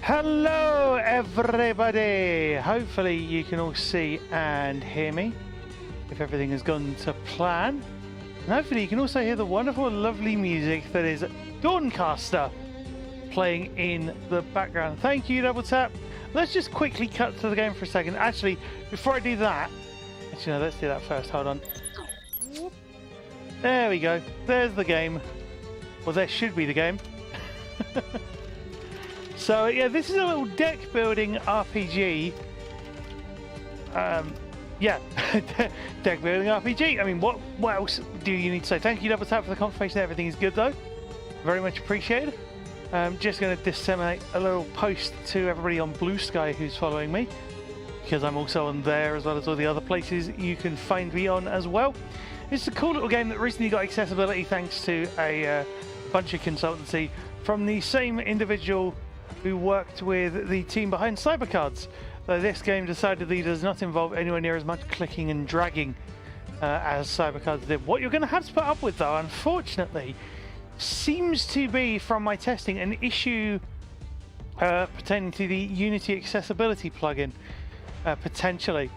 Hello everybody! Hopefully you can all see and hear me if everything has gone to plan. And hopefully you can also hear the wonderful lovely music that is Dawncaster playing in the background. Thank you, Double Tap. Let's just quickly cut to the game for a second. Actually, before I do that, no, let's do that first. Hold on. There we go. There's the game. Well, there should be the game. So yeah, this is a little deck building RPG. Yeah, deck building RPG. I mean, what else do you need to say? Thank you, Double Tap, for the confirmation that everything is good, though. Very much appreciated. I'm just going to disseminate a little post to everybody on Blue Sky who's following me, because I'm also on there as well as all the other places you can find me on as well. It's a cool little game that recently got accessibility thanks to a bunch of consultancy from the same individual who worked with the team behind Cybercards. Though this game decidedly does not involve anywhere near as much clicking and dragging as Cybercards did. What you're going to have to put up with, though, unfortunately, seems to be, from my testing, an issue pertaining to the Unity accessibility plugin, potentially.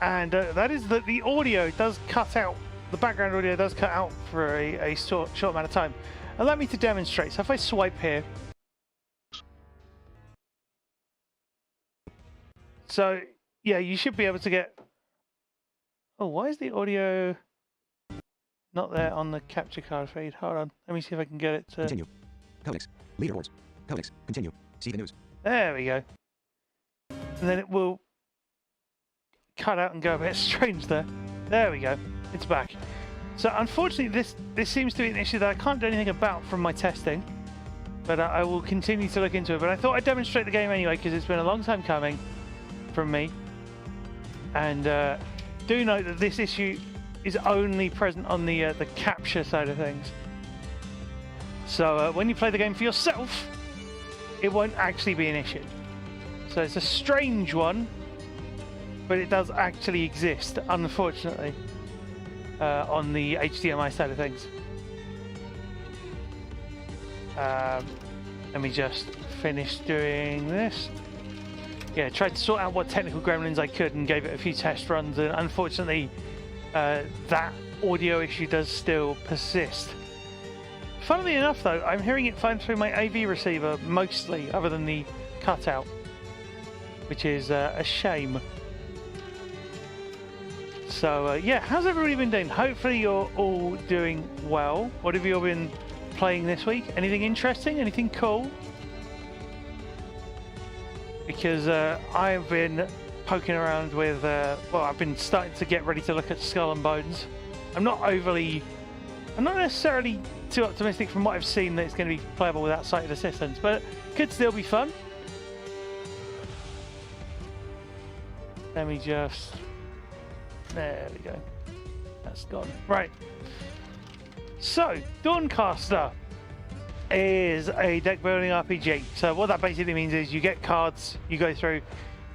And that is that the audio does cut out, the background audio does cut out for a short amount of time. Allow me to demonstrate. So if I swipe here, so yeah, you should be able to get... Oh, why is the audio not there on the capture card feed? Hold on, let me see if I can get it to... Continue. Codex. Leaderboards. Codex. Continue. See the news. There we go. And then it will cut out and go a bit strange there. There we go. It's back. So unfortunately, this seems to be an issue that I can't do anything about from my testing. But I will continue to look into it. But I thought I'd demonstrate the game anyway, because it's been a long time coming from me. And do note that this issue is only present on the capture side of things. So when you play the game for yourself, it won't actually be an issue. So it's a strange one, but it does actually exist, unfortunately, on the HDMI side of things. Let me just finish doing this. Yeah, tried to sort out what technical gremlins I could and gave it a few test runs, and unfortunately that audio issue does still persist. Funnily enough, though, I'm hearing it fine through my AV receiver mostly, other than the cutout, which is a shame. So yeah, how's everybody been doing? Hopefully you're all doing well. What have you all been playing this week? Anything interesting? Anything cool? Because I've been poking around with, well, I've been starting to get ready to look at Skull and Bones. I'm not necessarily too optimistic from what I've seen that it's going to be playable without sighted assistance, but it could still be fun. Let me just... There we go. That's gone. Right. So, Dawncaster is a deck building RPG. So what that basically means is you get cards, you go through,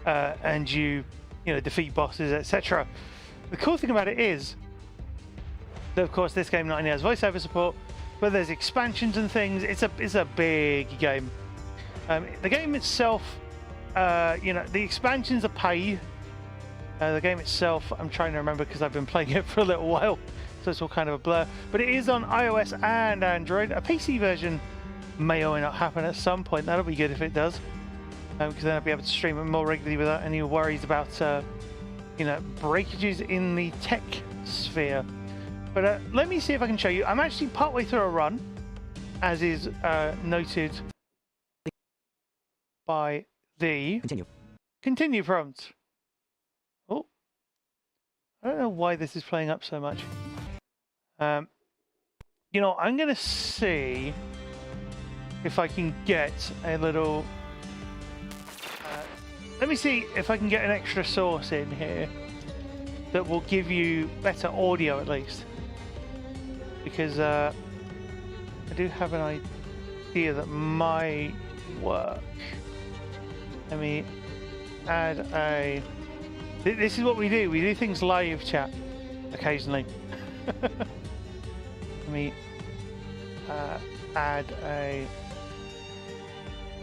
and you defeat bosses, etc. The cool thing about it is that, of course, this game not only has voiceover support, but there's expansions and things. It's a big game. The game itself, the expansions are paid. The game itself, I'm trying to remember because I've been playing it for a little while, so it's all kind of a blur. But it is on iOS and Android. A PC version may or may not happen at some point. That'll be good if it does, because then I'll be able to stream it more regularly without any worries about, breakages in the tech sphere. But let me see if I can show you. I'm actually partway through a run, as is noted by the continue prompt. Oh, I don't know why this is playing up so much. I'm going to see if I can get a little... let me see if I can get an extra source in here that will give you better audio at least. Because I do have an idea that might work. Let me add a... This is what we do. We do things live, chat, occasionally. Let me add a...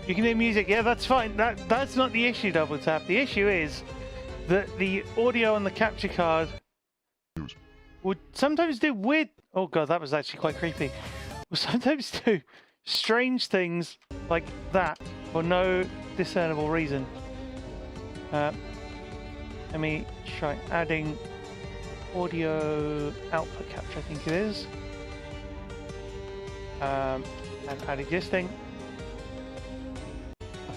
You can hear music. Yeah, that's fine. That's not the issue, Double Tap. The issue is that the audio on the capture card would sometimes do weird... Oh god, that was actually quite creepy. Will sometimes do strange things like that for no discernible reason. Let me try adding audio output capture, I think it is. And add existing.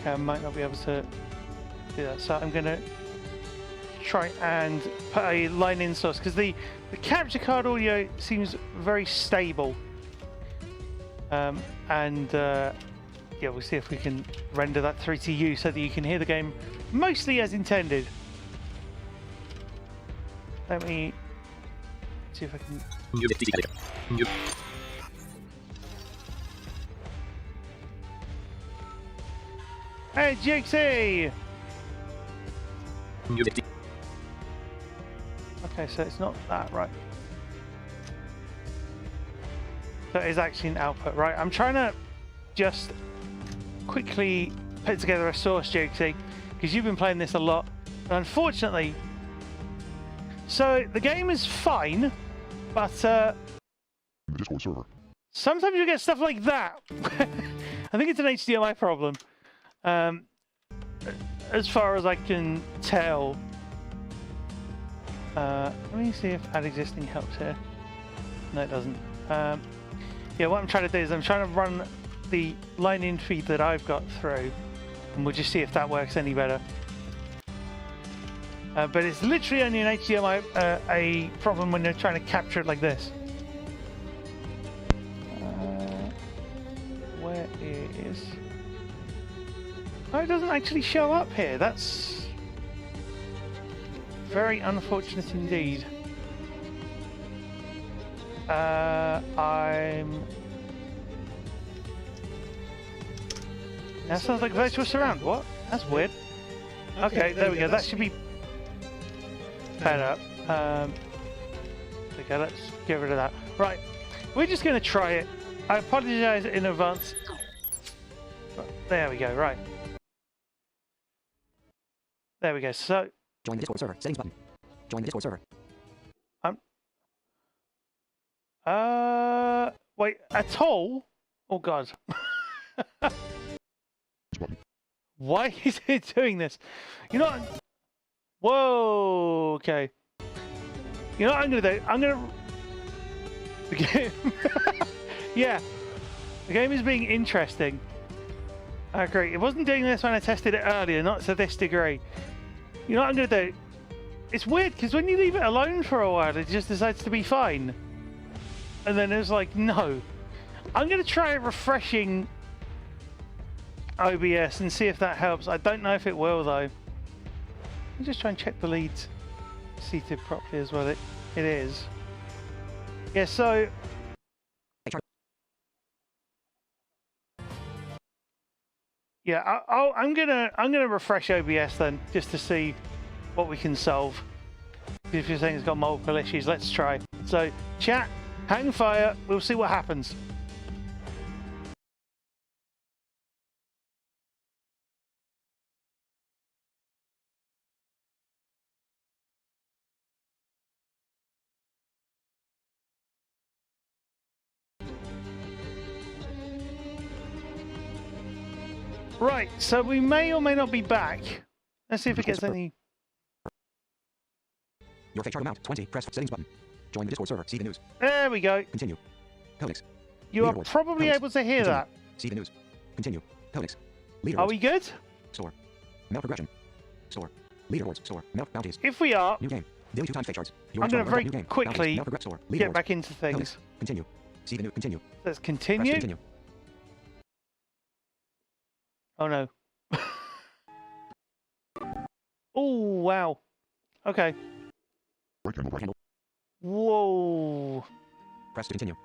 Okay, I might not be able to do that, so I'm going to try and put a line in source because the capture card audio seems very stable. Yeah, we'll see if we can render that through to you so that you can hear the game mostly as intended. Let me see if I can... Hey, Jixie! Okay, so it's not that, right? So it is actually an output, right? I'm trying to just quickly put together a source, Jixie, because you've been playing this a lot. And unfortunately... So, the game is fine, but The Discord server. sometimes you get stuff like that. I think it's an HDMI problem. As far as I can tell. Let me see if add existing helps here. No, it doesn't. Yeah, what I'm trying to do is I'm trying to run the line-in feed that I've got through, and we'll just see if that works any better. But it's literally only an HDMI a problem when you're trying to capture it like this. Where is... Oh, it doesn't actually show up here. That's very unfortunate indeed. That sounds like virtual surround. What? That's weird. Okay, there we go. That should be better. Okay, let's get rid of that. Right, we're just going to try it. I apologise in advance. There we go. Right. There we go. So. Join the Discord server. Settings button. Join the Discord server. Wait, at all? Oh god. Why is it doing this? You know what? Whoa, okay. You know what I'm gonna do? I'm gonna... The game... Yeah. The game is being interesting. I agree. It wasn't doing this when I tested it earlier, not to this degree. You know what I'm gonna do? It's weird, because when you leave it alone for a while, it just decides to be fine. And then it's like, no. I'm gonna try refreshing OBS and see if that helps. I don't know if it will though. I'll just try and check the leads seated properly as well. It is. Yeah, so yeah, I'm gonna refresh OBS then just to see what we can solve. If you're saying it's got multiple issues, let's try. So chat, hang fire, we'll see what happens. Right, so we may or may not be back. Let's see if it gets any... Your fake chart amount, 20. Press settings button. Join the Discord server. See the news. There we go. Continue. Codex. You are probably able to hear that. See the news. Continue. Codex. Are we good? Store. Mount progression. Store. Leaderboards. Store. Mount bounties. If we are... New game. Daily 2 times fake charts. I'm going to very quickly get back into things. Codex. Continue. See the new. Continue. Let's continue. Continue. Oh no. Oh wow. Okay. Right handle. Whoa. Press to continue.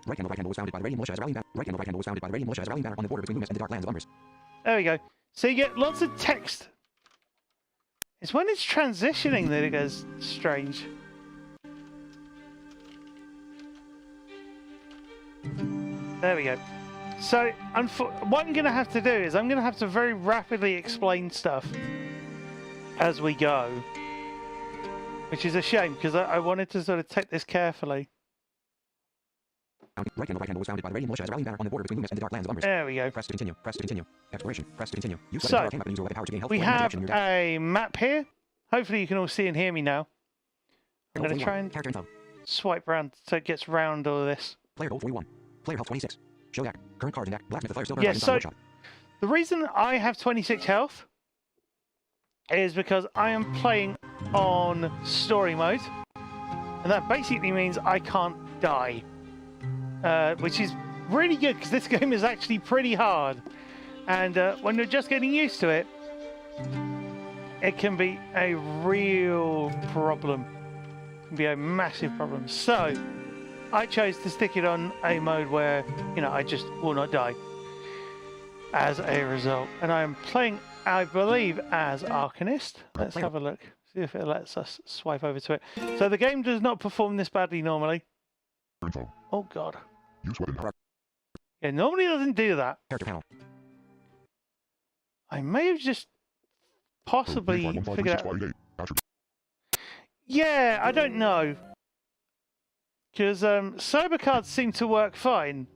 Right handle was founded by the Radiant Militia as a rallying banner. Right handle was founded by the Radiant Militia as a rallying banner on the border between Loomis and the Dark Lands of Umbers. There we go. So you get lots of text. It's when it's transitioning that it goes strange. There we go. So, what I'm going to have to do is I'm going to have to very rapidly explain stuff as we go. Which is a shame, because I wanted to sort of take this carefully. Right handle was founded by the Radiant Militia as a rallying banner on the border between Loomis and the Dark Lands of Umbris. There we go. Press to continue. Press to continue. Exploration. Press to continue. So, we have a map here. Hopefully you can all see and hear me now. I'm going to try and swipe around so it gets round all of this. Player gold 41. Player health 26. Show deck. Current cards in deck. Blacksmith, fire, silver, yeah, so the reason I have 26 health is because I am playing on story mode. And that basically means I can't die. Which is really good, because this game is actually pretty hard. And when you're just getting used to it, it can be a real problem. It can be a massive problem. So, I chose to stick it on a mode where, you know, I just will not die as a result. And I am playing, I believe, as Arcanist. Let's have a look. See if it lets us swipe over to it. So the game does not perform this badly normally. Info. Oh, God. Use weapon power. Yeah, normally it doesn't do that. Character panel. I may have just possibly figured out... Yeah, I don't know. Because cyber cards seem to work fine.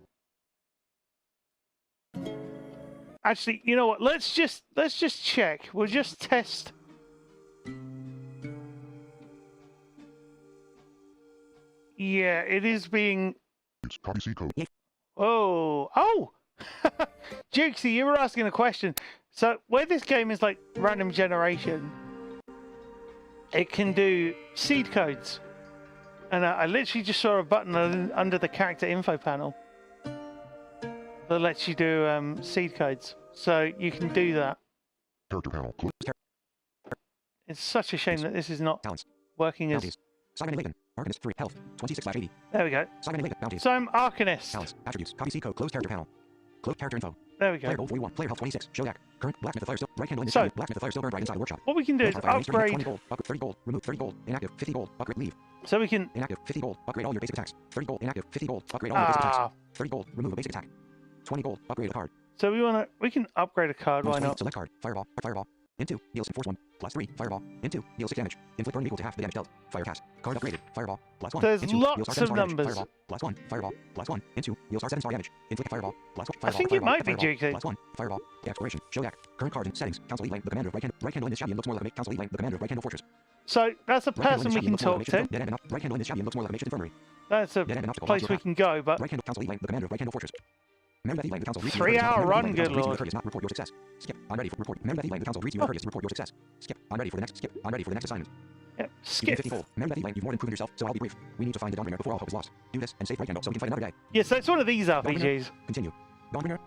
Actually, you know what? Let's just check. We'll just test. Yeah, it is being. Copy C code. Oh! Jukesy, you were asking a question. So where this game is like random generation, it can do seed codes. And I literally just saw a button under the character info panel that lets you do seed codes. So you can do that. Character panel. It's such a shame that this is not working as... Simon Lagan. Arcanist 3. Health. 26/80. There we go. Simon Lagan. Bounties. So I'm Arcanist. Talents. Attributes. Copy C code. Closed character panel. Closed character info. There we go. Player gold 41. Player health 26. Show deck. Current blacksmith the fire still. Right handle in this so, blacksmith the fire still burned right inside the workshop. What we can do is upgrade. 20 gold. Upgrade 30 gold. Remove 30 gold. Inactive 50 gold. Upgrade leave. So we can. Inactive 50 gold. Upgrade all your basic attacks. 30 gold. Inactive 50 gold. Upgrade all your basic attacks. 30 gold. Remove a basic attack. 20 gold. Upgrade a card. So we can upgrade a card. Why not? Select card. Fireball. Fireball. Into. Deals force 1. +3. Fireball. Into. Deals 6 damage. Inflict burn equal to half the damage dealt. Fire cast. Card upgraded. Fireball. +1. There's into, lots of numbers. Fireball. +1. Fireball. +1. Into. Deals 7 star damage. Inflict fireball. +1. Fireball. I think it might be JK. +1. Fireball. Exploration. Show deck. Current cards and settings. Council Elite Lane. The commander of right handle in this champion looks more like a Council Elite Lane. The commander of right handle fortress. So that's a person we can talk to. Dead end right handle in this champion looks more like a makeshift infirmary. That's a place we can go, but. Right handle Council Elite Lane. The commander of right handle fortress. 3-hour run, good lord. Report your success. Skip. I'm ready for report. Remember that the council reads you the courteous. Report your success. Skip. I'm ready for the next. Skip. I'm ready for the next assignment. Yep. Skip. 50 fold. Remember that you've more than proven yourself, so I'll be brief. We need to find the Dawnbringer before all hope is lost. Do this and save right handle so we can fight another day. Yeah, so it's one of these RPGs. Continue. Dawnbringer.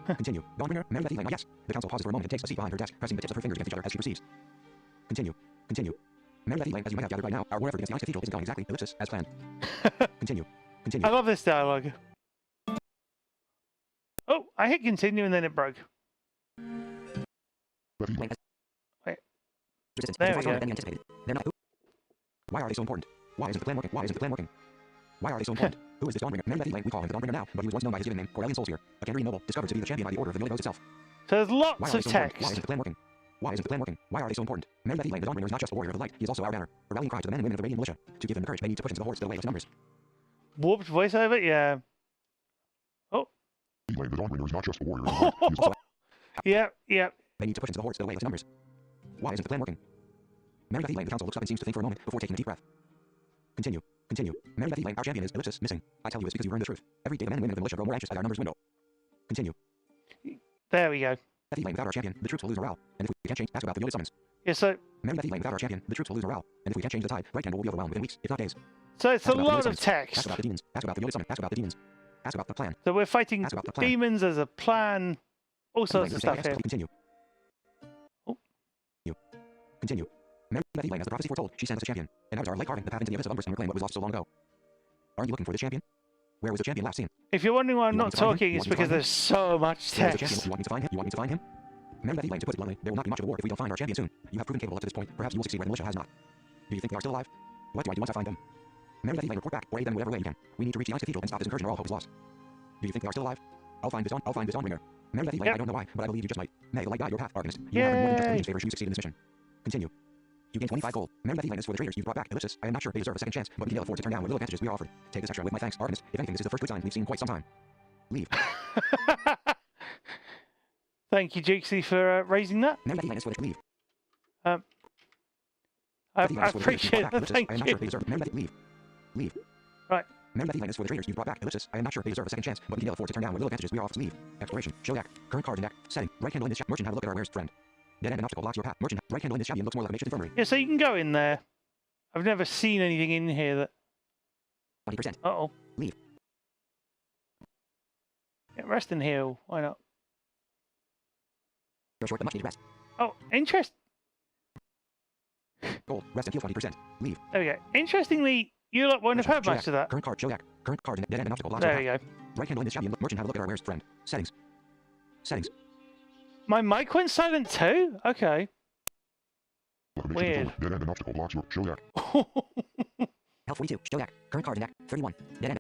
Continue. Dawnbringer. Remember that yes. The council pauses for a moment and takes a seat behind her desk, pressing the tips of her fingers against each other as she proceeds. Continue. Continue. Remember that as you might have gathered by now, our war effort against the Ice Cathedral isn't going exactly ellipsis as planned. Continue. Continue. I love this dialogue. Oh, I hit continue and then it broke. Wait. There we go. Why are they so important? Why isn't the plan working? Why isn't the plan working? Why are they so important? Who is this Dawnbringer? Remember that we call him the Dawnbringer now, but he was once known by his given name, Corellian Soulsphere, a Kandarian noble, discovered to be the champion by the order of the Military itself. So there's lots of text. Why isn't the plan working? Why isn't the plan working? Why are they so important? Remember that the Dawnbringer is not just a warrior of the light, he is also our banner, a rallying cry to the men and women of the Radiant Militia. To give them the courage they need to push into the hordes the way of numbers. Warped voiceover? Yeah. Oh. The Dawnbringer is not just a warrior of the light, he is also... Yeah. They need to push into the hordes the way of numbers. Why isn't the plan working? Remember that the council looks up and seems to think for a moment before taking a deep breath. Continue. Continue. Remember that our champion is ellipsis missing. I tell you it's because you earned the truth. Every day the men and women of the militia grow more anxious at our numbers dwindle. Continue. There we go. Without our champion, the troops will lose morale. And if we can't change, ask about the Yoda summons. Yeah, so... Remember that without our champion, the troops will lose morale. And if we can't change the tide, right hand will be overwhelmed within weeks, if not days. So it's a lot of text. Ask about the demons. Ask about the Yoda summon. Ask about the demons. Ask about the plan. So we're fighting demons as a plan. All sorts of stuff here. Continue. Oh. Continue. Remember that as the prophecy foretold, she sent us a champion. And now it's our light carving the path into the abyss of Umbris and reclaim what was lost so long ago. Aren't you looking for the champion? Where was the champion last seen? If you're wondering why I'm not talking, it's because there's so much text. You want me to find him? You want me to find him? Remember that to put it bluntly, there will not be much of a war if we don't find our champion soon. You have proven capable up to this point. Perhaps you will succeed where the militia has not. Do you think they are still alive? What do I do once I find them? Remember that report back, or aid them in whatever way you can. We need to reach the Ice Cathedral and stop this incursion or all hope is lost. Do you think they are still alive? I'll find this on ringer. Mary Beth, Yep. I don't know why, but I believe you just might. May the light guide your path, Arcanist. You have earned more than just Yay. Legion favors you succeed in this mission. Continue. You gain 25 gold. Mary Beth, is for the traitors you've brought back. Ellipsis. I am not sure they deserve a second chance, but we can ill afford to turn down what little advantages we are offered. Take this extra with my thanks, Arcanist. If anything, this is the first good sign we've seen in quite some time. Leave. Thank you, Jukesy, for raising that. Mary Beth, is for the leave. I appreciate it. Thank I am not you. sure they deserve. Mary Beth, leave. Leave. Right. Mary Beth, is for the traitors you've brought back. Ellipsis. I am not sure they deserve a second chance, but we can ill afford to turn down what little advantages we are offered. Leave. Exploration. Show deck. Current card in deck. Setting. Right handle in this chat. Merchant, have a look at our wares, friend. Dead end and obstacle blocks your path. Merchant, right handle in this chat looks more like a makeshift infirmary. Yeah, so you can go in there. I've never seen anything in here that... 20%. Uh-oh. Leave. Yeah, rest and heal. Why not? You're short the much needed rest. Oh, interest... Gold. Rest and heal 20%. Leave. There we go. Interestingly, you lot won't have heard much of that. Current card, show deck. Current card in dead end and obstacle blocks your There we path. go. Right handle in this chat merchant, have a look at our wares, friend. Settings. Settings. My mic went silent too? Okay. Weird. Dead end and obstacle blocks your show deck. Health 42. Show deck. Current card in deck. 31. Dead end.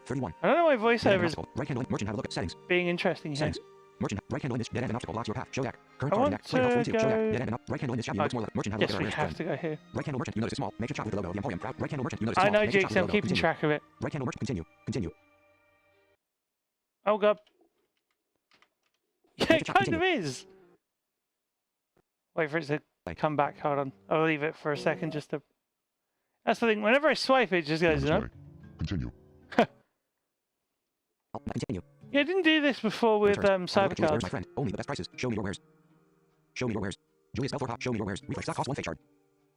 31. I don't know why Dead end voiceover and is obstacle. Right handle in merchant, have a look at settings. being interesting here. Settings. Merchant, right handle in this dead end and obstacle blocks your path. Show deck. Current I card in want deck. Play health 42. Show to deck. go- Dead end and up. Right handle in this chat looks more like merchant, have a look Yes, at our we wares, have friend. to go here. Right handle merchant, you notice it's small. Make sure chop with the logo of the Emporium. Right handle merchant, you notice it's I small. know, Make sure chop Jukes, with the I'm logo. keeping Continue. track of it. Right handle merchant, continue. Continue. Oh god. Yeah, Make it it kind continue. of is. Wait for it to come back. Hold on. I'll leave it for a second just to... That's the thing. Whenever I swipe, it just goes, no? Continue. Continue. Yeah, I didn't do this before with Have a look at Julia's wares, Cybercards. my friend. Only the best prices. Show me your wares. Show me your wares. Julius Belfort, show me your wares. Reflex stock cost 1 fake shard.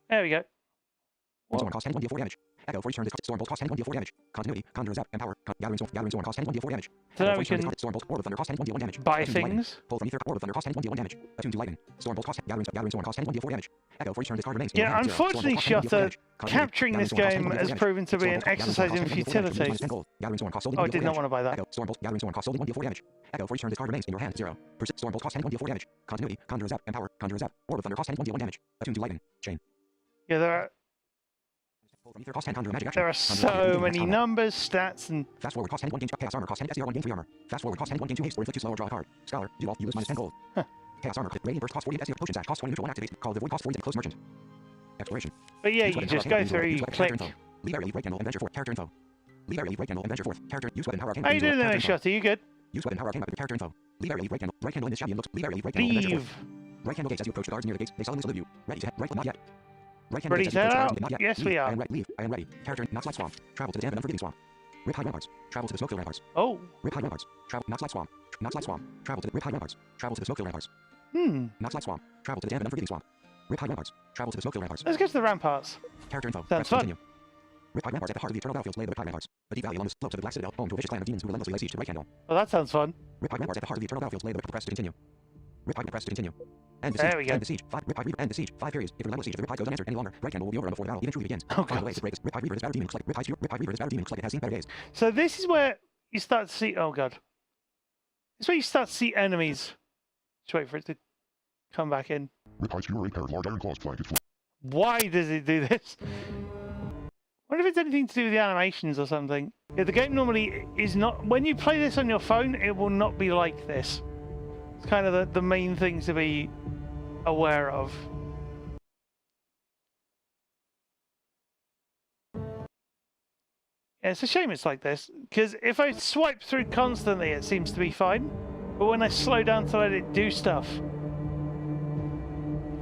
There we go. Storm cost 10 1 deal 4 damage. Echo for each turn. Storm bolt cost 10 1 deal 4 damage. Continuity. Conjure zap. Empower. Gathering storm cost 10 1 deal 4 damage. So Echo now for we each turn. can Storm bolt. Orb of thunder cost 10 1 deal 1 damage. buy Attune to lightning. things. Pull from ether. Orb of thunder cost 10 1 deal 1 damage. Attune to lightning. Storm bolt cost. Gathering storm cost 10 1 deal 4 damage. Echo for each turn. This card remains. in your Yeah, hand. 0. Storm bolt unfortunately, cost 10 1 deal 4 Shotta, damage. Continuity. capturing Gathering this storm cost 10 game 1 deal 4 has damage. proven to be Storm an bolt cost. exercise in Gathering storm cost 10 1 deal 4 damage. futility. Minus 10 gold. Gathering storm cost sold 1 Oh, I deal 4 did not damage. want to buy that. Echo, storm bolt, gathering storm cost sold 1 deal 4 damage. Echo for each turn. This card remains in your hand. 0. Persist. Storm bolt cost 10 1 deal 4 damage. Continuity. Conjure zap. Empower. Conjure zap. Orb of thunder cost 10 1 deal 1 damage. Attune to lightning. Chain. Yeah, Pull from ether cost 10 conjure magic action. there are Conjure lightning. so Dealing many combat. numbers, stats, and... Fast forward cost 10 1 gain 2 chaos armor cost 10 SDR 1 gain 3 armor. Fast forward cost 10 1 gain 2 haste or inflict 2 slow or draw a card. Scholar. Do all. You lose minus 10 gold. Huh. Chaos armor. Radiant burst cost 40 SDR potion dash cost 20 neutral 1 activate. Call the void cost 40 close merchant. Exploration. But yeah, Use you weapon just power go arcane, through, use you weapon, click. character info. Leave area, leave right handle, adventure 4. Character info. Leave area, leave right handle, adventure 4. Character. Use weapon power arcane. How you doing there, character info. Shotta? You good? Use weapon power arcane weapon character info. Leave area, leave right handle. Right handle in this champion looks. Leave area, leave right handle, adventure 4. Leave. Right handle gates as you approach the guards near the gates. They solemnly salute you. Ready to head. Right foot not yet. Right handle Ready gates as you to approach head the guards not out? yet. Yes, Leave. we are. I am ready. Leave. I am ready. Character. Knox Light Swamp. Travel to the damp and unforgiving swamp. Rip High Ramparts. Travel to the smoke-filled ramparts. Oh. Rip High Ramparts. Travel. Knox Light Swamp. Knox Light Swamp. Travel to the Rip High Ramparts. Travel to the smoke-filled ramparts. Knox Light Swamp. Travel to the damp and unforgiving swamp. Rip High Ramparts. Travel to the smoke-filled ramparts. Let's get to the ramparts. Character info. Sounds Press fun. continue. Rip High Ramparts at the heart of the eternal battlefields lay the Rip High Ramparts. A deep valley along the slopes of the Black Citadel, home to a vicious clan of demons who relentlessly lay siege to the right handle. Well, that sounds fun. Rip High Ramparts at the heart of the eternal battlefields lay the press to continue. Rip High press to continue. End the There siege. we go. End the siege. Rip High end the siege. 5 periods. If the relentless siege of the Rip High goes unanswered any longer, right handle will be over before the battle even truly begins. Oh, Find a God. way to break this. Rip High Reaver, this battle demon looks like Rip High Reaver, this battle demon looks like it has seen better days. So this is where you start to see... Oh, God. This is where you start to see enemies. Just wait for it to come back in. Rip High Skewer 8 pairs large iron claws flank its flank. Why does it do this? I wonder if it's anything to do with the animations or something. Yeah, the game normally is not... When you play this on your phone, it will not be like this. It's kind of the main thing to be aware of. Yeah, it's a shame it's like this, because if I swipe through constantly, it seems to be fine. But when I slow down to let it do stuff...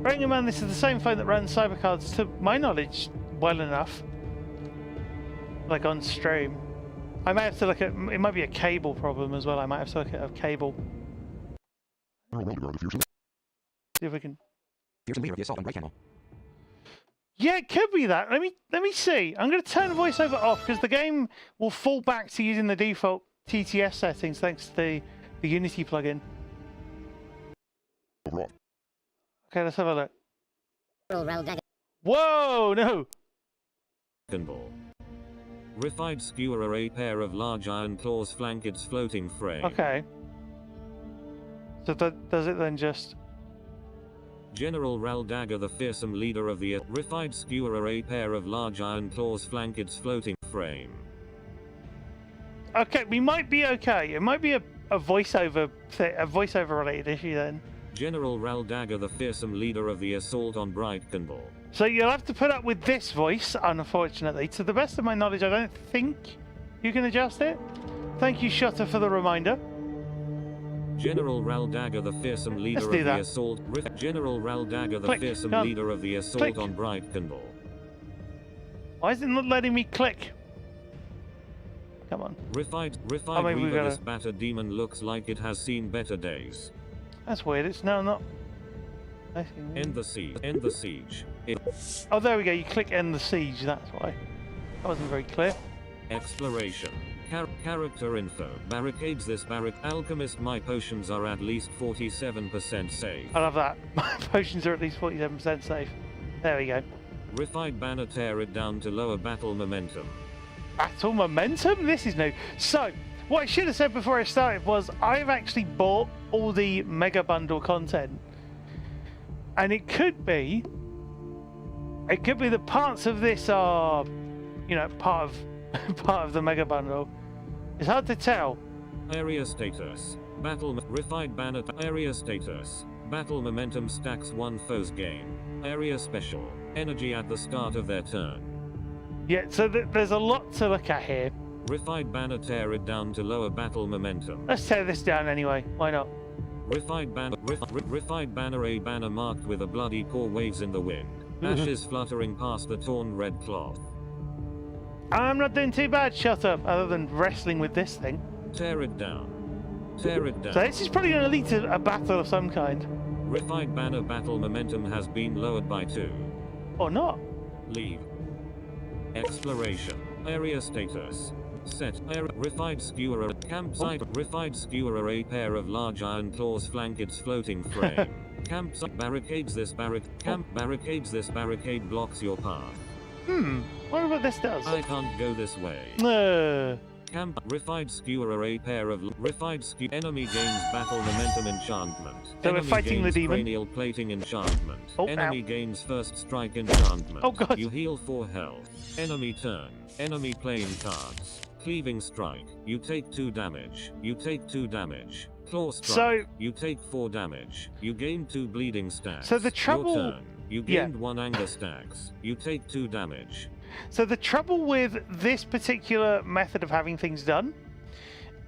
Bearing in mind, this is the same phone that runs Cybercards, to my knowledge, well enough. Like on stream. I might have to look at... It might be a cable problem as well. I might have to look at a cable. General Weldegar, the fearsome See if we can... Fearsome leader of the assault on right handle. Yeah, it could be that. Let me see. I'm going to turn voiceover off because the game will fall back to using the default TTS settings thanks to the Unity plugin. overall. Okay, let's have a look. Rell Whoa, no! Ball. Riffied skewer a pair of large iron claws flank its floating frame. Okay. So does it then just... General Raldagger, the fearsome leader of the Riffied skewer a pair of large iron claws flank its floating frame. Okay, we might be okay. It might be a voiceover related issue then. General Raldagger, the fearsome leader of the assault on Bright Kimball. So you'll have to put up with this voice, unfortunately. To the best of my knowledge, I don't think you can adjust it. Thank you, Shutter, for the reminder. General Raldagger, the fearsome leader of the assault. General Raldagger, the fearsome leader of the assault on Bright Kimball. Why is it not letting me click? Come on. Refined Reaver, this batter demon looks like it has seen better days. That's weird. It's no, not. End the siege. End the siege. Oh, there we go. You click end the siege. That's why. That wasn't very clear. Exploration. Character info. Barricades this alchemist. My potions are at least 47% safe. I love that. My potions are at least 47% safe. There we go. Refined banner. Tear it down to lower battle momentum. Battle momentum? This is new. So, what I should have said before I started was I've actually bought all the Mega Bundle content. And it could be that parts of this are, you know, part of the Mega Bundle. It's hard to tell. Area status. Refined banner. Area status. Battle momentum stacks 1 foe's gain. Area special. Energy at the start of their turn. Yeah, so there's a lot to look at here. Refined banner. Tear it down to lower battle momentum. Let's tear this down anyway. Why not? Refined banner. Refined banner. A banner marked with a bloody paw waves in the wind. Ashes fluttering past the torn red cloth. I'm not doing too bad, shut up, other than wrestling with this thing. Tear it down. Tear it down. So this is probably going to lead to a battle of some kind. Refined banner. Battle momentum has been lowered by 2. Or not. Leave. Exploration. Area status. Set. Refined skewer. Campsite. Refined skewer. A pair of large iron claws flank its floating frame. Campsite. Barricades this barricades this barricade blocks your path. Wonder what this does. I can't go this way. Camp. Refined skewer. A pair of refined skewer. Enemy gains battle momentum enchantment. So enemy we're fighting the demon. Cranial plating enchantment. Oh, enemy ow. gains first strike enchantment. Oh god. You heal 4 health. Enemy turn. Enemy playing cards. Cleaving strike. You take 2 damage. You take 2 damage. Claw strike. So you take 4 damage. You gain 2 bleeding stacks. So the trouble. Your turn. You gained 1 anger stacks. You take 2 damage. So the trouble with this particular method of having things done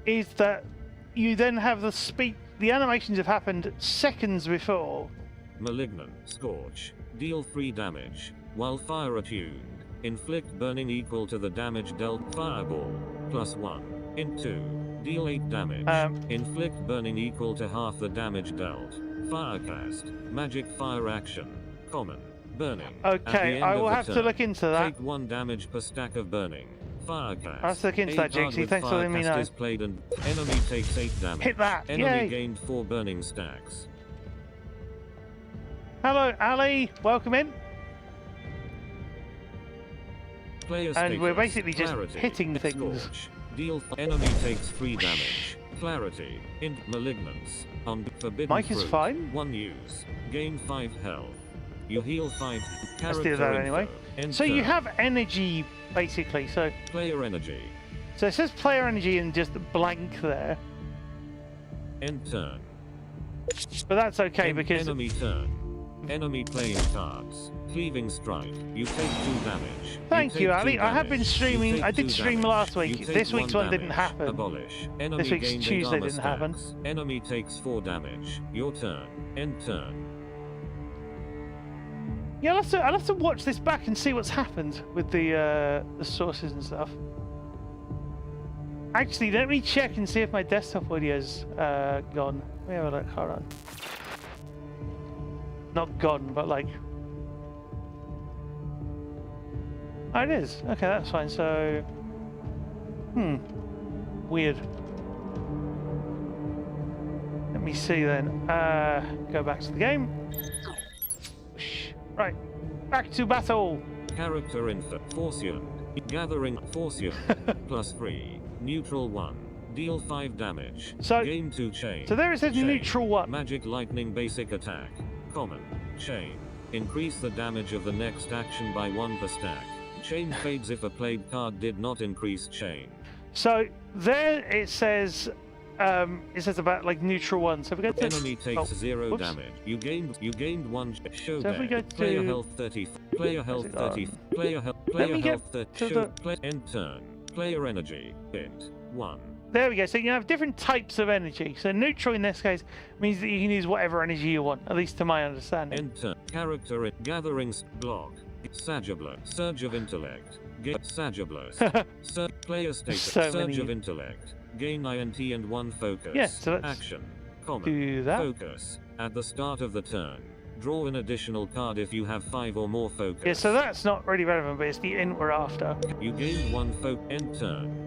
is that you then have the animations have happened seconds before. Malignant. Scorch. Deal 3 damage. While fire attuned. Inflict burning equal to the damage dealt. Fireball. +1. In 2. Deal 8 damage. Inflict burning equal to half the damage dealt. Firecast. Magic fire action. Common. Burning. Okay, I will have to look into that. Take 1 damage per stack of burning. Firecast. I'll have to look into that, Jixie. Thanks for letting me know. Is played and enemy takes 8 damage. Hit that. Enemy Yay. gained 4 burning stacks. Hello, Ali. Welcome in. Player And status. we're basically just Clarity. hitting things. Scorch. Deal. Enemy takes 3 damage. Clarity. Malignance. On forbidden Mike is fruit. fine. 1 use. Gain 5 health. You heal 5. Let's do that anyway. So you have energy, basically. So player energy. So it says player energy and just blank there. End turn. But that's okay because enemy turn. Enemy playing cards. Cleaving strike. You take 2 damage. Thank you, Ali. I have been You streaming. take I did 2 stream damage. last You week. take This week's 1 one didn't damage. happen. Abolish. Enemy This week's gained Tuesday armor didn't happen. stacks. Enemy takes 4 damage. Your turn. End turn. Yeah, I'll have to watch this back and see what's happened with the sources and stuff. Actually, let me check and see if my desktop audio's gone. Let me have a look. Hold on. Not gone, but like. Oh, it is. Okay, that's fine. So, weird. Let me see then. Go back to the game. Right, back to battle. Character info. Fortune. Gathering. Fortune. +3. Neutral 1. Deal 5 damage. So, gain 2 chain. So there it says chain. neutral 1. Magic lightning basic attack. Common. Chain. Increase the damage of the next action by 1 per stack. Chain fades if a played card did not increase chain. So there it says about like neutral 1. So if we go to Enemy takes 0 whoops. damage. You gained 1 show So if we go deck. Player to- health 30. Player health 30. Player health. Let Player me get health 30. to Show the- play end turn. Player energy. Hint 1. There we go. So you have different types of energy. So neutral in this case means that you can use whatever energy you want, at least to my understanding. End turn. Character gatherings block. Sagiblus. Surge of intellect. Sagiblus. Player status. So Surge many. of intellect. Gain INT and 1 focus. Yeah, so let's action. Common. do that. Focus. At the start of the turn. Draw an additional card if you have 5 or more focus. Yeah, so that's not really relevant, but it's the int we're after. You gain 1 focus. End turn.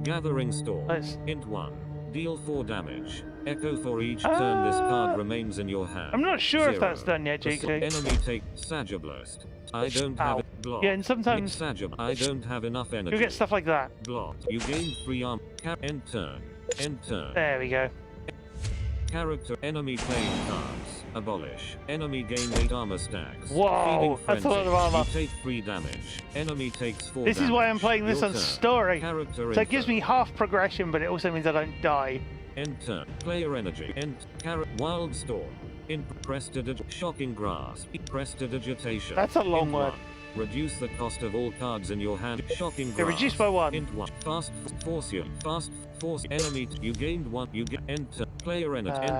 Gathering Storm. Let's- Int 1. Deal 4 damage. Echo for each turn this card remains in your hand. I'm not sure if 0. that's done yet, GK. Enemy take Sagiblust. I don't have Ow. it. Block. Yeah, and sometimes I don't have enough energy. you'll get stuff like that. Block. You gain 3 arm. End turn. End turn. There we go. Character. Enemy playing cards. Abolish. Enemy gain 8 armor stacks. Whoa, Feeding that's a lot of Frenzy. armor. You take 3 damage. Enemy takes 4 This damage. is why I'm playing this Your on turn. story. Character So it gives info. me half progression, but it also means I don't die. End turn. Player energy. End. Wild Storm. Shocking Grasp. Prestidigitation. That's a long Int word. 1. Reduce the cost of all cards in your hand. Shocking Yeah, Grasp. reduced by 1. Int 1. Fast Force you. Fast Force enemy. You gained 1. You get enter. Player energy.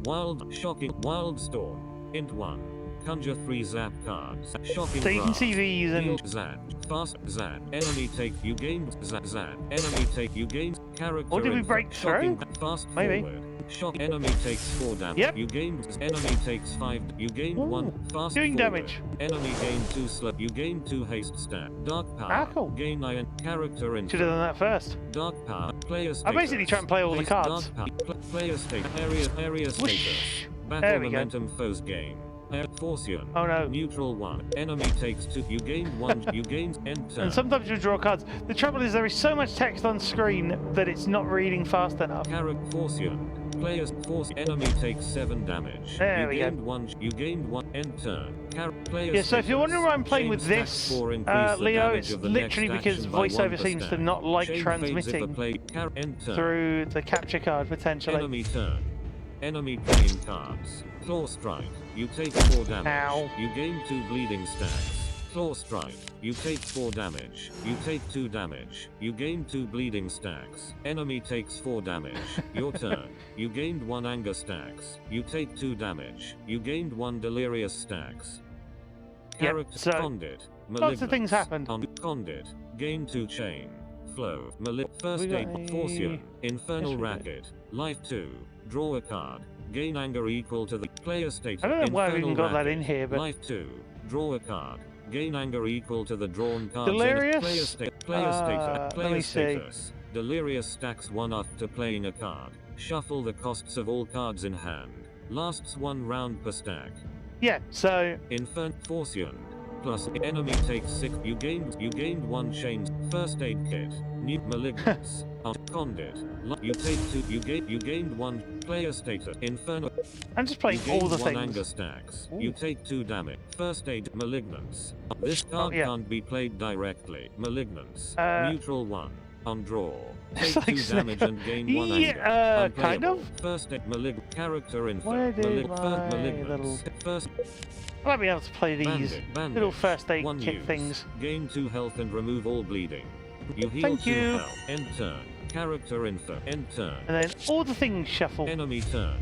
Wild Shocking Wild Storm. Int 1. Conjure 3 zap cards. Shocking So you can Grasp. see these Deal and Zap. Fast Zap. Enemy take. You gained Zap. Zap. Enemy take. You gained character. Or did we info. break Shocking through? Fast Maybe. forward. Shock enemy takes 4 damage. Yep. You gain enemy takes 5. You gain Ooh, 1 fast doing forward. damage. Enemy gain 2 slow. You gain 2 haste stat. Dark power. Ah, cool. Gain iron character info. should have done that first. Dark power. Player status. I basically try and play all the Haste, cards. Dark power. Player state. Area status. Whoosh. Battle There we go. momentum foes game. Fortune. Oh no. Neutral 1. Enemy takes 2. You gain 1. You gain enter. And sometimes you draw cards. The trouble is there is so much text on screen that it's not reading fast enough. Character Fortune. Players force enemy takes 7 damage. There we go. You gained 1 end turn. Players Yeah, so if you're wondering why I'm playing with Change this, stacks 4 increase the Leo, damage it's of the literally next because action by 1 voiceover per seems to stack. not like Chain fades if the transmitting play end turn. through the capture card, potentially. Enemy turn. Enemy playing cards. Claw strike. You take 4 damage. Ow. You gain 2 bleeding stacks. Claw strike. You take 4 damage. You take 2 damage. You gain 2 bleeding stacks. Enemy takes 4 damage. Your turn. You gained 1 anger stacks. You take 2 damage. You gained 1 delirious stacks. Character so Condit. lots of things happened. Condit. Gain 2 chain. Flow. First We aid. got a- Fortune. Infernal Yes, we did. Racket. Life 2. Draw a card. Gain anger equal to the player status. I don't know why we even Infernal got that Racket. in here, but Life 2. Draw a card. Gain anger equal to the drawn card's Delirious? Player status. let me see. Delirious stacks 1 after playing a card. Shuffle the costs of all cards in hand. Lasts 1 round per stack. yeah, so Fortune. Plus enemy takes 6. You gained 1 chain. First aid kit. New malignance. Condit. You take 2. You gained 1 player status. Infernal. I'm just playing You all gain the 1 anger things. stacks. Ooh. You take 2 damage. First aid. Malignance. This card yeah. can't be played directly. Malignance. Neutral 1. On draw. It's Take like 2 damage and gain 1 anger. Yeah, kind Unplayable. of. First aid. Character info. Where did First my malignance. First I might be able to play these bandage. little first aid 1 kit use. things. Gain 2 health and remove all bleeding. You heal Thank 2 you. health. End turn. Character info. End turn. And then all the things shuffle. Enemy turn.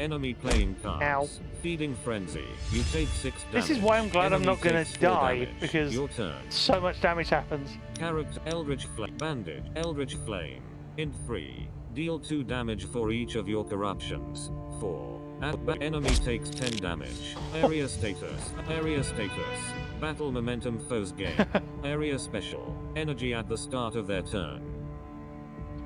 Enemy playing cards. Ow. Feeding frenzy. You take 6 damage. This is why I'm glad I'm Enemy not gonna takes 4 die, damage. because Your turn. So much damage happens. Character Eldritch Flame. Bandage. Eldritch Flame. Int 3. Deal 2 damage for each of your corruptions. 4. Enemy takes 10 damage. Area status. Area status. Battle momentum foes gain. Area special. Energy at the start of their turn.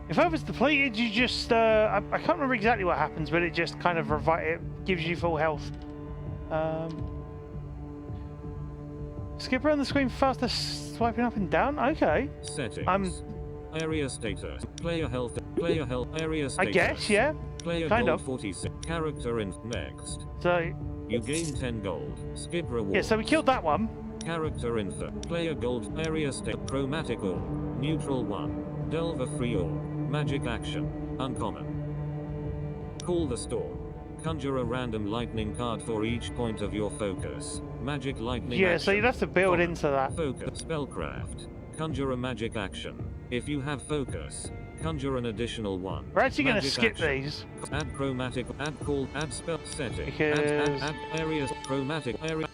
If I was depleted, you just I can't remember exactly what happens, but it just kind of it gives you full health. Skip around the screen faster, swiping up and down. Okay, Settings. Area status. Player health. Player health. Area status. I guess, yeah. Player kind gold of. 46. Character in next. So You gain 10 gold. Skip reward. yeah, so we killed that one. Character info. Player gold. Area state. Chromatic orb. Neutral 1. Delve a free orb. Magic action. Uncommon. Call the storm. Conjure a random lightning card for each point of your focus. Magic lightning Yeah, action. so you'd have to build Common. into that. Focus. Spellcraft. Conjure a magic action. If you have focus, conjure an additional one. We're actually going to Magic skip action. these. Add chromatic, add call, add spell setting. Because- Add areas, chromatic area,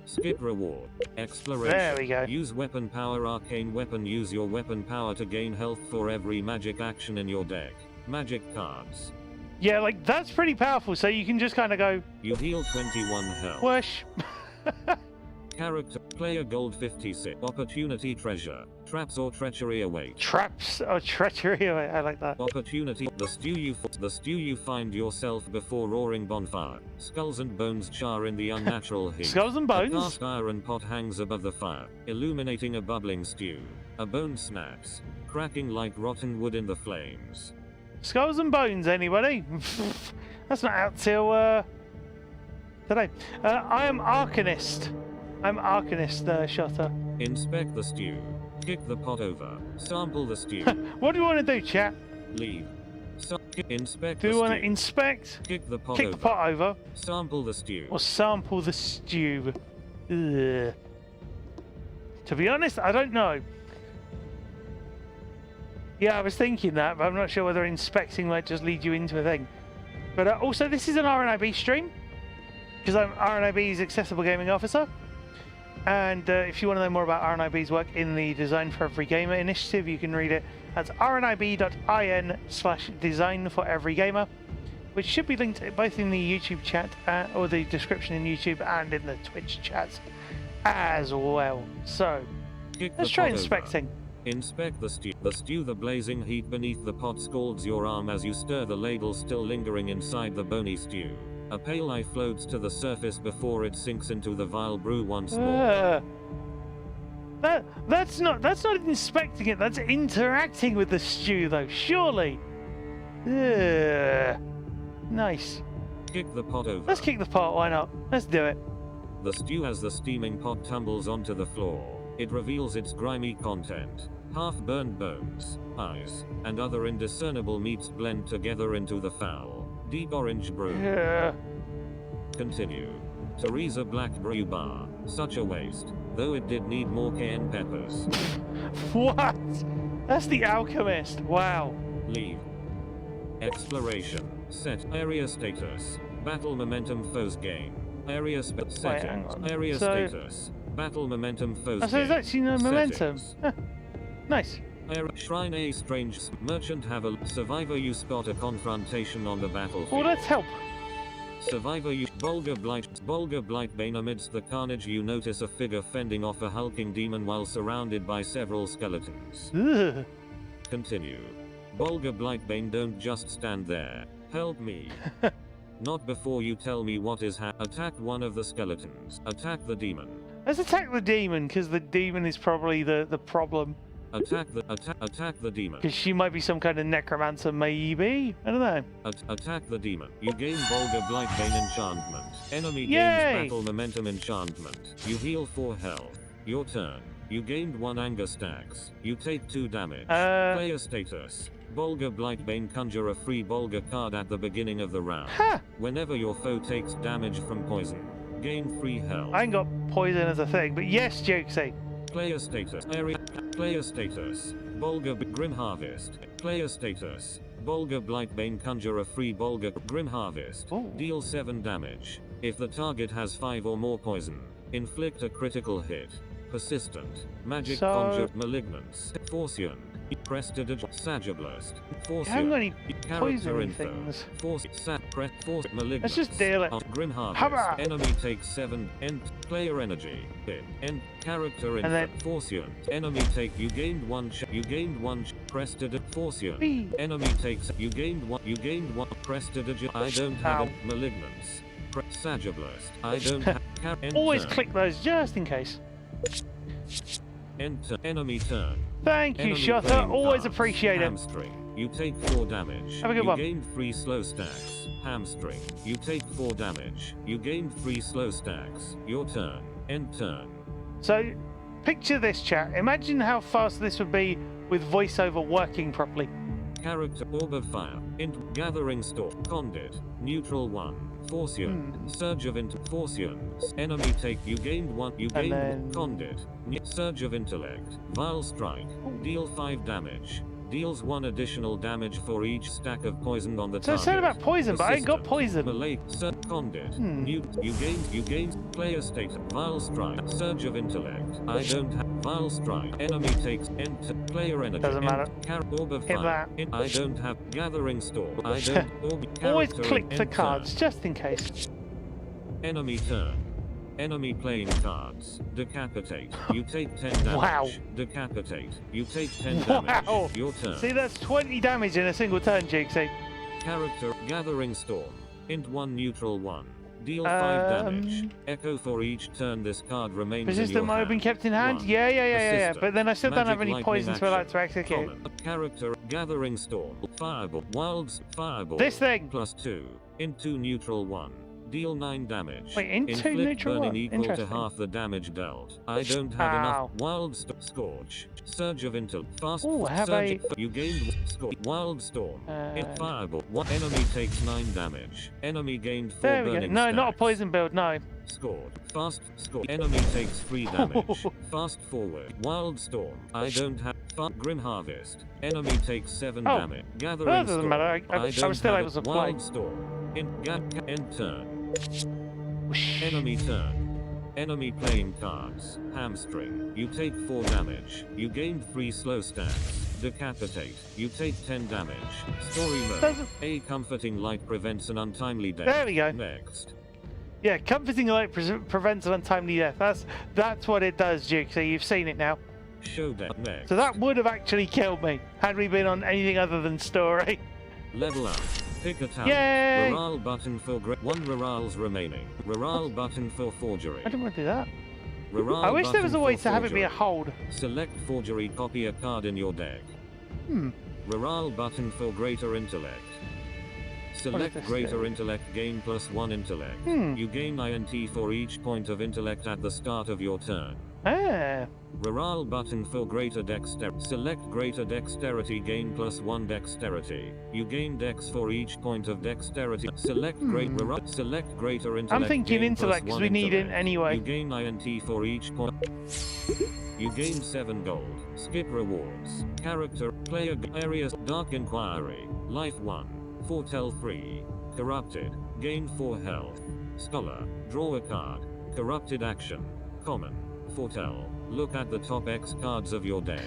skip reward. Exploration. There we go. Use weapon power, arcane weapon. Use your weapon power to gain health for every magic action in your deck. Magic cards. Yeah, like, that's pretty powerful, so you can just kind of go, You heal 21 health. whoosh. Character, player gold 56. Opportunity treasure. Traps or treachery await. Traps or treachery, I like that. Opportunity. The stew you find yourself before roaring bonfire. Skulls and bones char in the unnatural heat. Skulls and A bones? cast iron pot hangs above the fire, illuminating a bubbling stew. A bone snaps, cracking like rotten wood in the flames. Skulls and bones, anybody? That's not out till today. I am Arcanist. I'm Arcanist, Shotter. Inspect the stew. Kick the pot over. Sample the stew. What do you want to do, chat? Leave. Inspect Do the we want stew. to inspect, Kick the pot kick over. the pot over, Sample the stew. or sample the stew? Ugh. To be honest, I don't know. Yeah, I was thinking that, but I'm not sure whether inspecting might just lead you into a thing. But also, this is an RNIB stream, because I'm RNIB's Accessible Gaming Officer. And if you want to know more about RNIB's work in the Design for Every Gamer initiative, you can read it at rnib.in/design for every gamer, which should be linked both in the YouTube chat or the description in YouTube and in the Twitch chat as well. So Kick let's the try pot over. inspecting. Inspect the stew. The blazing heat beneath the pot scalds your arm as you stir the ladle still lingering inside the bony stew. A pale eye floats to the surface before it sinks into the vile brew once more. That's not inspecting it. That's interacting with the stew, though. Surely. Nice. Kick the pot over. Let's kick the pot. Why not? Let's do it. The stew as the steaming pot tumbles onto the floor. It reveals its grimy content. Half-burned bones, eyes, and other indiscernible meats blend together into the foul, deep orange brew. Continue. Teresa Black Brew Bar. Such a waste. Though it did need more cayenne peppers. What? That's the Alchemist. Wow. Leave. Exploration. Set. Area status. Battle momentum foes gain. Area hang settings. on. Area So- status. Battle momentum foes Oh, so there's gain. actually no momentum. Settings. Huh. Nice. Shrine A strange merchant have a survivor you spot a confrontation on the battlefield. Well, let's help. Survivor you Bolga Blightbane amidst the carnage you notice a figure fending off a hulking demon while surrounded by several skeletons. Ugh. Continue. Bolga Blightbane don't just stand there. Help me. Not before you tell me what is attack one of the skeletons. Attack the demon. Let's attack the demon, because the demon is probably the problem. Attack the demon. Because she might be some kind of necromancer, maybe? I don't know. Attack the demon. You gain Bolga Blightbane enchantment. Enemy Yay! gains battle momentum enchantment. You heal 4 health. Your turn. You gained 1 anger stacks. You take 2 damage. Player status. Bolga Blightbane conjure a free Bolga card at the beginning of the round. Ha! Whenever your foe takes damage from poison, gain 3 health. I ain't got poison as a thing, but yes, Jokesy. Player status. Area. Player status. Bolga Grim Harvest. Player status. Bolga Blightbane conjure a free Bolga Grim Harvest. Ooh. Deal 7 damage. If the target has 5 or more poison, inflict a critical hit. Persistent. Magic So- conjure malignance. Forcian. Prestidige. Sagiblast. I haven't got any Character poison info. things. Force. Malignance. Let's just deal it. Grim Harvest. Hammer! Enemy takes 7. End. Player energy. Hit. End. Character info. And then- Forcian. Enemy take. You gained 1. You gained 1. Prestidige. Forcian. Whee! Enemy takes. You gained 1. You gained 1. Prestidige. I don't have Ow. it. Malignance. Sagiblast. I don't have. Always Enter. click those just in case. Enter. Enemy turn. Thank you, Enemy Shotter. playing Always cards. appreciate it. Hamstring. You take 4 damage. Have a good you one. gained 3 slow stacks. Hamstring. You take 4 damage. You gained 3 slow stacks. Your turn. End turn. So, picture this, chat. Imagine how fast this would be with voiceover working properly. Character Orb of Fire. Int Gathering Storm. Condit. Neutral 1. Forcian. Surge of Forcians. Enemy take. You gained 1. You gained then... Condit. Surge of Intellect. Vile Strike. Deal 5 damage. Deals 1 additional damage for each stack of poison on the target. So it's said about poison, but I ain't got poison. Malay, Condit. You gained player state. Vile Strike. Surge of Intellect. I don't have Vile Strike. Enemy takes enter player energy. Doesn't matter. Orb of Hit Fire. that. I don't have Gathering Storm. I don't Always character click the enter. cards, just in case. Enemy turn. Enemy playing cards. Decapitate. You take 10 damage. Wow. Decapitate. You take 10 damage. Wow. Your turn. See, that's 20 damage in a single turn, Jigsaw. Character Gathering Storm. Int 1 neutral 1. Deal 5 damage. Echo for each turn this card remains in your Persistent mode hand. been kept in hand? 1. Yeah. Persistent. But then I still don't have Magic any poison lightning to allow it to action. execute. Common. Character Gathering Storm. Fireball. Wilds. Fireball. This thing! Plus 2. Int 2 neutral 1. Deal 9 damage. Wait, int 2 Inflict neutral burning 1? equal to Interesting. half the damage dealt. I don't have Ow. enough. Wild Scorch. Surge of Intel. Fast. Ooh, have Surge. You gained Scorch. Wild Storm. Fireball. One enemy takes 9 damage. Enemy gained 4 There we go. burning No, not a stacks. poison build, no. Scored. Fast. Score. Enemy takes 3 damage. Fast forward. Wild Storm. I don't have. Grim Harvest. Enemy takes 7 Oh. damage. Gathering Well, that doesn't Storm. matter. I don't was still have able it. to play. Wild Storm. End turn. Enemy turn. Enemy playing cards. Hamstring. You take 4 damage. You gained 3 slow stacks. Decapitate. You take 10 damage. Story mode. Doesn't- A comforting light prevents an untimely death. There we go. Next. Yeah, comforting light prevents an untimely death. That's what it does, Duke. So you've seen it now. Show death. Next. So that would have actually killed me had we been on anything other than story. Level up. Pick a talent. Yay! Reroll button for 1 rerolls remaining. Reroll button for forgery. I didn't want to do that. Reroll I wish there was a button way for to have it be a forgery. hold. Select forgery. Copy a card in your deck. Reroll button for greater intellect. Select this greater do? intellect. Gain +1 intellect. You gain INT for each point of intellect at the start of your turn. Ah. Reroll button for greater dexterity. Select greater dexterity. Gain +1 dexterity. You gain dex for each point of dexterity. Select Select greater intellect. I'm thinking gain intellect because +1 we need it intellect. anyway. You gain INT for each point. You gain 7 gold. Skip rewards. Character. Player. Areas. Dark Inquiry. Life 1. Foretell 3. Corrupted. Gain 4 health. Scholar. Draw a card. Corrupted action. Common. Foretell. Look at the top X cards of your deck.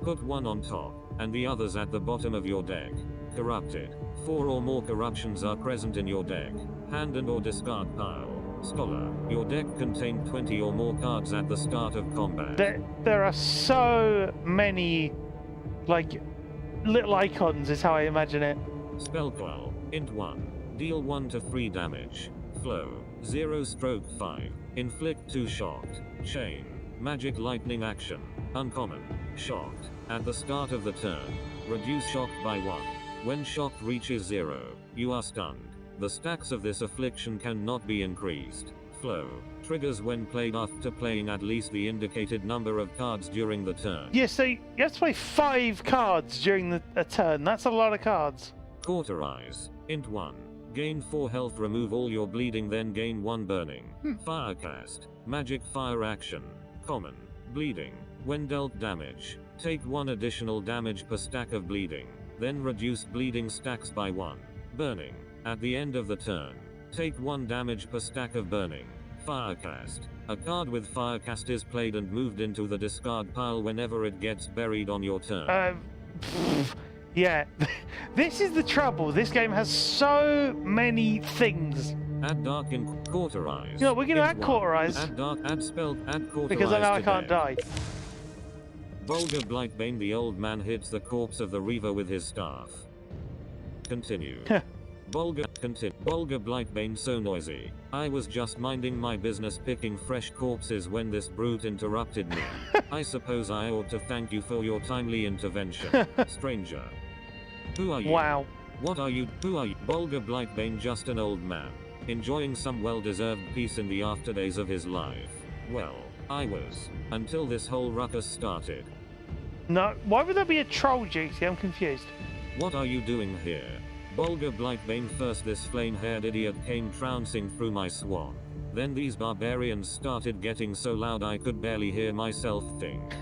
Put one on top, and the others at the bottom of your deck. Corrupted. 4 or more corruptions are present in your deck. Hand and or discard pile. Scholar. Your deck contained 20 or more cards at the start of combat. There are so many, like, little icons is how I imagine it. Spellquell. Int 1. Deal 1 to 3 damage. Flow. 0/5. Inflict 2 shocked. Chain. Magic lightning action. Uncommon. Shocked. At the start of the turn. Reduce shock by 1. When shock reaches 0, you are stunned. The stacks of this affliction cannot be increased. Flow. Triggers when played after playing at least the indicated number of cards during the turn. Yeah, so you have to play 5 cards during a turn. That's a lot of cards. Cauterize. Int 1. Gain 4 health. Remove all your bleeding, then gain 1 burning. Firecast. Magic fire action. Common. Bleeding. When dealt damage, take 1 additional damage per stack of bleeding. Then reduce bleeding stacks by 1. Burning. At the end of the turn, take 1 damage per stack of burning. Firecast. A card with Firecast is played and moved into the discard pile whenever it gets buried on your turn. Yeah. This is the trouble. This game has so many things. Add dark in cauterize. You know, we're going to Int add 1. cauterize. Add dark, add spelled, add cauterize. Because I know I to can't deck. die. Vulgar Blightbane. The old man hits the corpse of the Reaver with his staff. Continue. Vulgar Blightbane. So noisy. I was just minding my business picking fresh corpses when this brute interrupted me. I suppose I ought to thank you for your timely intervention. Stranger. Who are you? Wow. What are you? Who are you? Vulgar Blightbane. Just an old man. Enjoying some well-deserved peace in the afterdays of his life. Well, I was. Until this whole ruckus started. No, why would there be a troll, Juicy? I'm confused. What are you doing here? Bolga Blightbane. First this flame-haired idiot came trouncing through my swan. Then these barbarians started getting so loud I could barely hear myself think.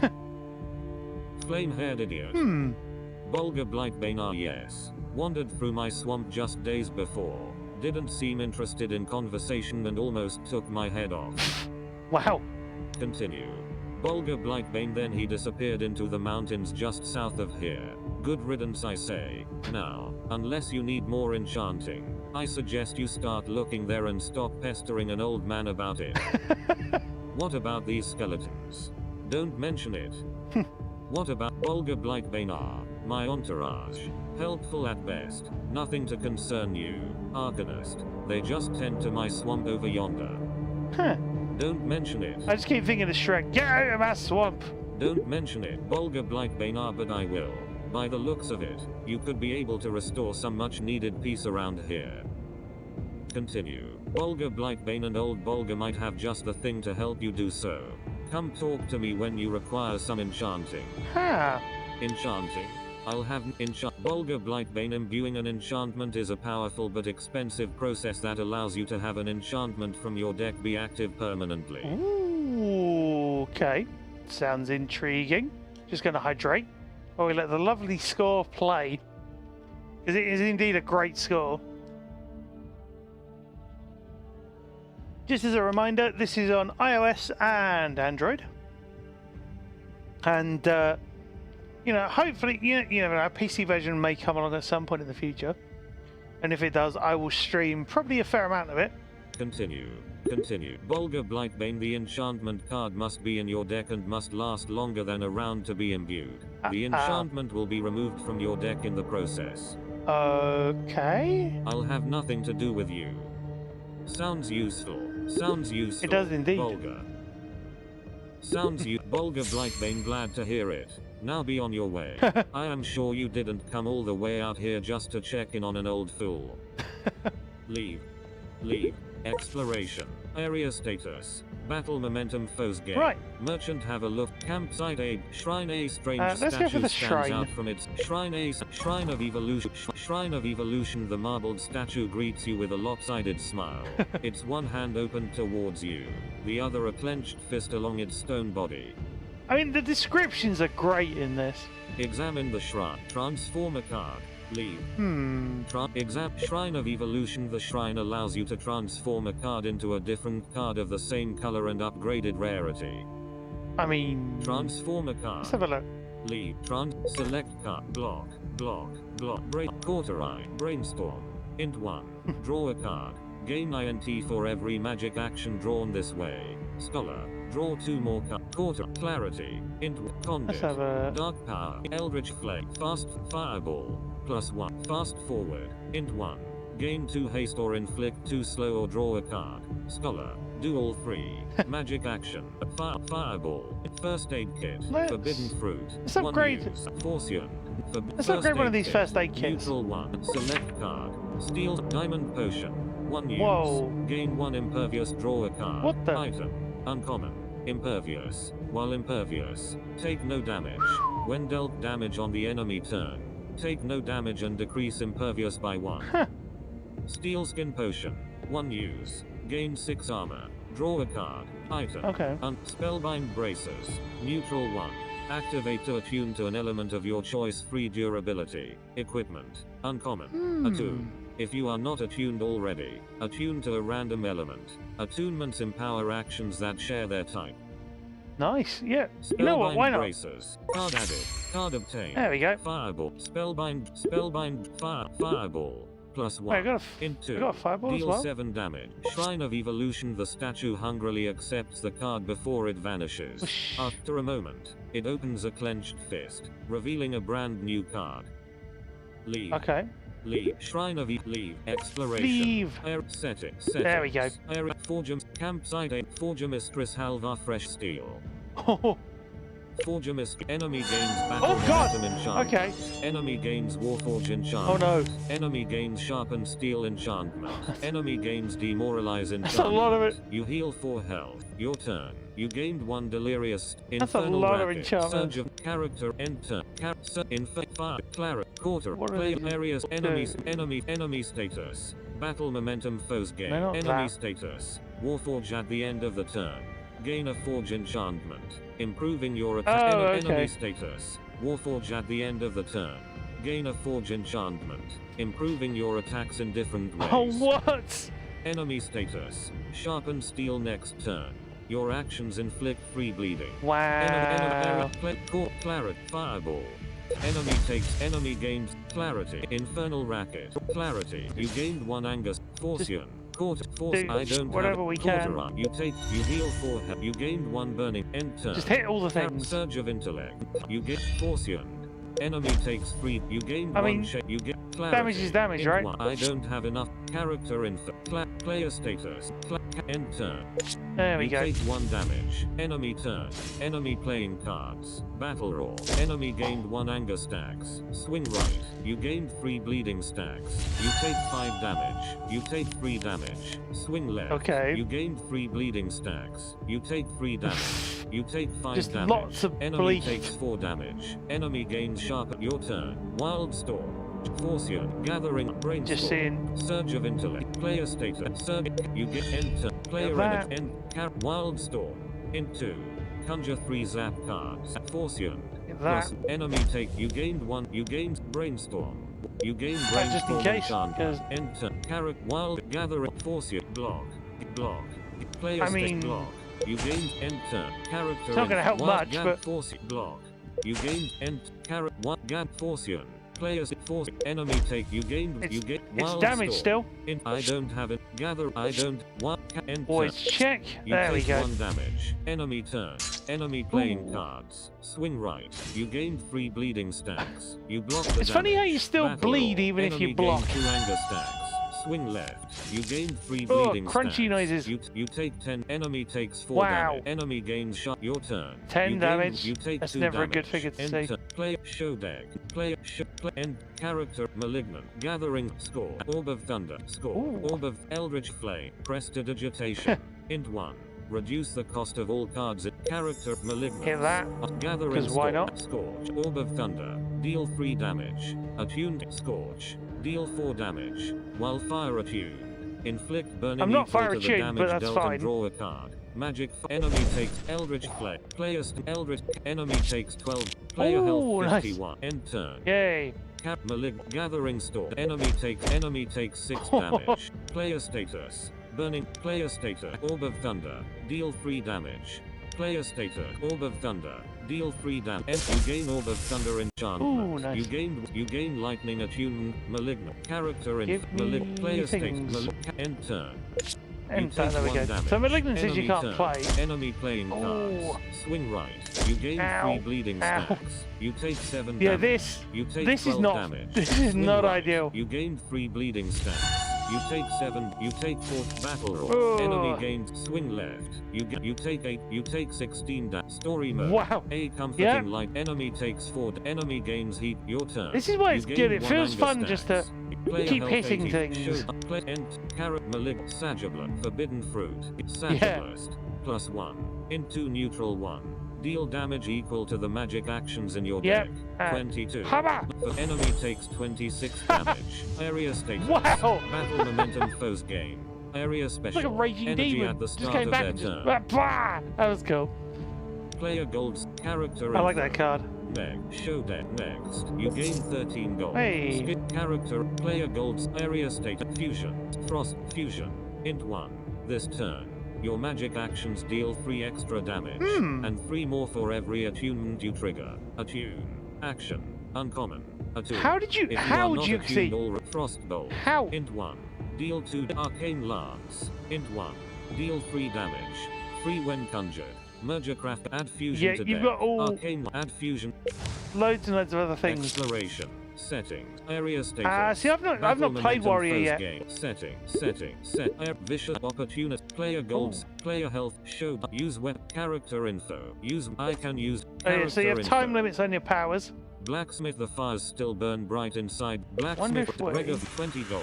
Flame-haired idiot. Bolga Blightbane. Ah yes. Wandered through my swamp just days before. Didn't seem interested in conversation and almost took my head off. Wow. Continue. Bolga Blightbane. Then he disappeared into the mountains just south of here. Good riddance, I say. Now, unless you need more enchanting, I suggest you start looking there and stop pestering an old man about it. What about these skeletons? Don't mention it. What about Bolga Blightbane? Ah, my entourage. Helpful at best. Nothing to concern you, Arcanist. They just tend to my swamp over yonder. Huh. Don't mention it. I just keep thinking of Shrek. Get out of my swamp. Don't mention it, Bolga Blightbane. Ah, but I will. By the looks of it, you could be able to restore some much needed peace around here. Continue. Bolga Blightbane and old Bolga might have just the thing to help you do so. Come talk to me when you require some enchanting. Ah. Enchanting? I'll have Bolga Blightbane. Imbuing an enchantment is a powerful but expensive process that allows you to have an enchantment from your deck be active permanently. Ooh, okay. Sounds intriguing. Just going to hydrate. While we let the lovely score play. Because it is indeed a great score. Just as a reminder, this is on iOS and Android. And, you know, hopefully, you never know, a PC version may come along at some point in the future. And if it does, I will stream probably a fair amount of it. Continue. Continue. Bolga Blightbane. The enchantment card must be in your deck and must last longer than a round to be imbued. The enchantment will be removed from your deck in the process. Okay. I'll have nothing to do with you. Sounds useful. Sounds useful. It does indeed. Bolga. Sounds Bolga Blightbane. Glad to hear it. Now be on your way. I am sure you didn't come all the way out here just to check in on an old fool. Leave. Leave. Exploration. Area status. Battle momentum. Foes game. Right. Merchant. Have a look. Campsite A. Shrine A. Strange Let's go for statue the stands shrine. out from its Shrine A. Shrine of Evolution. Shrine of Evolution. The marbled statue greets you with a lopsided smile. Its one hand opened towards you, the other a clenched fist along its stone body. I mean, the descriptions are great in this. Examine the shrine. Transform a card. Leave. Shrine of Evolution. The shrine allows you to transform a card into a different card of the same color and upgraded rarity. I mean... Transform a card. Let's have a look. Leave. Select card. Block. Block. Block. Cauterize. Brainstorm. Int 1. Draw a card. Gain INT for every magic action drawn this way. Scholar. Draw 2 more cards. Clarity. Int. Conduit. Let's have a... Dark Power. Eldritch Flame. Fast. Fireball. +1. Fast Forward. Int 1. Gain 2 haste or inflict 2 slow or draw a card. Scholar. Do all 3. Magic action. Fireball. First aid kit. Forbidden fruit. Let's upgrade. Fortune. Let's upgrade one of these first aid kits. Neutral 1. Select card. Steel Diamond Potion. 1 use. Whoa. Gain 1 impervious. Draw a card. What the? Item. Uncommon. Impervious. While impervious, take no damage. When dealt damage on the enemy turn, take no damage and decrease impervious by 1. Huh. Steel Skin Potion. 1 use. Gain 6 armor. Draw a card. Item. Okay. Spellbind Braces. Neutral 1. Activate to attune to an element of your choice. Free durability. Equipment. Uncommon. Attune. If you are not attuned already, attune to a random element. Attunements empower actions that share their type. Nice, yeah. You know what, why not? Braces. Card added. Card obtained. There we go. Fireball. Spellbind. Fireball. +1. Wait, I got Int 2. I got a fireball as Deal well. 7 damage. Shrine of Evolution. The statue hungrily accepts the card before it vanishes. Whoosh. After a moment, it opens a clenched fist, revealing a brand new card. Leave. Okay. Leave. Shrine of Leave. Exploration. Leave. Settings. There we go. Forger. Campsite 8. Forger Mistress Halvar. Fresh Steel. Oh, Forger Mistress. Enemy gains battle God. momentum enchantment. Okay. Enemy gains Warforge enchantment. Oh no. Enemy gains Sharpened Steel enchantment. Enemy gains Demoralize enchantment. That's a lot of it. You heal 4 health. Your turn. You gained 1 delirious. That's a Infernal lot of racket. enchantments. Surge of character. Enter. Fire. Claret. Quarter. What are Play these areas. do? Enemy status. Battle momentum. Foes gain. They're not Enemy that. status. Warforge at the end of the turn. Gain a Forge enchantment. Improving your attack. Oh, okay. Enemy status. Warforge at the end of the turn. Gain a Forge enchantment. Improving your attacks in different ways. Oh, what? Enemy status. Sharpened steel next turn. Your actions inflict free bleeding. Wow. Claret. Fireball. Enemy gained clarity. Infernal racket. Clarity. You gained 1 Angus. Fortune. Force. do I don't whatever have we can. Quarter. You heal 4 health. You gained 1 burning. End turn. Just hit all the things. Surge of intellect. You get Fortune. Enemy takes free. You gain I 1 mean, You get clarity. damage is damage, Int right? 1. I don't have enough character info. Player status. End turn. There we You go. take 1 damage. Enemy turn. Enemy playing cards. Battle roar. Enemy gained 1 anger stacks. Swing right. You gained 3 bleeding stacks. You take 5 damage. You take 3 damage. Swing left. Okay. You gained 3 bleeding stacks. You take 3 damage. You take 5 Just damage. lots of Enemy bleed. takes 4 damage. Enemy gains sharp. Your turn. Wild storm. Fortune. Gathering. Brainstorm. Just seeing. Surge of intellect. Player status. Surge. You get enter. Player that. edit. Wild storm. Into. Conjure 3 zap cards. Fortune. That. Plus enemy take. You gained 1. You gained brainstorm. You gain Right, just in brainstorm case, enchantment. 'cause- Enter. Carrot. Wild. Gathering. Fortune. Block. Block. Player I mean- block. You gained enter. Character. It's not gonna help much, but- Fortune. Block. You gained enter. Carrot. What? Gab. Fortune. Players force enemy take you gain It's- you get It's wild damage storm. still. I don't have it. Gather I don't what enter. Boys, check. You There we take go. 1 damage. Enemy turn. Enemy playing Ooh. cards. Swing right. You gained 3 bleeding stacks. You block the It's funny how damage. you still Battle bleed roar. even if you Enemy block. gained 2 anger stacks. Swing left. You gain 3 Oh, bleeding crunchy stacks. noises. You take 10. Enemy takes 4 Wow. damage. Enemy gains shot. Your turn. 10 You gain- damage. You take That's 2 never a damage. good figure to see. Enter. Play show deck. Play end character malignant. Gathering score. Orb of thunder. Score. Ooh. Orb of eldritch flame. Prestidigitation. Int 1. Reduce the cost of all cards at character malignant. Hit that. Gathering 'Cause why scorch. not? Scorch. Orb of thunder. Deal 3 damage. Attuned scorch. Deal 4 damage. While fire attuned. Inflict burning I'm not equal fire to the attuned, damage but that's dealt fine. and draw a card. Enemy takes eldritch flame. Players eldritch. Enemy takes 12. Player Ooh, health nice. 51. End turn. Yay. Cap gathering store. Enemy takes 6 damage. Player status. Burning. Player status. Orb of thunder. Deal 3 damage. Player status. Orb of thunder. Deal 3 damage. You gain Orb of thunder enchantment. Ooh, nice. You gain lightning attunement. Malignant. Character in Give malignant. me Player things. status. End turn. And take there we 1 go. damage. So malignancies you Enemy can't turn. play. Enemy playing cards. Oh. Swing right. You gain Ow. 3 bleeding Ow. stacks. You take 7 Yeah, damage. You take this is 12 not. damage. This is Swing not right. ideal. You gained 3 bleeding stacks. You take 7. You take 4 battle roar. Oh. Enemy gained swing left. You take 8. You take 16. Story mode. Wow. A comforting Yeah. light. Enemy takes 4. Enemy gains heat. Your turn. This is why You it's gain good. It 1 feels anger fun just to stacks. Player keep health hitting 80. things. Show play carrot malig Sagibla. Forbidden fruit. Sagiblast. +1. Into neutral 1. Deal damage equal to the magic actions in your Yep. deck. 22. Hammer! For enemy takes 26 damage. Area status. Wow! Battle momentum foes gain. Area special. It's like a raging Energy demon. at the Just start came of back their and just. turn. Bah! That was cool. Player gold's character. I like that info. card. Deck. Show deck next. You gain 13 gold. Hey. Skip character. Player gold's area state. Fusion. Frost. Fusion. Int 1. This turn. Your magic actions deal 3 extra damage. And 3 more for every attunement you trigger. Attune. Action. Uncommon. Attune. How did you? If How are did not you attuned, see? all Frost bolt. How? Int 1. Deal 2 arcane lance. Int 1. Deal 3 damage. 3 when conjured. Mergercraft add fusion Yeah, to you've deck. got all- Arcane add fusion. Loads and loads of other things. Exploration. Settings. Area status. See, I've not Battle played momentum Warrior foes yet. gain. Setting. Set. Vicious opportunity. Player goals. Player health. Show. Use web. Character info. Use. I can use. Oh, yeah, so you have character time info. limits on your powers. Blacksmith. The fires still burn bright inside. Blacksmith. Wonderful. Regular 20 gold.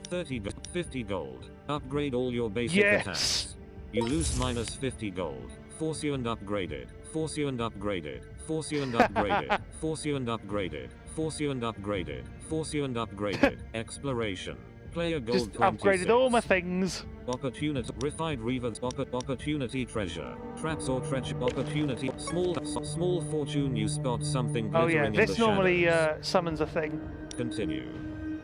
30 gold. 50 gold. Upgrade all your basic Yes. attacks. You lose -50 gold. Force you and upgraded. Force you and upgraded. Force you and upgraded. Force you and upgraded. Force you and upgraded. Force you and upgraded. Exploration. Player gold Just 26. upgraded all my things. Opportunity. Refined reavers. Opportunity treasure. Traps or treasure. Opportunity. Small fortune. You spot something Oh glittering yeah, in this the normally shadows. summons a thing. Continue.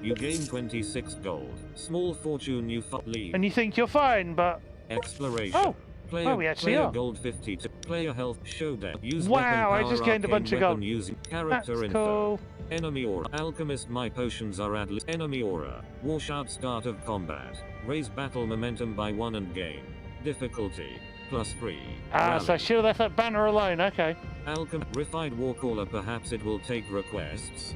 You gain 26 gold. Small fortune. You leave. And you think you're fine, but... Exploration. Oh! Player, we actually player are. gold 52. Player health. Show deck. Use Wow, I weapon power, just gained a arcane bunch of weapon gold. using character That's info. cool. Enemy aura. Alchemist. My potions are at enemy aura. Washout start of combat. Raise battle momentum by 1 and gain. Difficulty. +3. Ah, so I should have left that banner alone, okay. Refined Warcaller. Perhaps it will take requests.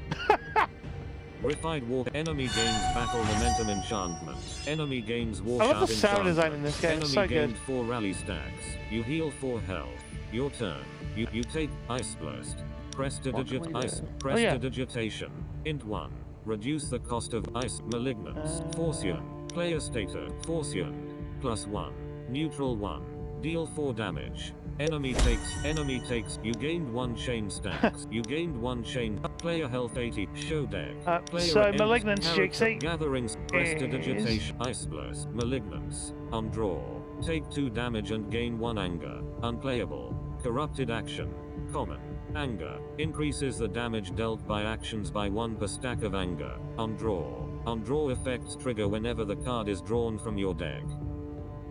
Refined War. Enemy gains battle momentum enchantment. Enemy gains I washout love the sound enchantment. design in this game, Enemy it's so gained good. 4 rally stacks. You heal 4 health. Your turn. You take Ice Blast. Prestidigit What can we Ice. do? Prestidigitation. Int 1. Reduce the cost of Ice. Malignance. Forcian. Player status. Forcian. +1. Neutral 1. Deal 4 damage. Enemy takes. You gained 1 chain stacks. You gained 1 chain. Player health 80. Show deck. Player so ends Malignance, character Jixie, gatherings. Prestidigitation. Ice Blast. Malignance. On draw. Take 2 damage and gain 1 anger. Unplayable. Corrupted action. Common. Anger. Increases the damage dealt by actions by 1 per stack of anger. On draw. On draw effects trigger whenever the card is drawn from your deck.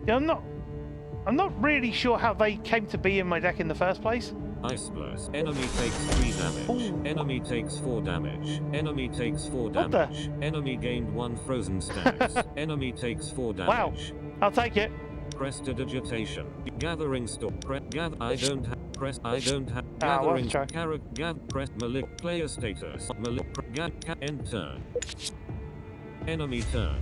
Yeah, I'm not really sure how they came to be in my deck in the first place. Ice Blast. Enemy takes 3 damage. Ooh. Enemy takes 4 damage. Enemy takes 4 What the- damage. Enemy gained 1 frozen stacks. Enemy takes 4 Wow. damage. I'll take it. Prestidigitation. Gathering store. I don't have. Press. I don't have. Ah, well, Gathering. try. Press. Player status. End turn. Enemy turn.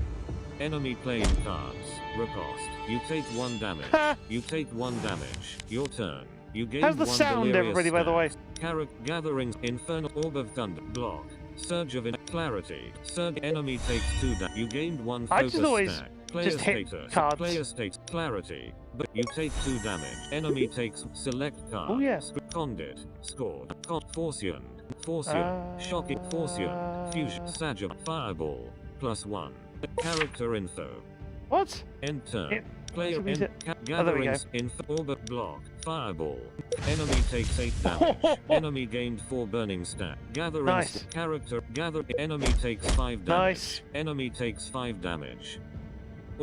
Enemy playing cards. Riposte. You take 1 damage. You take 1 damage. Your turn. You gain How's the 1 sound, delirious everybody, by the way? stack. Gatherings. Infernal Orb of Thunder. Block. Surge of Clarity. Surge. Enemy takes 2 damage. You gained 1 I focus just always stack. Player just hit status. cards. Player states clarity, but you take 2 damage. Enemy takes select card. Oh, yeah. Condit. Scored. Forcian. Shocking. Forcian. Fusion. Sajab. Fireball. +1. Character info. What? End turn. It- Player should we end. do- Gatherings. Orbit block. Fireball. Enemy takes 8 damage. Enemy gained 4 burning stack. Gatherings. Nice. Character. Gather. Enemy takes 5 damage. Nice. Enemy takes 5 damage.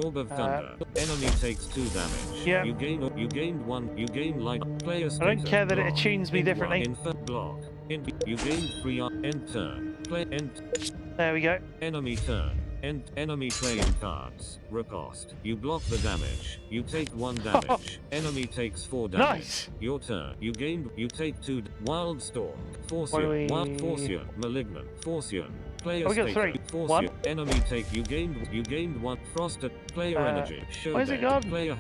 Orb of Thunder. Enemy takes 2 damage. Yeah. You gain 1. You gain light. Player I don't status. care that it Block. attunes me End differently. 1. Block. You gain 3 end turn. Play end. There we go. Enemy turn. Enemy playing cards. Riposte. You block the damage. You take 1 damage. Enemy takes 4 damage. Nice. Your turn. You take 2. Wild Storm. What do Forcian. we- Wild Forcian. Malignant. Forcian. Player Oh, we got status. 3. Forcian. 1. Enemy take. You gained 1. Frosted. Player energy. Show where's it deck. gone? Player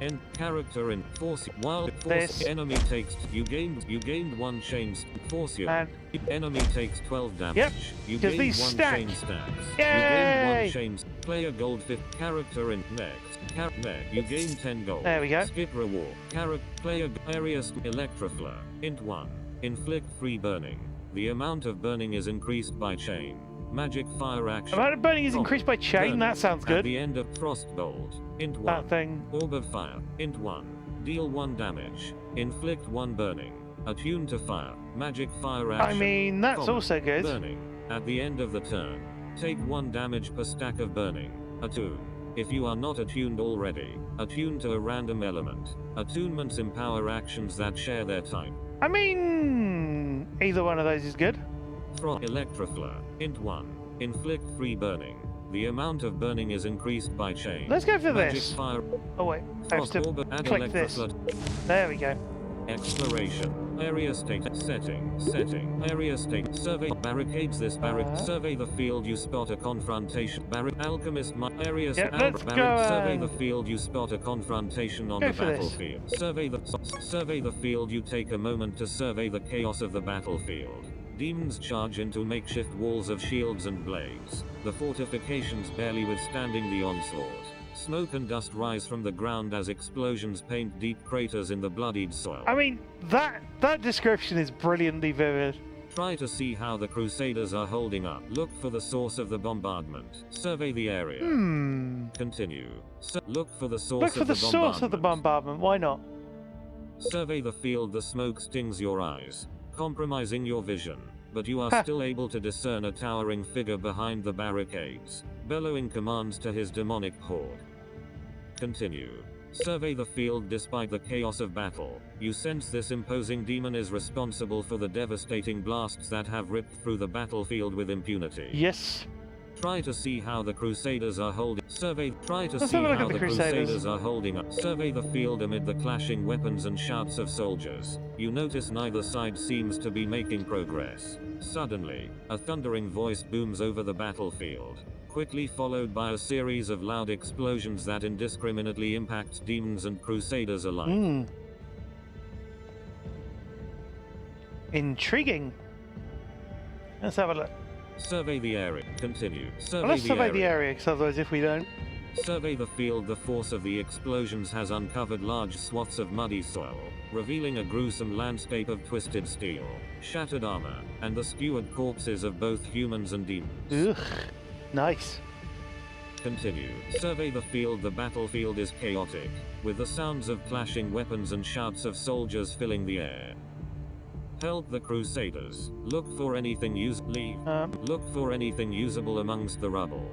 end character in force. Wild force. This. Enemy takes. You gained 1 chain. Forcian. And Enemy takes 12 damage. Yep, You 'cause gain these 1 stack. chain stacks. Yay! You gain 1 chain. Player gold 5th. Character in next. Next. You gain 10 gold. There we go. Skip reward. Player areas Electroflare. Int 1. Inflict 3 burning. The amount of burning is increased by chain. Magic fire action. amount of burning is increased by chain. Burning. That sounds At good. the end of Frostbolt. Int 1. That thing. Orb of Fire. Int 1. Deal 1 damage. Inflict 1 burning. Attune to fire. Magic fire action. I mean, that's Common. also good. Burning. At the end of the turn. Take 1 damage per stack of burning. Attune. If you are not attuned already, attune to a random element. Attunements empower actions that share their type. I mean, either one of those is good. Electroflare. Int 1. Inflict 3 burning. The amount of burning is increased by chain. Let's go for Magic this. fire. Oh wait, I have Frost to orb. Add click this. electroflare. There we go. Exploration. Area state. Setting. Area state. Survey. Barricades this barric. Survey the field. You spot a confrontation. Alchemist. Area. Yeah, let's go, Survey the field. You spot a confrontation on go the for this. battlefield. Survey the field. You take a moment to survey the chaos of the battlefield. Demons charge into makeshift walls of shields and blades. The fortifications barely withstanding the onslaught. Smoke and dust rise from the ground as explosions paint deep craters in the bloodied soil. I mean, that description is brilliantly vivid. Try to see how the Crusaders are holding up. Look for the source of the bombardment. Survey the area. Continue. Look for the source Look for of the source of the bombardment. Why not? Survey the field. The smoke stings your eyes, compromising your vision, but you are still able to discern a towering figure behind the barricades, bellowing commands to his demonic horde. Continue. Survey the field. Despite the chaos of battle, you sense this imposing demon is responsible for the devastating blasts that have ripped through the battlefield with impunity. Yes. Try to see how the Crusaders are holding. Try to Let's see have a look how at the the Crusaders. Crusaders are holding up. Survey the field amid the clashing weapons and shouts of soldiers. You notice neither side seems to be making progress. Suddenly, a thundering voice booms over the battlefield, quickly followed by a series of loud explosions that indiscriminately impacts demons and Crusaders alike. Intriguing. Let's have a look. Survey the area. Continue. Well, let's survey the area, because otherwise if we don't... Survey the field. The force of the explosions has uncovered large swaths of muddy soil, revealing a gruesome landscape of twisted steel, shattered armor, and the skewered corpses of both humans and demons. Ugh. Nice. Continue. Survey the field. The battlefield is chaotic, with the sounds of clashing weapons and shouts of soldiers filling the air. Help the Crusaders. Look for anything Look for anything usable amongst the rubble.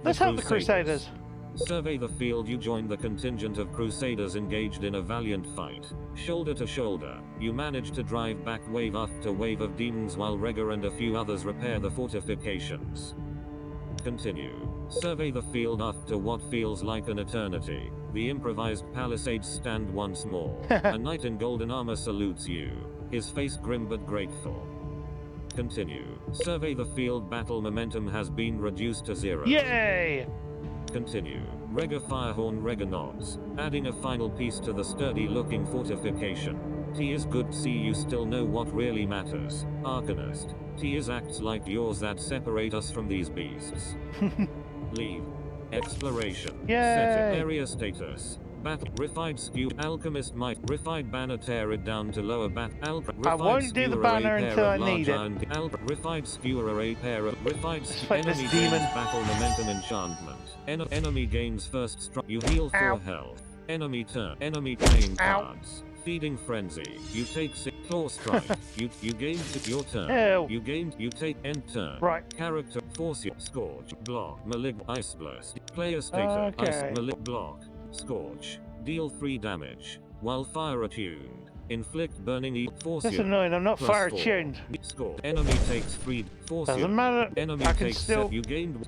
Let's help the Crusaders. Survey the field. You join the contingent of Crusaders engaged in a valiant fight. Shoulder to shoulder, you manage to drive back wave after wave of demons while Rega and a few others repair the fortifications. Continue. Survey the field. After what feels like an eternity, the improvised palisades stand once more. A knight in golden armor salutes you, his face grim but grateful. Continue. Survey the field. Battle momentum has been reduced to 0. Yay! Continue. Rega Firehorn. Rega nods, adding a final piece to the sturdy-looking fortification. Tis good to see you still know what really matters, Arcanist. Tis acts like yours that separate us from these beasts. Leave. Exploration. Yay! Set area status. Battle. Refined skew. Alchemist might. Refined banner. Tear it down to lower bat. I won't do the banner until I need it. Refined skewer array pair of. Refined fight this enemy demon. gains battle momentum enchantment. Enemy gains first strike. You heal 4 Ow. health. Enemy turn. Enemy playing Ow. cards. Feeding frenzy. You take 6 claw strike. you gain your turn. Ew. You take end turn. Right. Character force your scorch block malignant ice blast. Player status Okay. ice malignant block scorch. Deal 3 damage while fire attuned. Inflict burning force. That's annoying, I'm not plus fire 4. attuned. Score. Enemy takes 3 force. Doesn't matter. Enemy I can takes still you gained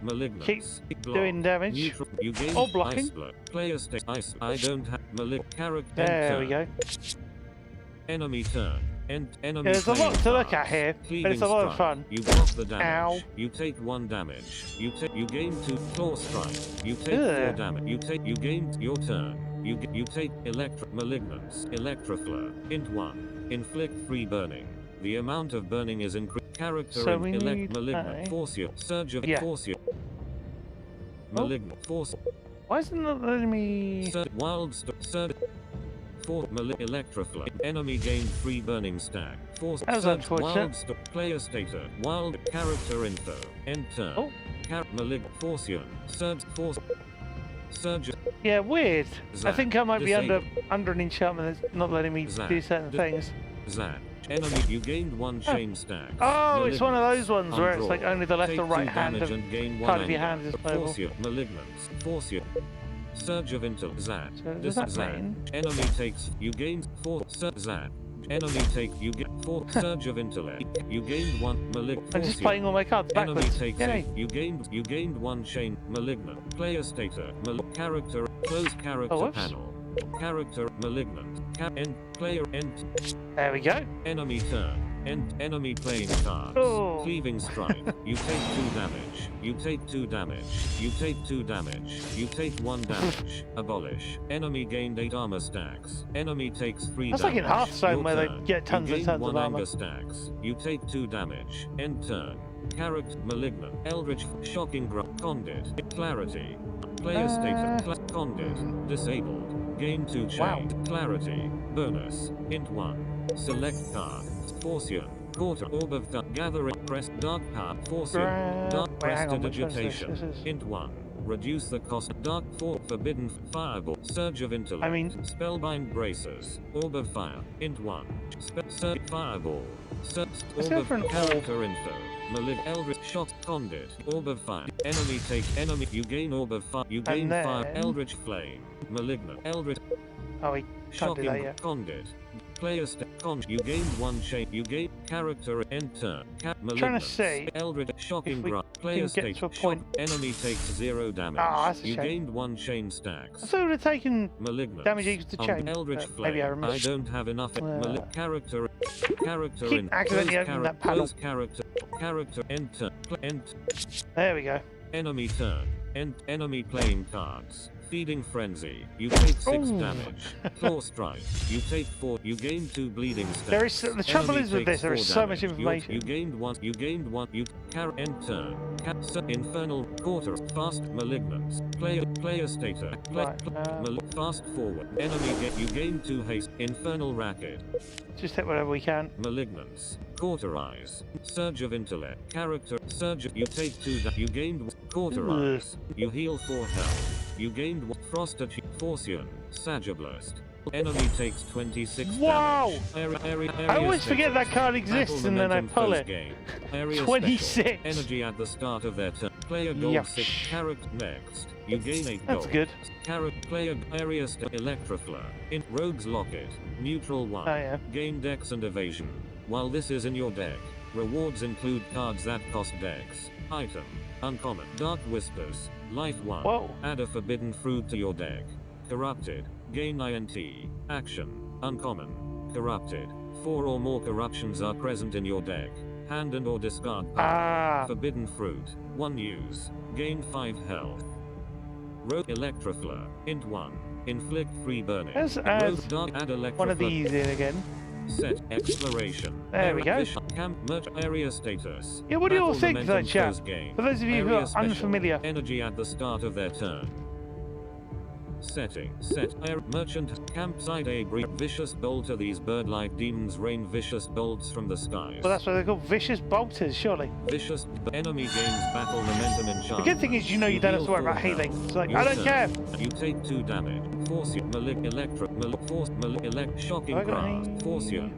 malignant. keep doing damage. Neutral. You gain Or blocking. ice block. Player state ice. I don't have malignant character. There we go. Enemy turn. Enemy There's a lot playing to look cards. at here, but Cleaving it's a lot of strike. fun. You block the damage. Ow. You take 1 damage. You gain 2 claw strike. You take 4 Ugh. damage. You gain your turn. You take malignance. Electroflare. Int 1. Inflict 3 burning. The amount of burning is increased. Character So and we need malignant. a- Force your surge of Yeah. force your malignant force. Why isn't that letting me... Wild surge. Force electroflare. Enemy gained 3 burning stack. Force That was surge. unfortunate. Wild player status. Wild character info. End turn. Oh. Malignant force your surge force. Surge. Yeah, weird. I Zap. think I might be Disable. under an enchantment that's not letting me Zap. do certain things. Zap. Enemy. You gained 1 chain stack. Oh, it's one of those ones where it's Undraw. like only the left Take or right 2 hand damage of and gain 1 part of your anger. hand is playable. Force your malignance. Force your surge of intel. Zap. So does that Zap. mean- Enemy takes. You gain 4. Zap. Enemy take. You get 4 surge of intellect. You gained 1 malignant. I'm just playing all my cards Enemy backwards. takes Yay. 8. You gained 1 chain. Malignant. Player status. Character. Close character whoops. panel. Character. Malignant. End. Player. End. There we go. Enemy turn. Enemy playing cards. Oh. Cleaving strike. You take 2 damage. You take 2 damage. You take 2 damage. You take 1 damage. Abolish. Enemy gained 8 armor stacks. Enemy takes 3 That's like damage. in Hearthstone Your where they turn. get tons you and gained tons of 1 armor. anger stacks. You take 2 damage. End turn. Character. Malignant. Eldritch. Shocking. Condit. Clarity. Player status. Condit. Disabled. Gain 2 chain. Wow. Clarity. Bonus. Int 1. Select card. Fortune. Quarter orb of the gathering. Press dark power. Fortune. Dark Wait, hang on, which one's this? prestidigitation. This is- Int 1. Reduce the cost. Dark 4. Forbidden fireball. Surge of intellect. I mean- Spellbind braces. Orb of fire. Int 1. Surge fireball. Surge. Let's Orb go of for an character info. Eldritch shock. Conduit. Orb of fire. Enemy take enemy. You gain orb of fire. You gain then- fire. Eldritch flame. Malignant. Eldritch. Oh, we can't do Shocking that yet. Conduit. Player you gain 1 chain. You gain character enter. Trying to see Eldritch shocking if we grant. can Player get state. to a point. Enemy takes 0 damage. Ah, that's a you shame. gained 1 chain I stacks. thought we would have taken Malignant. damage equal to chain. Eldritch but flame. maybe I remember. I don't have enough. Character. Character Keep in. accidentally opening that panel. Close character. Character enter. Enter. There we go. Enemy turn. Enemy playing cards. Feeding frenzy. You take 6 Ooh. damage. Claw strike. You take 4. You gain 2 bleeding stacks. There is the trouble Enemy is with this. takes There 4 is so much damage. information. You gained 1. You gained 1. You turn. Infernal quarter. Fast malignance. Player status. Right, Fast forward. Enemy get. You gain 2 haste. Infernal racket. Just hit whatever we can. Malignance. Cauterize. Surge of intellect. Character. Surge. You take 2. You gained. Cauterize. You heal 4 health. You gained 1. Frost. Fortune. Sagiblast. Enemy takes 26 Wow! damage. I always forget that card exists and then I pull it. 26. Energy at the start of their turn. Player gold Yuck. 6. Character next. You gain 8 That's gold. good. Player area Electroflare. In Rogue's Locket. Neutral 1. Oh, yeah. Gain dex and evasion. While this is in your deck, rewards include cards that cost dex. Item. Uncommon. Dark Whispers. Life 1. Whoa. Add a forbidden fruit to your deck. Corrupted. Gain INT. Action. Uncommon. Corrupted. 4 or more corruptions are present in your deck. Hand and or discard power. Ah. Forbidden fruit. 1 use. Gain 5 health. Rogue Electroflare. Int 1. Inflict 3 burning. Let's add Rogue Dark add one of Electroflare. these in again. Set exploration. There we go. Camp merge area status. Yeah, what do you all Battle think of that, momentum chat? close game. For those of you who Area are special. unfamiliar. Energy at the start of their turn. Setting. Set. Air. Merchant. Campsite. A vicious bolter. These bird-like demons rain vicious bolts from the skies. Well, that's what they're called. Vicious bolters, surely. Vicious. Enemy gains battle momentum enchantment. The good thing is you know you don't have to worry about healing. It's like, I don't care. You take 2 damage. Force you. Shocking Have I got grasp. any- Force you.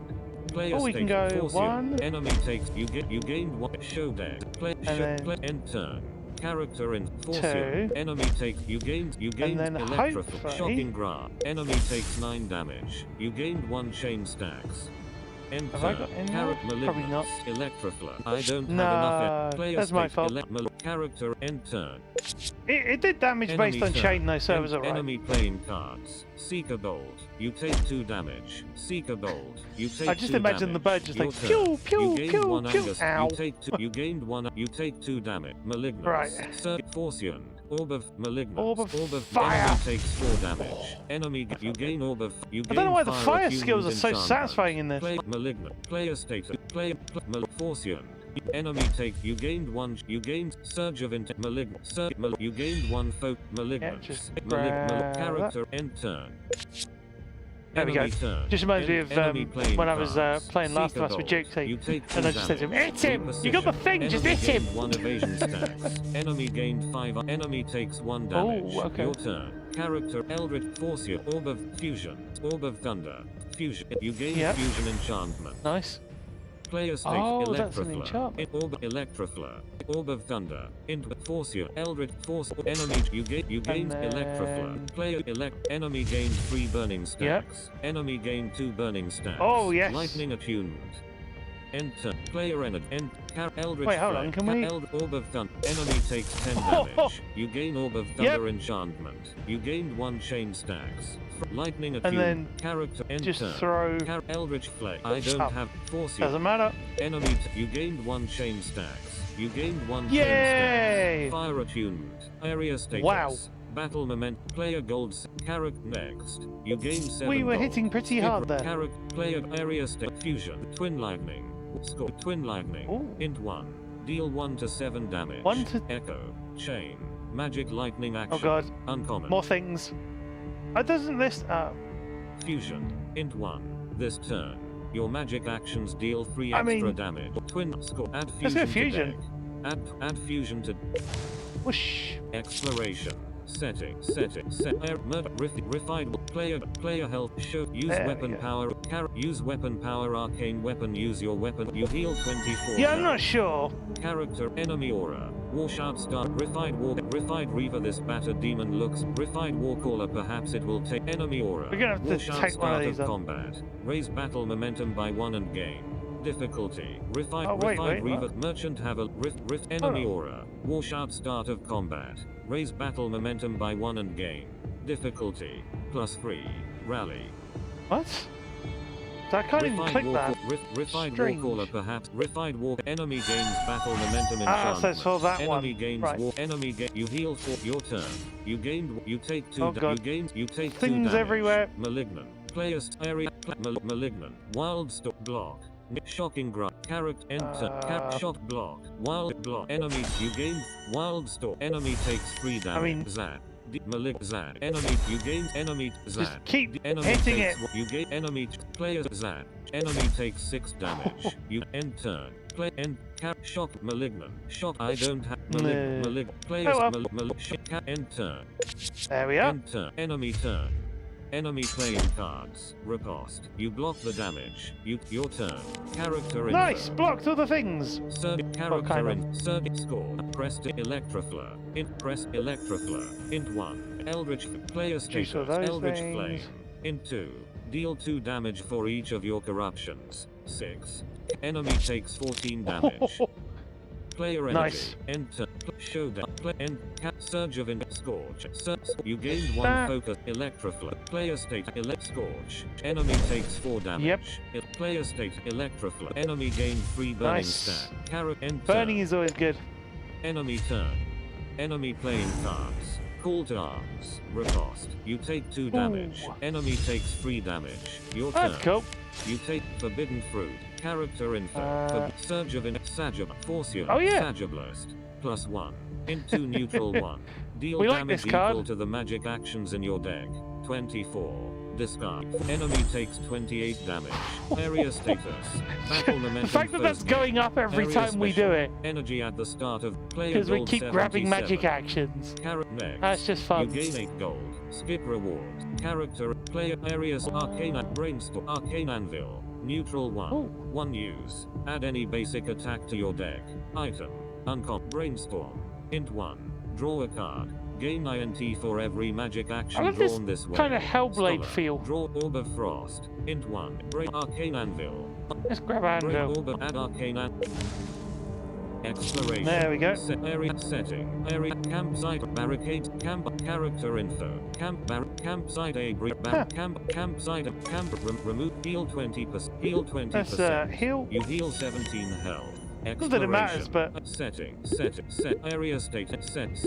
Player Oh, we can state, go force 1. You. Enemy takes. You gained 1. Show deck. Play. And then End turn. Character in. Force 2. you. Enemy takes. You gained. then hopefully- Shocking grasp. Enemy takes 9 damage. You gained 1 chain stacks. End Have I turn. got any Character more? Probably not. Electroflare. I don't No, have enough. Player that's my state, fault. character. End turn. It did damage based on turn. chain though, so it was alright. Enemy playing cards. Seeker Bolt. You take 2 damage. Seeker Bolt. You take I just 2 imagine the damage. bird just Your like, turn. pew, pew, You gained pew, 1 pew. Angus. Ow. You take 2. You gained 1. You take 2 damage. Malignance. Right. Fortune. Orb of Malignance. Orb of fire. Enemy takes 4 damage. Enemy. You gain Orb of. You I don't know gain why the fire attunement skills are so enchantment. satisfying in this. Play Malignant. Player status. Fortune. Enemy take. You gained 1. You gained Surge of Malignant. You gained 1 Malignance. just grab Character. End turn. There we go. Enemy turn. Just reminds me of Enemy playing when I was cards. playing Last of Seeker Us with Bolt. Jukesy, You take 2 and I just said to him, damage. "Hit him! You got the thing, just Enemy hit him!" gained 1 evasion stacks. Enemy gained 5. Enemy takes 1 damage. Oh, okay. Your turn. Character Eldritch Force you. Orb of Fusion. Orb of Thunder. Fusion. You gain Yep. Fusion Enchantment. Nice. Player state Oh, that's an Electroflare. enchantment. Orb Electroflare. Orb of Thunder. Force you. Eldritch Force. Enemy. You gained then- Electroflare. Player enemy gained 3 burning stacks. Enemy gained 2 burning stacks. Oh, yes. Lightning attunement. Enter. Player energy. Eldritch Wait, hold Flame. on, can we- Orb of Thunder. Enemy takes 10 damage. You gain Orb of Yep. Thunder enchantment. You gained 1 chain stacks. Lightning And attunement. then Character. just Enter. throw. Eldritch Flame. I don't Oh. have force you. Doesn't matter. Enemy. You gained 1 chain stacks. You gained 1 chain Yay! stacks. Fire attunement. Area status. Wow. Battle moment. Player gold. Character next. You gain 7 We were gold. hitting pretty hard there. Character. Player area state. Fusion. Twin lightning. Score. Twin lightning. Ooh. Int 1. Deal 1 to 7 damage. 1 to- Echo. Chain. Magic lightning action. Oh god. Uncommon. More things. Oh, doesn't this... Fusion. Int 1. This turn. Your magic actions deal 3 I extra mean- damage. Twin score. Add Let's fusion go to fusion. deck. Add fusion to Whoosh. exploration. Setting. Murder. Refined. Player health. Show. Use There we weapon go. power. Use weapon power. Arcane weapon. Use your weapon. You heal 24. Yeah, I'm health. not sure. Character. Enemy aura. Warshout star. Refined Reaver. This battered demon looks. Refined Warcaller. Perhaps it will take enemy aura. We're gonna have to Warshout take one start of these up. combat. Raise battle momentum by 1 and gain. Difficulty. Refined Oh, wait, Reaver. what? Merchant have a rift enemy Oh. aura. Washout start of combat. Raise battle momentum by 1 and gain. Difficulty. +3. Rally. What? So I can't even click that. Refined Strange. Warcaller perhaps. Refined War. Enemy gains battle momentum Ah, enchantment. so it's for that Enemy one. gains Right. war. Enemy you heal for your turn. You gained. You take 2. Oh, God. You take 2 Things damage. everywhere. Malignant. Players area. Malignant. Wild stop block. Shocking grunt. Character enter. Shock block. Wild block. Enemy. You gain. Wild stop. Enemy takes 3 damage. mean- Zat. Zat. Enemy. You gain. Enemy. Zat. Just keep Enemy hitting takes, it. You gain enemy players Zat. Enemy takes 6 damage. You end turn. Play end shock malignant. Shock I don't have No. players Oh, well. end turn. There we are. End turn. Enemy turn. Enemy playing cards. Riposte. You block the damage. Your turn. Character info. Nice! Blocked all the things! Character kind of? in circuit score. Press to Electroflare. Press Electroflare. Int 1. Eldritch player Juice all status. those Eldritch things. flame. Int 2. Deal 2 damage for each of your corruptions. 6. Enemy takes 14 damage. Player energy. Nice. Enter. Showdown. Surge of Scorch. You gained 1 That- focus. Electroflare. Player state. Scorch. Enemy takes 4 damage. Yep. Player state. Electroflare. Enemy gained 3 burning Nice. stat. Enter. Burning is always good. Enemy turn. Enemy playing cards. Call to arms. Riposte. You take 2 damage. Ooh. Enemy takes 3 damage. Your That's turn. cool. You take forbidden fruit. Character info. Surge of Sajab. Forcium. Oh, yeah. Sajablast. +1. Into neutral 1. Deal We like damage this card. equal to the magic actions in your deck. 24. Discard. Enemy takes 28 damage. Area status. Battle momentum. The fact that that's first going up every Area time we do special. it, Energy at the start of player because we gold keep grabbing 77. magic actions. Carrot next. That's just fun. You gain 8 gold. Skip rewards. Character. Player areas. Arcane Brainstorm. Arcane Anvil. Neutral 1. Ooh. 1 use. Add any basic attack to your deck. Item. Brainstorm. Int 1. Draw a card. Gain INT for every magic action I love drawn this this way. kind of Hellblade Scholar. feel. Draw Orb of Frost. Int 1. Arcane Anvil. Let's grab Break Anvil. Orb of Add Arcane Exploration. There we go. Area setting. Area campsite barricades. Camp character info. Campsite campsite remove heal 20%. Heal 20%. Let's heal. You heal 17 health. Not that it matters, but Setting. Set area state. Sets.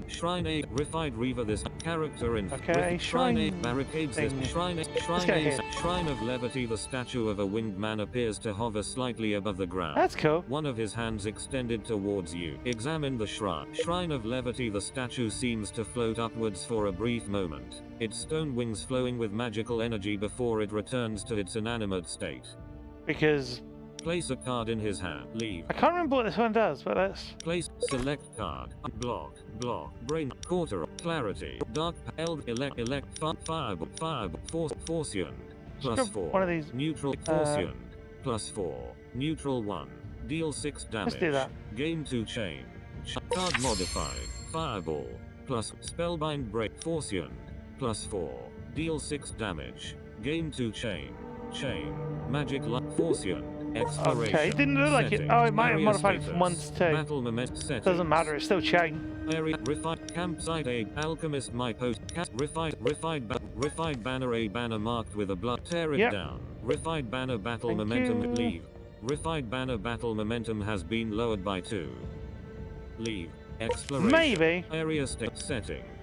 Shrine A. Refined Reaver. This character info. Okay, Shrine A. shrine Barricades. This thing. Shrine go A. here. Shrine of Levity. The statue of a winged man appears to hover slightly above the ground. that's cool. One of his hands extended towards you. Examine the shrine. Shrine of Levity. The statue seems to float upwards for a brief moment. Its stone wings flowing with magical energy before it returns to its inanimate state. Because Place a card in his hand. Leave. I can't remember what this one does, but let's. Place. Select card. Block. Brain. Quarter. Clarity. Dark. Fireball. Forcium. grab +4. one of these. Neutral. Forcium. +4. Neutral 1. Deal 6 damage. Let's do that. Gain 2 chain. Card modified. Fireball. Plus spellbind break. Forcium. +4. Deal 6 damage. Gain 2 chain. Magic light. Forcium. Exploration. Okay, it didn't look like it. Settings. Oh, it might have Area modified it status. from 1 to 2. Battle moment settings. Doesn't matter, it's still chain. Area refined campsite A alchemist my post refined banner A banner marked with a blood tear it Yep. down. Refined banner battle Thank momentum you. leave. Refined banner battle momentum has been lowered by 2. Leave. Exploration. Maybe. Area setting.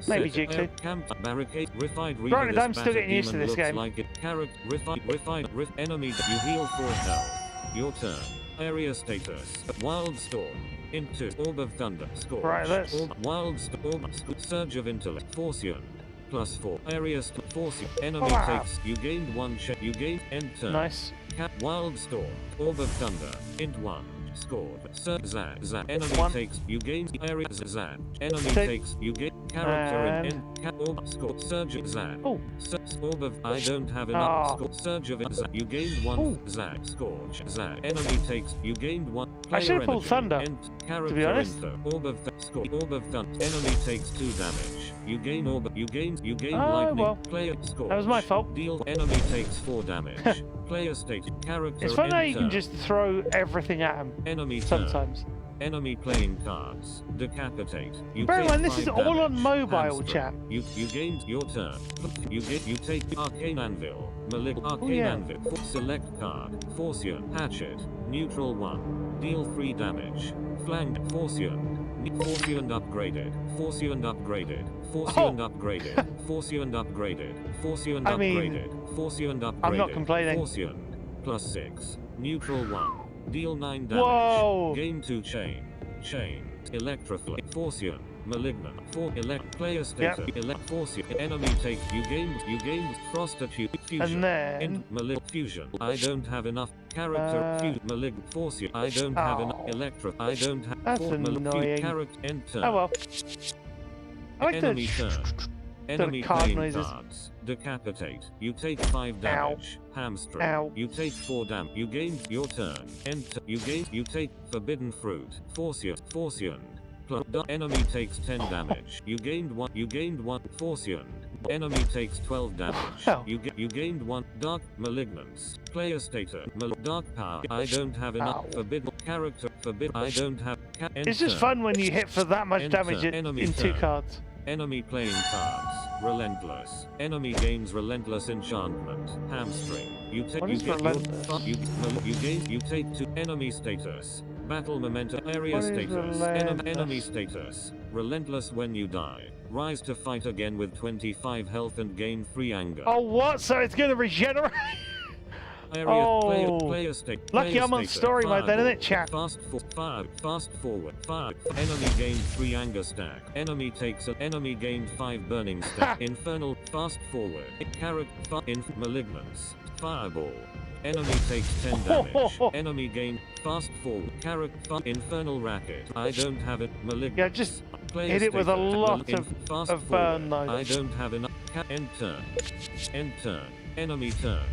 Maybe Setting. Jigsaw. Camp barricade. Refined Granted, I'm still getting used to this game. Like it. Carrot. Refined. Enemy. You heal 4 health. Your turn. Area status. Wildstorm. Into Orb of Thunder. Scorch. Right, let's- Wild Orb. Surge of Intellect. Fortune. +4. Area Fortune. Enemy Wow. takes. You gained 1 check. You gained enter. Nice. Wild Storm. Orb of Thunder. Int 1. Scored. Zad. Zad. Enemy 1. takes. You gain area. Zad. Enemy Take. takes. You gain character And- in orb. Score. Surge of Zad. Oh. Orb of. I don't have enough. Oh. Score. Surge of Zad. You gained 1. Ooh. Zad. Scorch. Zad. Enemy takes. You gained 1. I should have Player pulled energy. Thunder, Character to be honest. info. Orb of score. Orb of Thunder. Enemy takes 2 damage. You gain orb. You gain Oh, lightning. well. Player score. That was my fault. Deal. Enemy takes 4 damage. Player state. Character. It's fun how you can enter. just throw everything at him Enemy turn. sometimes. Enemy playing cards. Decapitate. You Bear in take mind, this 5 is all on damage. mobile, Hamstring. chat. You gained your turn. You take Arcane Anvil. Arcane yeah. Anvil. Select card. Fortune. Hatchet. Neutral 1. Deal 3 damage. Flank. Fortune. Fortune upgraded. Fortune upgraded. Fortune upgraded. Fortune upgraded. Fortune I mean, upgraded. Fortune upgraded. I'm not complaining. Fortune. +6. Neutral 1. Deal 9 damage. Whoa. Gain 2 chain. Chain. Electroflame. Fortune. Malignant. Player status. Fortune. Enemy take. You gain prostitute. Fusion. And then- Fusion. I don't have enough character. Malignant. Fortune. I don't have enough Oh. electro. I don't have. That's annoying. Character. Enter. Oh well. I like Enemy the turn. Enemy card playing noises. cards. Decapitate. You take 5 damage. Hamstring. Ow. You take 4 damage. You gain your turn. Enter. You take forbidden fruit. Fortune. Enemy takes 10 damage. You gained 1. Fortune. Enemy takes 12 damage. Ow. You gained 1. Dark malignance. Player status. Dark power. I don't have enough. Ow. Forbidden character. I don't have. It's just fun when you hit for that much Enter. damage Enemy in 2 turn. cards. Enemy playing cards. Relentless. Enemy gains relentless enchantment. Hamstring. You take. What is relentless? You take 2. Enemy status. Battle momentum. Area What is status. relentless? Enemy status. Relentless when you die. Rise to fight again with 25 health and gain 3 anger. Oh, what? So it's going to regenerate? Area Oh. player state. Lucky player I'm on status. story mode then, Fireball. isn't it, chat? Fast forward. Fire. Enemy gained 3 anger stack. Enemy takes an enemy gained 5 burning stack. Infernal. Fast forward. Character. Malignance. Fireball. Enemy takes 10 damage. Enemy gain. Fast forward. Character. Infernal racket. I don't have it. Malignance. Yeah, just Player hit it with a status. lot Fast of burn forward. though. I don't have enough. Enter. Enter. Enemy turn.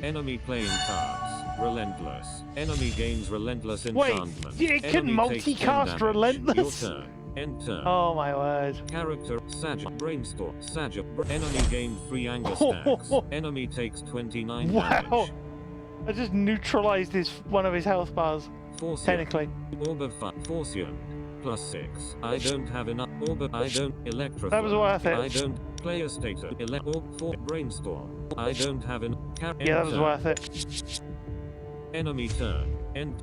Enemy playing cards. Relentless. Enemy gains relentless Wait, enchantment. it can Enemy takes 10 multicast damage. Relentless? Your turn. Enter. Oh my word. Character. Brainstorm. Enemy gained 3 anger stacks. Enemy takes 29 Wow. damage. I just neutralized one of his health bars, Fortune. technically. Orb of Fortune. +6. I don't have enough. I don't. Electrify. That was worth it. I don't. Player status. Brainstorm. I don't have an. Yeah, that was worth it. Enemy turn.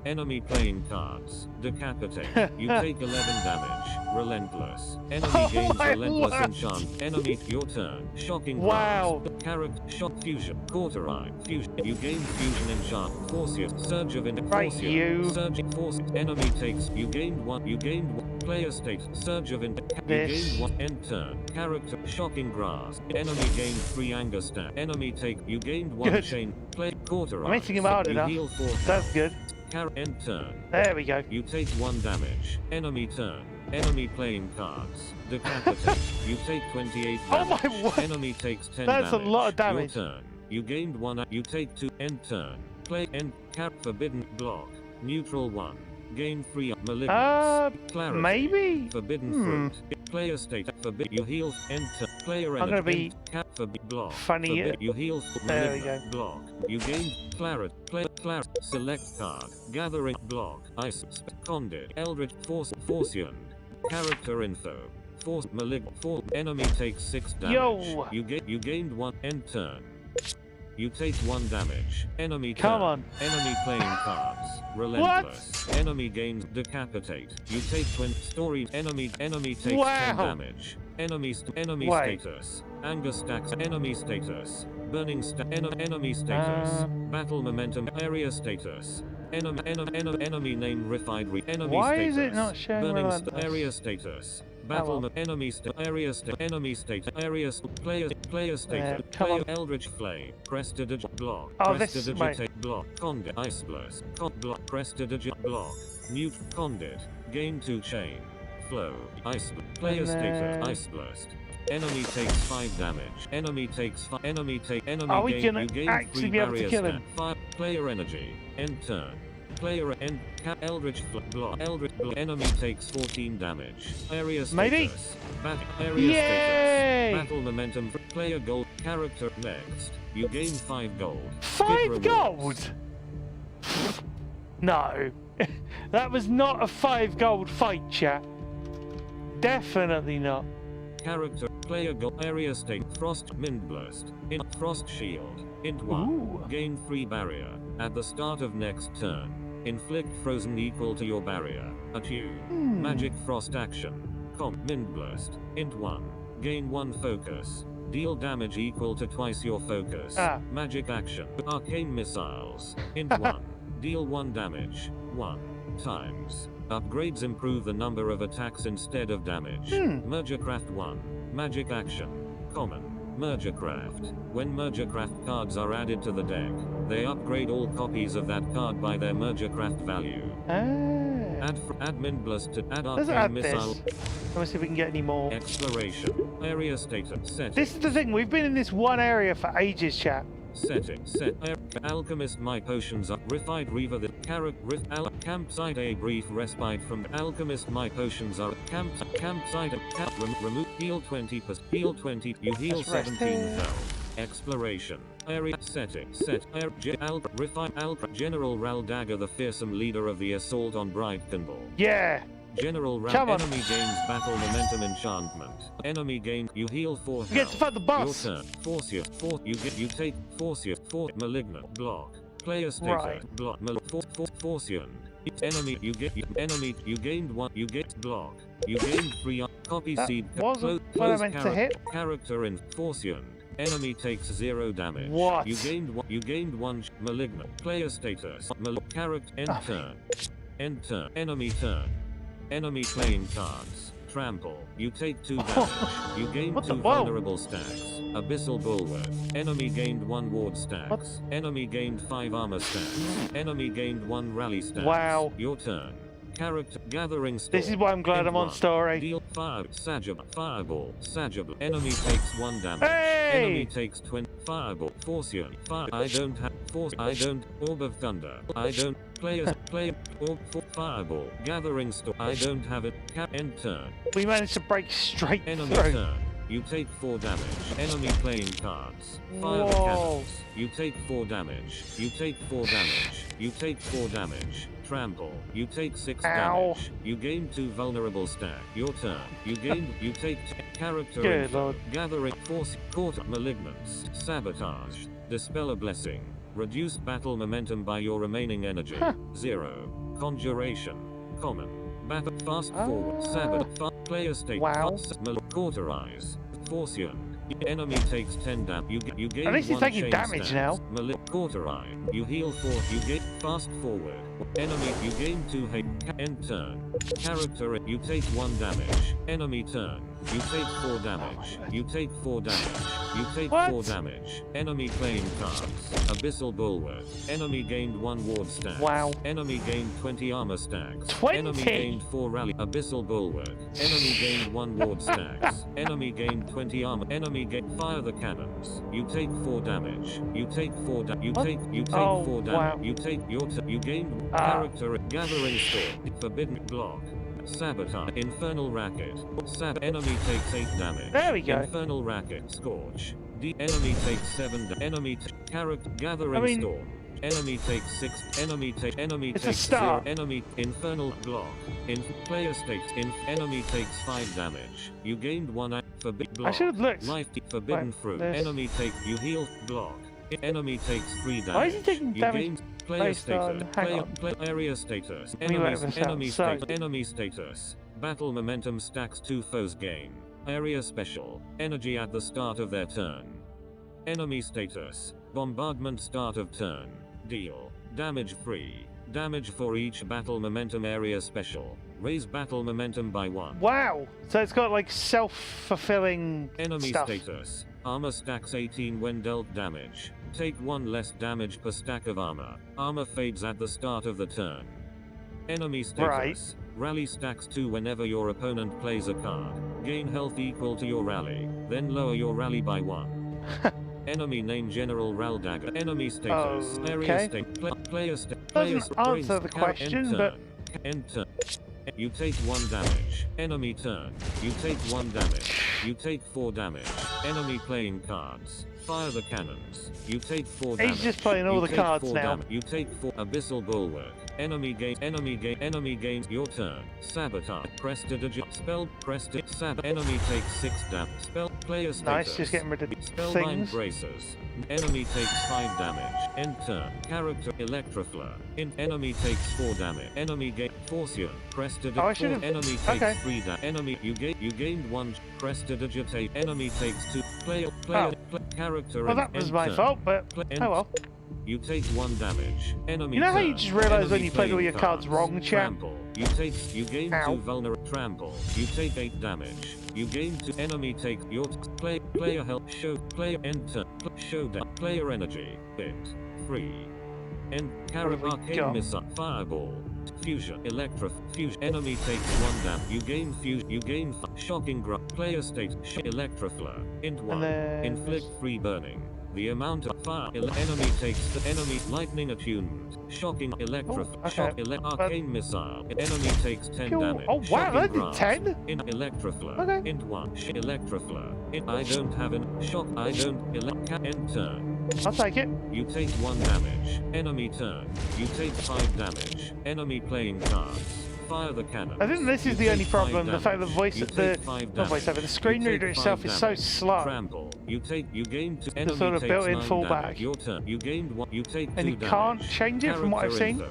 Enemy playing cards. Decapitate. You take 11 damage. Relentless. Enemy Oh gains my relentless word. enchant. Enemy your turn. Shocking Wow. grasp. Character. Shock fusion. Cauterized. Fusion. You gain fusion enchant. Fortune. Surge of Right, Fortune. you. Surge. Force. Enemy takes. You gained 1. You gained 1. Player state. Surge of You This. gained 1. End turn. Character. Shocking grasp. Enemy gained 3 anger stack. Enemy take. You gained 1 Good. chain. Play cauterized. I'm hitting him hard You enough. heal 4. That's good. End turn. There we go. You take 1 damage. Enemy turn. Enemy playing cards. Decapitate. You take 28 Oh damage. my word. Enemy takes 10 That's a damage. lot of damage. Your turn. You gained 1. You take 2. End turn. Play end. Forbidden. Block. Neutral 1. Gain 3. Malignance. Clarity. Maybe? Forbidden Hmm. fruit. Player state. Forbid. You heal. Enter. Player I'm gonna be block. funny. Forbid. You heal. There we Malignant. Block. You gain clarity. Clarity. Select card. Gathering. Block. Ice. Condit. Eldritch. Fortune. Character info. Force. Malignant. Enemy takes 6 damage. Yo. You gained 1. End turn. You take 1 damage. Enemy Come turn. on. Enemy playing cards. Relentless. Enemy gains decapitate. You take 20 story. Enemy takes 10 Wow. damage. Enemy Wait. status. Anger stacks. Enemy status. Burning enemy status. Battle momentum. Area status. Enemy name refined. Enemy Why status. is it not showing Burning relentless? area status. Battle well. enemy area enemy state area player status come player on. eldritch flame prestidigit block Oh, this- prestidigitate block condit ice blast block prestidigit block mute condit gain 2 chain flow ice player status ice blast. Enemy takes 5 damage. Enemy takes 5. Enemy Are we gain. gonna You gain actually 3 be able to barrier kill him? stat. 5 player energy. End turn. Player end. Eldritch block. Eldritch block. Enemy takes 14 damage. Area status. Maybe? Area Yay! status. Battle momentum. Player gold. Character next. You gain 5 gold. Skip 5 rewards. gold? No. That was not a 5 gold fight, chat. Definitely not. Character player gold area state frost wind blast in frost shield int 1 Ooh. gain 3 barrier at the start of next turn inflict frozen equal to your barrier attune magic frost action wind blast int 1 gain 1 focus deal damage equal to twice your focus magic action arcane missiles int 1 deal 1 damage 1 times. Upgrades improve the number of attacks instead of damage. Mergercraft 1. Magic action. Common. Mergercraft. When Mergercraft cards are added to the deck, they upgrade all copies of that card by their Mergercraft value. Add Mindblast to add Let's arcane add missile. this. Let's see if we can get any more. Exploration. Area status. Setting. This is the thing, we've been in this one area for ages, chat. Setting. Set. Alchemist. My potions are refined. Reaver. The carrot. Campsite. A brief respite from Alchemist. My potions are campsite. Remove. Heal 20%. Heal 20. You heal Let's rest 17 here. health. Exploration. Area setting. Set. Refine. General Raldagger, the fearsome leader of the assault on Brightkindle. Yeah. General Come on. enemy gains battle momentum enchantment. Enemy gain you heal 4 You get to fight the boss. Your turn. Force you take force your malignant block. Player status Right. block forcian. Enemy you gained 1 you get block. You gained 3 copy That seed wasn't what I meant to hit. character in forcian. Enemy takes 0 damage. What? You gained 1 malignant. Player status character end turn. End turn. Enemy turn. Enemy playing cards. Trample. You take 2 damage. You gain What the- 2 whoa. vulnerable stacks. Abyssal Bulwark. Enemy gained 1 ward stacks. Enemy gained 5 armor stacks. Enemy gained 1 rally stacks. Wow. Your turn. Character gathering storm. This is why I'm glad End I'm on 1. story. Deal fire fireball Sajab. Enemy takes 1 damage. Hey! Enemy takes 20 fireball forcian. Fire. I don't have force. I don't orb of thunder. I don't play orb for fireball gathering storm. I don't have it. End turn. We managed to break straight Enemy through. turn. You take 4 damage. Enemy playing cards. Fire the Whoa. cannons. You take 4 damage. You take 4 damage. You take 4 damage. Trample. You take 6 Ow. damage. You gain 2 vulnerable stack. Your turn. You take character Good info. lord. Gathering force. Court malignance. Sabotage. Dispel a blessing. Reduce battle momentum by your remaining energy. 0. Conjuration. Common. Battle fast forward. Sabotage. Player state. Wow. Cauterize. Forcian. Enemy takes 10 damage. You gain At least he's 1 taking chain damage stacks. now. Cauterize. You heal 4. You get fast forward. Enemy. You gain 2 hate. End turn. Character. You take 1 damage. Enemy turn. You take 4 damage. You take 4 damage. You take What? 4 damage. Enemy playing cards. Abyssal Bulwark. Enemy gained 1 ward stack. Wow. Enemy gained 20 armor stacks. 20? Enemy gained 4 rally. Abyssal Bulwark. Enemy gained 1 ward stacks. Enemy gained 20 armor. Enemy gained fire the cannons. You take 4 damage. You take 4 damage. You What? take Oh, 4 damage. wow. You take your you gained character gathering storm. Forbidden block. Sabotage. Infernal racket. Enemy takes 8 damage. There we go. Infernal racket. Scorch. The enemy takes 7. Enemy character gathering storm. Enemy takes 6. Enemy It's a takes start. 0. Enemy infernal block. In player state. Enemy takes 5 damage. You gained 1 forbidden block. I should have looked. Life forbidden Right, fruit. this. Enemy take you heal block. Enemy takes 3 damage. Why is he taking You damage gain player based on- status. hang on. Player area status. me work this out. Enemy So- status. Enemy status. Battle momentum stacks 2 foes gain. Area special. Energy at the start of their turn. Enemy status. Bombardment start of turn. Deal. Damage free. Damage for each battle momentum area special. Raise battle momentum by 1. Wow! So it's got like self-fulfilling Enemy stuff. status. Armor stacks 18 when dealt damage. Take 1 less damage per stack of armor. Armor fades at the start of the turn. Enemy status. Right. Rally stacks 2 whenever your opponent plays a card. Gain health equal to your rally. Then lower your rally by 1. Enemy name General Raldagger. Enemy status. Area state. Player state. Doesn't answer the question, but enter. You take 1 damage. Enemy turn. You take 1 damage. You take 4 damage. Enemy playing cards. Fire the cannons. You take 4 damage. he's just playing all the cards now. You take 4 Abyssal Bulwark. Enemy gains your turn. Sabotage. Prestidigit. Spell. Sab. Enemy takes 6 damage. Spell. Player status. Nice, just getting rid of Spellbind things. Braces. Enemy takes 5 damage. End turn. Character Electroflare. Enemy takes 4 damage. Enemy gain Forcian. Prestidigitate. Oh, I should have. Enemy takes 3 damage. Enemy you gained 1. Prestidigitate. Enemy takes 2. Character. Well, that was my fault, but oh well. You take 1 damage. Enemy. You know how you turn. just realise when Enemy you played all playing your cards wrong, chat? Trample. You gain Ow. 2 vulnerable. Trample. You take 8 damage. You gain 2. Enemy take your player health. Show player enter. Show down. Player energy. Bit 3. And carry What have we arcane got? missile. Fireball. Fusion. Fusion. Enemy takes 1 damage. You gain fusion. You gain shocking grunt. Player state. Electroflare. Int 1. then- Inflict 3 burning. The amount of fire enemy takes the enemy lightning attunement. Shocking okay. shock arcane missile. Enemy takes 10 Cool. damage. Oh wow, Shocking that did grasp. 10? In Electroflare. Okay. Int 1. Electroflare. I don't have an shock. I don't enter. I'll take it. You take 1 damage. Enemy turn. You take 5 damage. Enemy playing cards. Fire the cannon. I think this is the only problem, the fact that not voiceover, the screen reader itself is so slow. Trample. You gain 2 enemy sort of takes built-in 9 fallback. damage. Your turn. You gained 1. You take 2 And you damage. can't change it from what I've seen.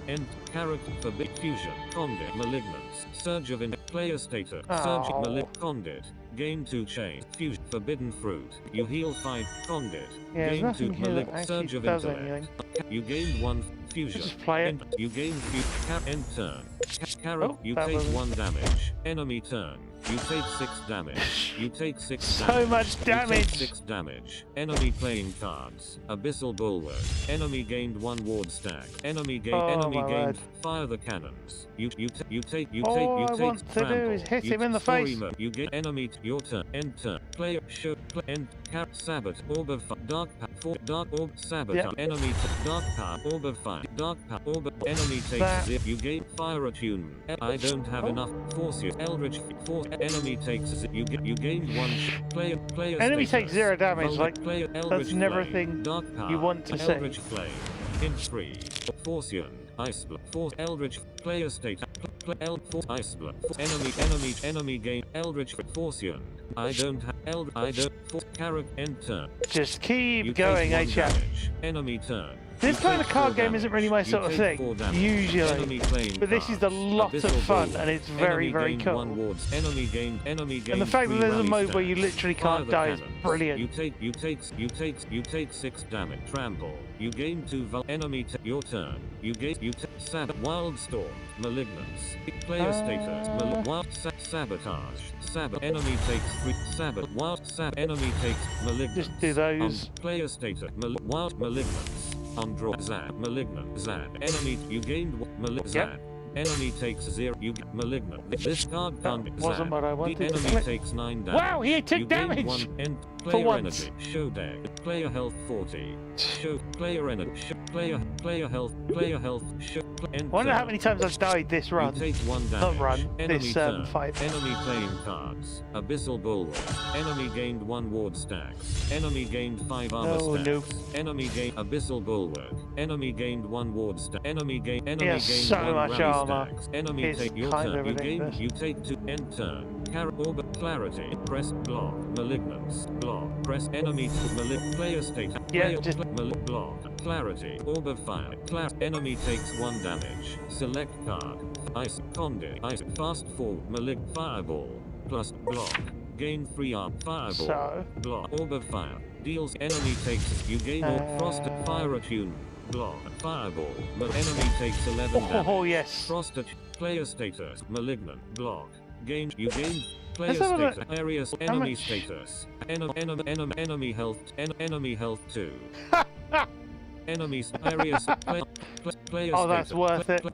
Character forbid fusion. Condit. Malignance. Surge of player status. Oh. Surge. Condit. Gain 2 chain. Fusion. Forbidden fruit. You heal 5. Condit. Yeah, there's Gain 2 nothing here that malignance. Surge actually of does intellect. anything. You gain 1 fusion. Just play it. You gain end turn. Oh, You that take wasn't- 1 damage. Enemy turn. You take 6 damage. You take 6 So damage. much You damage. take 6 damage. Enemy playing cards. Abyssal Bulwark. Enemy gained 1 ward stack. Enemy Oh, gained my word. fire the cannons. You take All I take want to do trample. is hit You him in the story face. mode. You get enemy your turn. End turn. Player show end sabot orb of fire. Dark orb sabotage. Yep. Enemy dark power orb of fire. Dark power orb of enemy takes That- 0. You gain fire attunement. I don't have enough force. Eldritch force. Enemy takes 0. You gain 1 player Enemy status. takes 0 damage, Vulnerable like, player that's Eldritch never a Flame. thing Dark power. you want to say. Eldritch Flame. In 3. Forcian. Ice blood. Force Eldritch player state. Force Ice blood. Enemy gain Eldritch Forcian. I don't force character enter. Just keep You going, take 1 chat. damage. Enemy turn. This You kind take of card 4 game damage. isn't really my You sort of take thing, 4 damage. usually. Enemy playing But this is a cards. lot of Abyssal fun, Bulwark. and it's very, Enemy very gained cool. 1 wards. Enemy gained And the 3 fact that there's a rally mode where you stacks. literally Fire can't the die is cannons. brilliant. You take 6 damage. Trample. You gain 2 enemy your turn. You sabot wild storm. Malignance. Player status. Wild sabotage. Enemy takes 3 sabot. Wild enemy takes malignance. Just do those. Player status. Wild malignance. On draw. Zap. Malignant. Zap. Enemy. You gained Zap. Enemy takes 0. You get malignant. This card can't That wasn't zap. what I wanted The to enemy click. takes 9 damage. Wow, he took You gain damage! 1 and For player once. energy. Show deck. Player health 40. Show player energy. Player health. Show Wonder how many times I've died this run. You take 1 damage. Not run, Enemy this turn. fight. Enemy playing cards. Abyssal Bulwark. Enemy gained 1 ward stacks. Enemy gained 5 armor Oh, stacks. no. Enemy gained Abyssal Bulwark. Enemy gained 1 ward stack. Enemy gained so 1 much rally armor. stacks. Enemy It's take your kind turn. of You gain. ridiculous. You take 2 end turn. Orb clarity. Press block. Malignance. Block. Press enemy to player state. Yeah, Player just- block. Clarity. Orb of fire. Enemy takes 1 damage. Select card. Ice. Condit. Ice. Fast forward. Fireball. Plus block. Gain 3 arm. Fireball. So, Block. Orb of fire. Deals enemy takes. You gain frost fire attunement. block, fireball, enemy takes 11 damage. Oh, yes. Frost player status, malignant, block, gain, you gain, player Let's have a look. status, area, How enemy much? status, enemy health, enemy health 2. Enemies, areas, player Oh, that's status, worth it.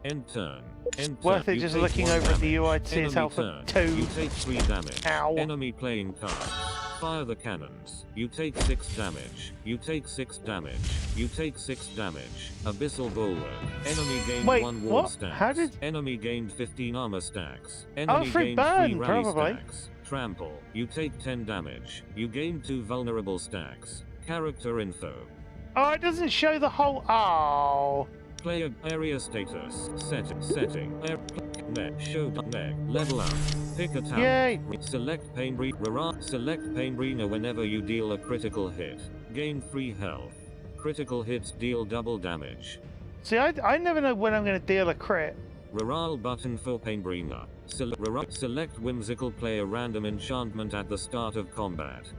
end turn, end Worth turn. it You just take looking 1 over at the damage. UI to see its Enemy health turn. at 2. You take 3 damage. Ow. Enemy playing cards. Fire the cannons. You take 6 damage. You take 6 damage. You take 6 damage. Abyssal bulwark. Enemy gained Wait, 1 ward what? stacks. How did- Enemy gained 15 armor stacks. Enemy free gained 3 burn, rally probably. stacks. Trample. You take 10 damage. You gain 2 vulnerable stacks. Character info. Oh, it doesn't show the whole. Oh. Player area status. Setting. Neck. Show neck. Level up. Pick a talent. Yay. Select pain Select pain arena whenever you deal a critical hit. Gain 3 health. Critical hits deal double damage. See, I never know when I'm going to deal a crit. Reroll button for pain arena. Select whimsical player random enchantment at the start of combat.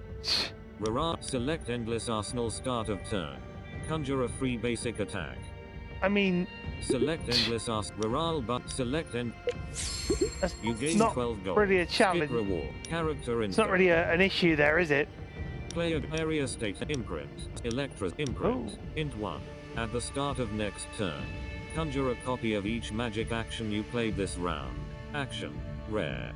Select endless arsenal start of turn. Conjure a free basic attack. I mean, Select endless reroll but select end. that's You gain not 12 gold. really a Skip challenge. reward. Character It's not really an issue there, is it? Player area state imprint. Electra's imprint. Int 1. At the start of next turn. Conjure a copy of each magic action you played this round. Action. Rare.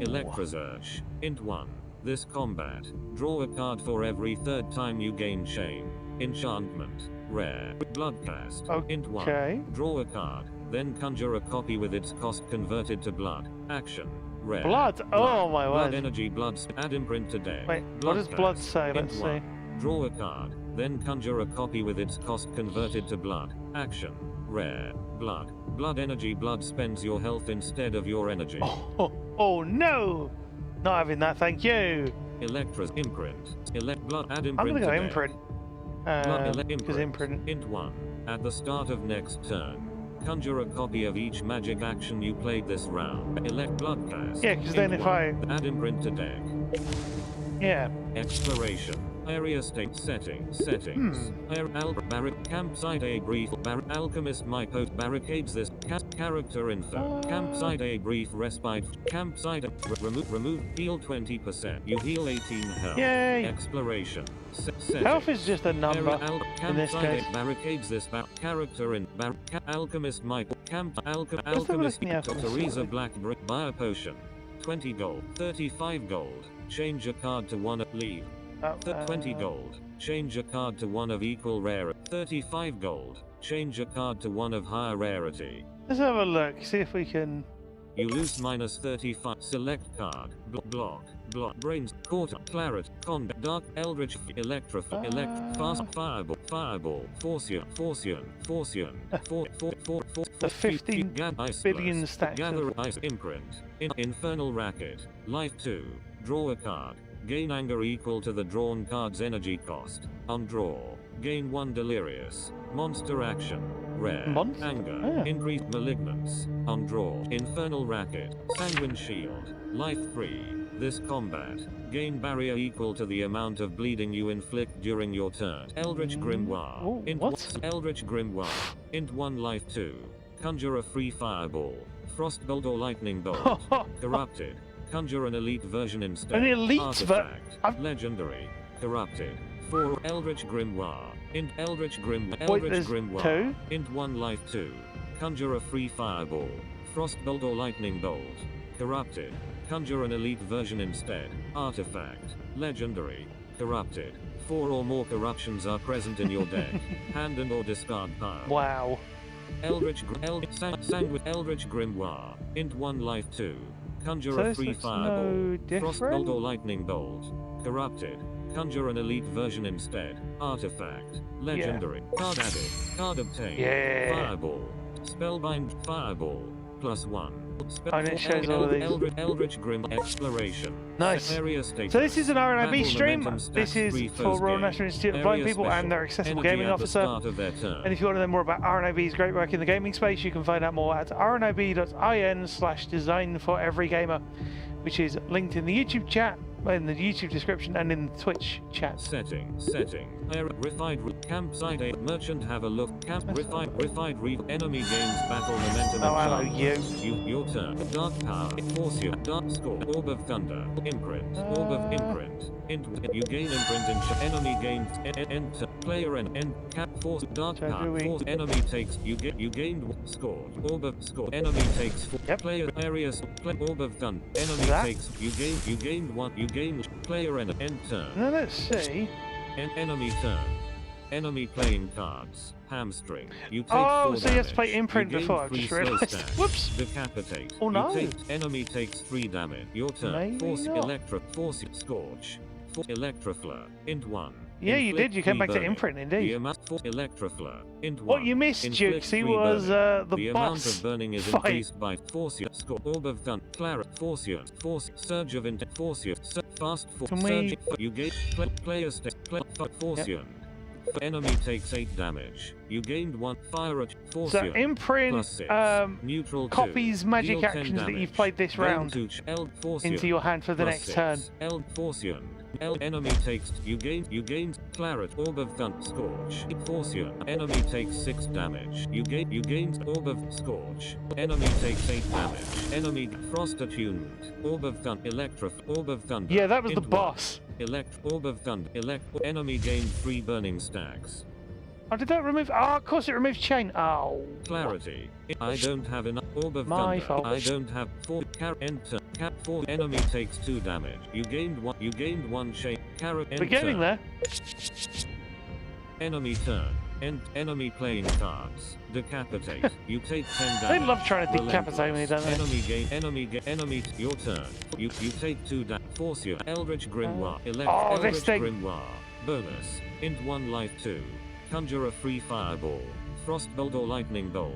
Electra's urge. Int 1. This combat. Draw a card for every 3rd time you gain shame. Enchantment. Rare. Bloodcast. Int 1. Okay. Draw a card. Then conjure a copy with its cost converted to blood. Action. Rare. Blood? Oh, my Blood word. energy blood. Add imprint to deck. Wait, what does blood Bloodcast. say? Int Let's see. 1. Draw a card. Then conjure a copy with its cost converted to blood. Action. Rare. Blood. Blood energy blood spends your health instead of your energy. Oh no! Not having that, thank you. Electra's imprint. Blood add imprint I'm gonna go to deck. imprint. Because imprint. Int 1. At the start of next turn. Conjure a copy of each magic action you played this round. Elect Bloodcast. Yeah, because then Int if 1. Add imprint to deck. Yeah. Exploration. Area state settings. Campsite a brief. Alchemist my post barricades this. Character info. Campsite a brief respite. Campsite remove heal 20%. You heal 18 health. Yay. Exploration. Health is just a number in this case. Barricades this character in alchemist my alchemist look at the Teresa Black Brick buy a potion. 20 gold. 35 gold. Change a card to one leave. 20 gold. Change a card to one of equal rarity. 35 gold. Change a card to one of higher rarity. Let's have a look, see if we can. You lose minus 35. Select card. Block. Brains. Quarter. Claret. Combat. Dark. Eldritch. Fast. Fireball. Forcian. The 15 billion stacks. Gather ice imprint. Infernal racket. Life 2. Draw a card. Gain anger equal to the drawn card's energy cost. On draw. Gain 1 delirious. Monster action. Rare. Monster? Anger. Ah. Increased malignance. On draw. Infernal racket. Sanguine shield. Life 3. This combat. Gain barrier equal to the amount of bleeding you inflict during your turn. Eldritch Grimoire. Oh, Int what? Eldritch Grimoire. Int 1 life 2. Conjure a free fireball. Frostbolt or lightning bolt. Corrupted. Conjure an elite version instead. An elite Artifact. Legendary. Corrupted. 4 Eldritch Grimoire. Int Eldritch Grimoire. Wait, there's Grimoire. 2? Int 1 life 2. Conjure a free fireball. Frostbolt or lightning bolt. Corrupted. Conjure an elite version instead. Artifact. Legendary. Corrupted. 4 or more corruptions are present in your deck. Hand and or discard pile. Wow. Eldritch Grimoire. Int 1 life 2. Conjure So a this free looks fireball. no Frostbolt or different. lightning bolt. Corrupted. Conjure an elite version instead. Artifact. Legendary. Card added. Card obtained. Yeah. Fireball. Spellbind. Fireball. +1. And it shows all of these. Eldritch Grim Exploration. Nice. Area status. So this is an RNIB Battle stream. momentum This stats is 3 for first Royal game. National Institute of Area Blind People special. and their accessible Energy gaming at the officer. start of their turn. And if you want to know more about RNIB's great work in the gaming space, you can find out more at rnib.in/design for every gamer, which is linked in the YouTube chat in the YouTube description and in the Twitch chat. Setting. Refined campsite. A merchant. Have a look. Refined reef. Enemy gains battle momentum. Oh, hello, advantage. Your turn. Dark power. Force you. Dark score. Orb of thunder. Imprint. Orb of imprint. You gain imprint and enemy gains. Enter. Player and end. Cap force. Dark power. Force. Enemy takes. You gained score. Orb of score. Enemy takes. Player areas. Orb of thunder. Enemy takes. You gained one. You gain player and end turn. Now let's see. Enemy turn. Enemy playing cards. Hamstring. You take 4 so you have to damage. play imprint You gain before. I 3 just slow realised. stacks. Whoops. Decapitate. Oh no. Enemy takes 3 damage. Your turn. Maybe Force not. Force Scorch. Electroflare. Int 1. Yeah, you Inflict did. You came back to burning. imprint, The indeed. amount for Electroflare. Int 1. What you missed, Inflict Jukesy, 3 was burning. the amount boss of burning is fight. increased by Force Score. Orb of Thunder. Clara. Force Surge of Int. Force Fast Force. Can we- Surge. You gain player state. Force Enemy takes 8 damage. You gained 1 fire at Force So imprint plus 6. Neutral 2. copies magic Deal 10 actions that damage. you've played this round into your hand for the plus next 6. turn. Forcian. Enemy takes. You gain Claret. Orb of Thunder. Scorch. Forcian. Enemy takes 6 damage. You gain Orb of Scorch. Enemy takes 8 damage. Enemy Frost attunement. Orb of Thunder. Orb of Thunder. Yeah, that was the Int 1. boss. Orb of Thunder. Enemy gained 3 burning stacks. Oh, did that remove? Oh, of course it removes chain. Oh. Clarity. I don't have enough. Orb of My Thunder. fault. I don't have 4. Enter. Cap 4. Enemy takes 2 damage. You gained 1. You gained 1 chain. Carrot. We're getting there. Enemy turn. Enemy playing cards. Decapitate. You take 10 They damage. love trying to decapitate me, don't they? Enemy. Your turn. You take 2 damage. Force your Eldritch Grimoire. Oh, this Eldritch thing. Grimoire. Bonus. Int 1 life 2. Conjure a free fireball. Frostbolt or lightning bolt.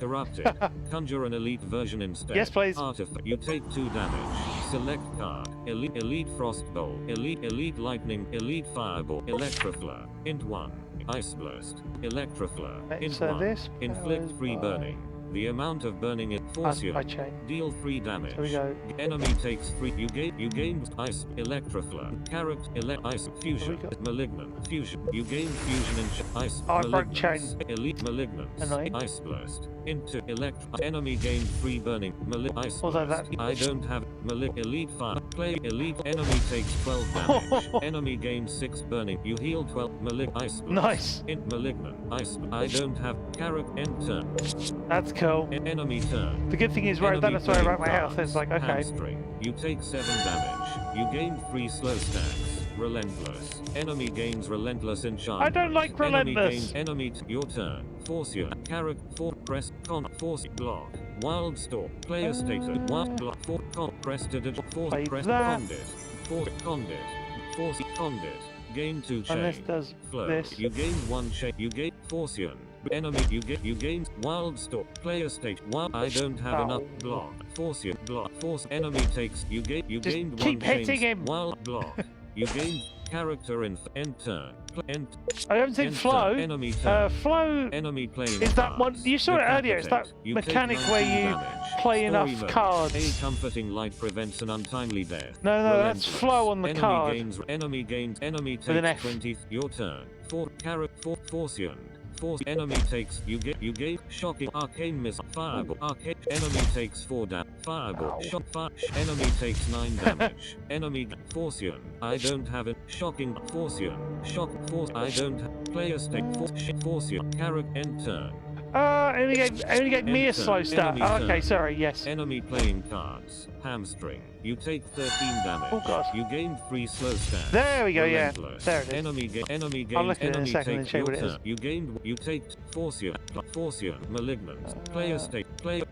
Corrupted. Conjure an elite version instead. Yes, please. Artifact. You take 2 damage. Select card. Elite Frostbolt. Elite lightning. Elite fireball. Electroflare. Int 1. Ice burst. Electroflare. Int So 1. this Inflict powers 3 by- burning. The amount of burning it force you. By chain. Deal 3 damage. Here we go. Enemy takes 3. You gain ice. Electroflare. Character. Ice. Fusion. Here we go. Malignant. Fusion. You gain fusion and ice. Oh, I broke Malignance. chain. Elite malignance. Annoying. Ice burst. Into enemy gain 3 burning. Ice Although burst. that- I don't have elite fire. Play elite. Enemy takes 12 damage. Enemy gains 6 burning. You heal 12. Ice burst. Nice. Malignant. Ice. I don't have character. Enter. That's cool. Enemy turn. The good thing is, where Enemy that's where I wrote my playing health. It's cards. like, okay. Hamstring. You take 7 damage. You gain 3 slow stacks. Relentless. Enemy gains relentless enchantment. I don't like relentless. Your turn. Force your character. Press con. Force block. Wild stalk. Player status. Wild block. Press to Play press that. condit. Force condit. Force condit. Gain 2 chain. And this does Flow. this. You gain 1 chain. You gain Forcian. Enemy. You gain wild stalk. Player state. Wild. I don't have enough block. Forcian. Block. Force. Enemy takes. You gained 1 keep hitting chain. him. Wild block. You gain character in turn. I haven't seen flow. Enemy turn. Flow Enemy playing is that one? cards. You saw it earlier. It's that Decapitate. You take mechanic where 19 you damage. play Story enough mode. cards. A comforting light prevents an untimely death. No, that's Relentless. flow on the enemy card. Enemy an takes F. 20. Your turn. Forcian. Force. Enemy takes. You gain shocking arcane missile. Fireball. Arcane. Enemy takes 4 damage. Fireball. Shock. Enemy takes 9 damage. Enemy. Forcian. I don't have it. Shocking. Forcian. Shock. Force. I don't have. Player stick. Forcian. Character. End turn. Only gave me a Enter. slow start. Enemy Oh, okay, turn. sorry, yes. Enemy playing cards. Hamstring. You take 13 damage. Oh, God. You gain 3 slow stacks. There we go, yeah. Relentless. There it is. Enemy gains. I'll look at it in a Enemy second and takes show you your what it is. turn. You take Forcian. Malignant. Player state.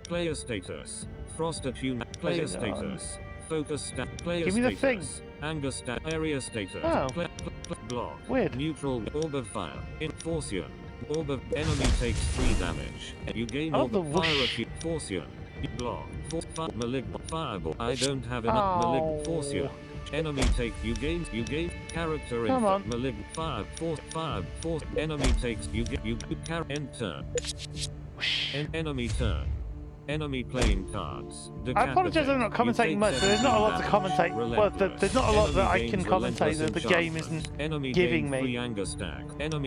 Player status. Frost attune. Player Where's it on? status. Focus stat. Player Give me the status. Anger stat. Area status. Oh. Block. Weird. Neutral. Orb of fire. Forcian. Orb of enemy takes 3 damage. You gain Oh, orb the of fire whoosh. acute. Forcian. Block. Malignant. Fireball. I don't have enough malignant. Forcian. Enemy take. You gain character in Come on. malignant. Force. Enemy takes. You carry end turn. Whoosh. Enemy turn. Enemy playing cards. I apologise I'm not commentating much, but there's not a lot to commentate. Well, there's not a lot that I can commentate that the game isn't giving me.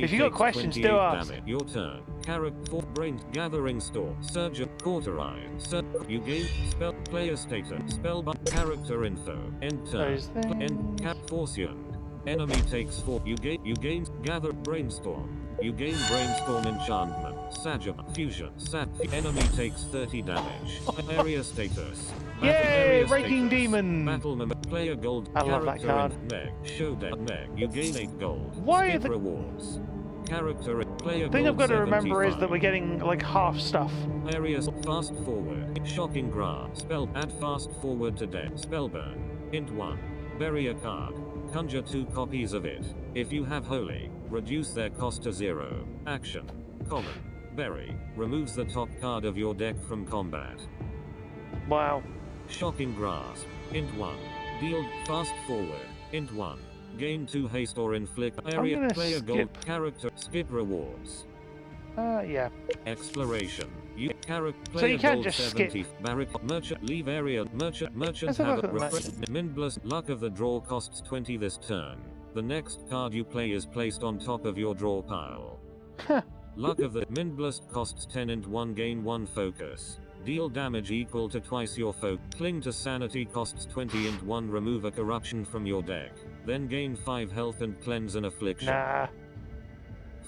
If you've got questions, do ask. Your turn. Character, brain, gathering store, surgeon, cauterize. You gain spell, player status, spell, character info, enter, end, cap, fortune. Enemy takes 4. You gain, gather, brainstorm. You gain brainstorm enchantment. Sajama, fusion, sat. Enemy takes 30 damage. Area status. Yay, Raking Demon! Battle member, player gold. I love that card. Meg, show deck, Meg. You gain 8 gold. Why are Skip the rewards? Character, player thing I've got to remember is that we're getting like half stuff. Areas, fast forward. Shocking grasp. Spell, add fast forward to deck. Spellburn. Int 1. Bury a card. Conjure 2 copies of it. If you have holy, reduce their cost to 0. Action. Common. Bury. Removes the top card of your deck from combat. Wow. Shocking grasp. Int 1. Deal fast forward. Int 1. Gain 2 haste or inflict area player gold character skip rewards. Yeah. Exploration. You character player so you can gold just 70 skip. Barrack merchant leave area merchant have a refresh Minbless luck of the draw costs 20 this turn. The next card you play is placed on top of your draw pile. Luck of the Minbless costs 10 and 1 gain 1 focus. Deal damage equal to twice your focus. Cling to sanity costs 20 and 1 remove a corruption from your deck. Then gain 5 health and cleanse an affliction. Nah.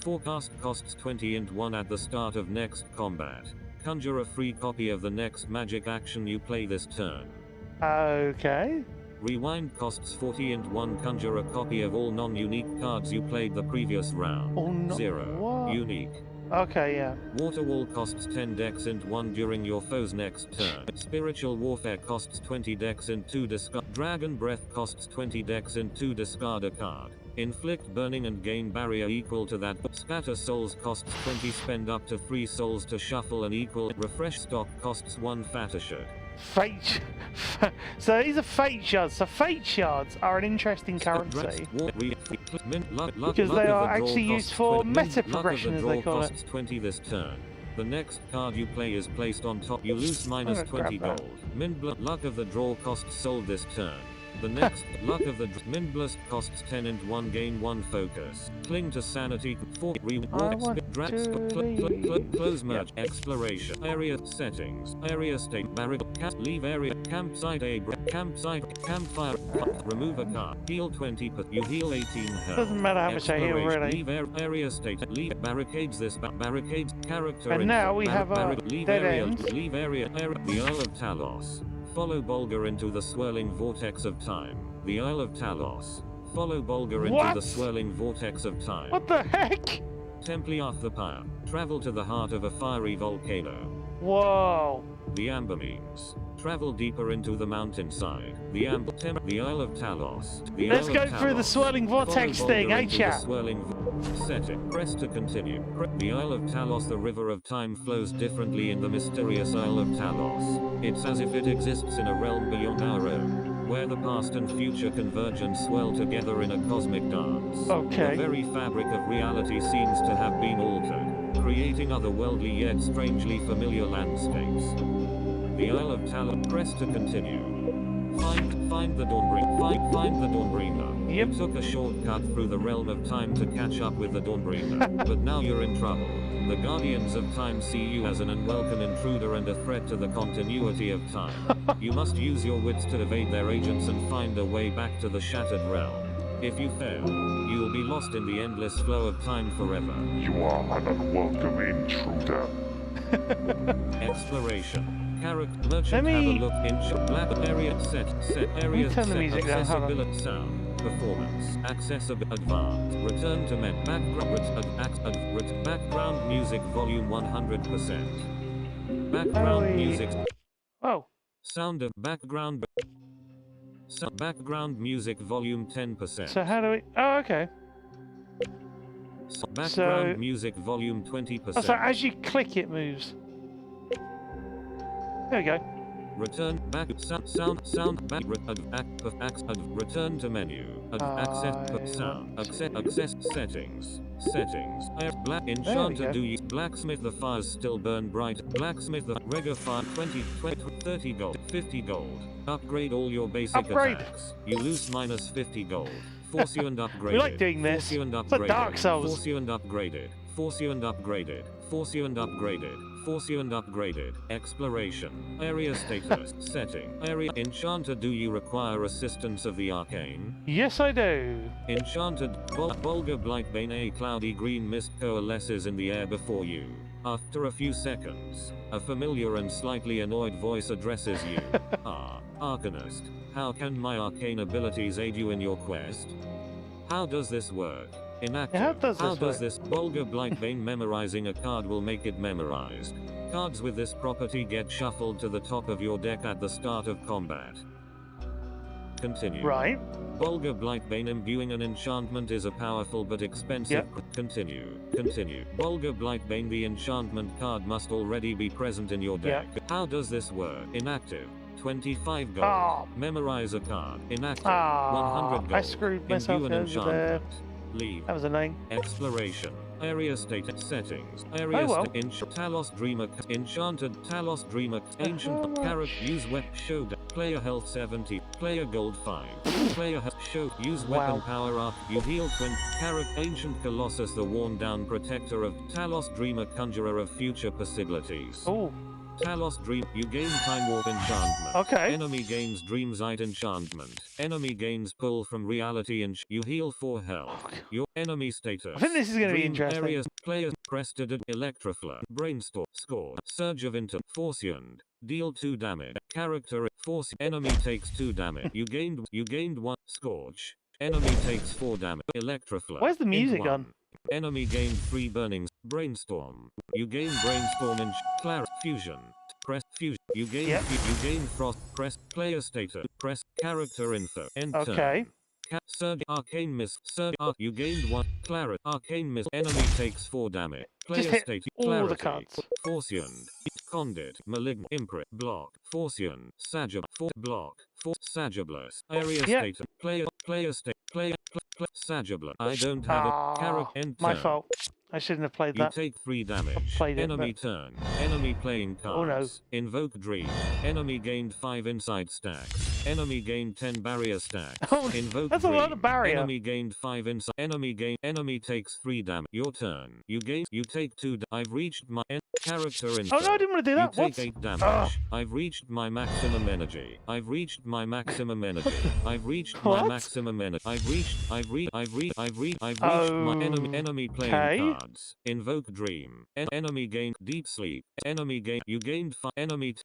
Forecast costs 20 and 1 at the start of next combat. Conjure a free copy of the next magic action you play this turn. Okay. Rewind costs 40 and 1 conjure a copy of all non-unique cards you played the previous round. Oh, no. 0. What? Unique. Okay, yeah. Water Wall costs 10 decks and 1 during your foe's next turn. Spiritual Warfare costs 20 decks and 2 discard. Dragon Breath costs 20 decks and 2 discard a card. Inflict burning and gain barrier equal to that. Scatter Souls costs 20 spend up to 3 souls to shuffle an equal. Refresh stock costs 1 fatter shirt. Fate. So these are fate shards. So fate shards are an interesting currency because they are actually used for meta progression, as they call it. 20 this turn. The next card you play is placed on top. You lose minus 20 gold. Luck of the draw costs sold this turn. The next luck of the Minbless costs 10 and 1 gain 1 focus. Cling to sanity 4 close merge exploration area settings area state barrack leave area campsite campsite campfire remove a card heal 20 you heal 18 health. Doesn't matter how much I heal really. Leave area state leave barricades barricades character and now we have a leave dead area end. leave area the Isle of Talos. Follow Bolger into the swirling vortex of time. The Isle of Talos. Follow Bolger into the swirling vortex of time. What the heck? Templiath the Pyre. Travel to the heart of a fiery volcano. Whoa. The Amber Memes. Travel deeper into the mountainside. The Isle of Talos. Let's go through the swirling vortex thing, eh, chat? Setting. Press to continue. The Isle of Talos. The river of time flows differently in the mysterious Isle of Talos. It's as if it exists in a realm beyond our own, where the past and future converge and swirl together in a cosmic dance. Okay. The very fabric of reality seems to have been altered, creating otherworldly yet strangely familiar landscapes. The Isle of Talos. Press to continue. Find the Dawnbringer. Find the Dawnbringer. Yep. You took a shortcut through the realm of time to catch up with the Dawnbringer, but now you're in trouble. The Guardians of Time see you as an unwelcome intruder and a threat to the continuity of time. You must use your wits to evade their agents and find a way back to the shattered realm. If you fail, you will be lost in the endless flow of time forever. You are an unwelcome intruder. Exploration. Character merchant have a look in black area set area turn the set music down, hold on. accessibility sound performance accessible advanced return to men background music volume 100% background music Oh. sound of background music volume 10%. So how do we? Oh, okay. Background music volume 20%. Oh, so as you click, it moves. There we go. Return back sound back return to menu access sound access settings Settings. Black There we enchanter go. do you blacksmith the fires still burn bright. Blacksmith the regular fire 20, 30 gold, 50 gold. Upgrade all your basic Upgrade. attacks. You lose minus 50 gold. Force you and upgrade. We like doing this. Force you and It's like upgraded. Dark Souls. Force you and upgraded. Force you and upgraded. Force you and upgraded. Force you and upgraded. Exploration. Area status. Setting. Area. Enchanter do you require assistance of the arcane? Yes, I do. Enchanted. Bulgur Blightbane. A cloudy green mist coalesces in the air before you. After a few seconds, a familiar and slightly annoyed voice addresses you. Arcanist. How can my arcane abilities aid you in your quest? How does this work? Inactive. How does this this Bulgur Blightbane memorizing a card will make it memorized? Cards with this property get shuffled to the top of your deck at the start of combat. Continue. Right. Bulgur Blightbane imbuing an enchantment is a powerful but expensive. Continue. Continue. Bulgur Blightbane, the enchantment card must already be present in your deck. How does this work? Inactive. 25 gold. Oh. Memorize a card. Inactive. Ah, 100 gold. I screwed myself Imbue an over there. enchantment. Leave. That was annoying. Exploration. Area state settings. Area well. Talos Dreamer. Enchanted Talos Dreamer. Ancient Carrot. Use weapon. Show. Player health 70. Player gold 5. Player health. Show. Use weapon power up. You heal 20. Carrot. Ancient Colossus, the worn down protector of Talos Dreamer, conjurer of future possibilities. Oh. Talos Dream. You gain Time Warp enchantment. Okay. Enemy gains Dreamsight enchantment. Enemy gains Pull from reality and you heal 4 health. Your enemy status. I think this is going to be Dream interesting. Areas. Players. Crested. Electroflow. Brainstorm. Score. Surge of Inter. Forciand. Deal 2 damage. Character. Force. Enemy takes 2 damage. You gained 1. Scorch. Enemy takes 4 damage. Electroflow. Where's the music Int 1. on? Enemy gained 3 burnings. Brainstorm. You gain Brainstorm and Clara Fusion. Press Fusion. You gain Frost. Press Player Status. Press Character Info. Enter. Okay. Surge Arcane Miss. Surge you gained 1. Claret. Arcane Miss. Enemy takes 4 damage. Player Just hit State. all Clarity. the cards. Forciand. Condit. Malignant. Imprint. Block. Forciand. Sagib. Block. Sagiblus. Area Status. Player State. Player. Sagibla. I don't have a character. My fault. I shouldn't have played You that. take 3 damage. played it, Enemy but- turn. Enemy playing cards. Oh, no. Invoke Dream. Enemy gained 5 inside stacks. Enemy gained 10 barrier stacks. Oh, Invoke that's a Dream. lot of barrier. Enemy gained 5 inside. Enemy takes 3 damage. Your turn. You take 2. I've reached my character info. Oh no, I didn't want to do that. You What? take 8 damage. Ugh. I've reached my maximum energy. I've reached my maximum energy. I've reached my What? maximum energy. I've reached my enemy playing Okay. cards. Invoke Dream. Enemy gained Deep Sleep. Enemy gain. You gained enemy.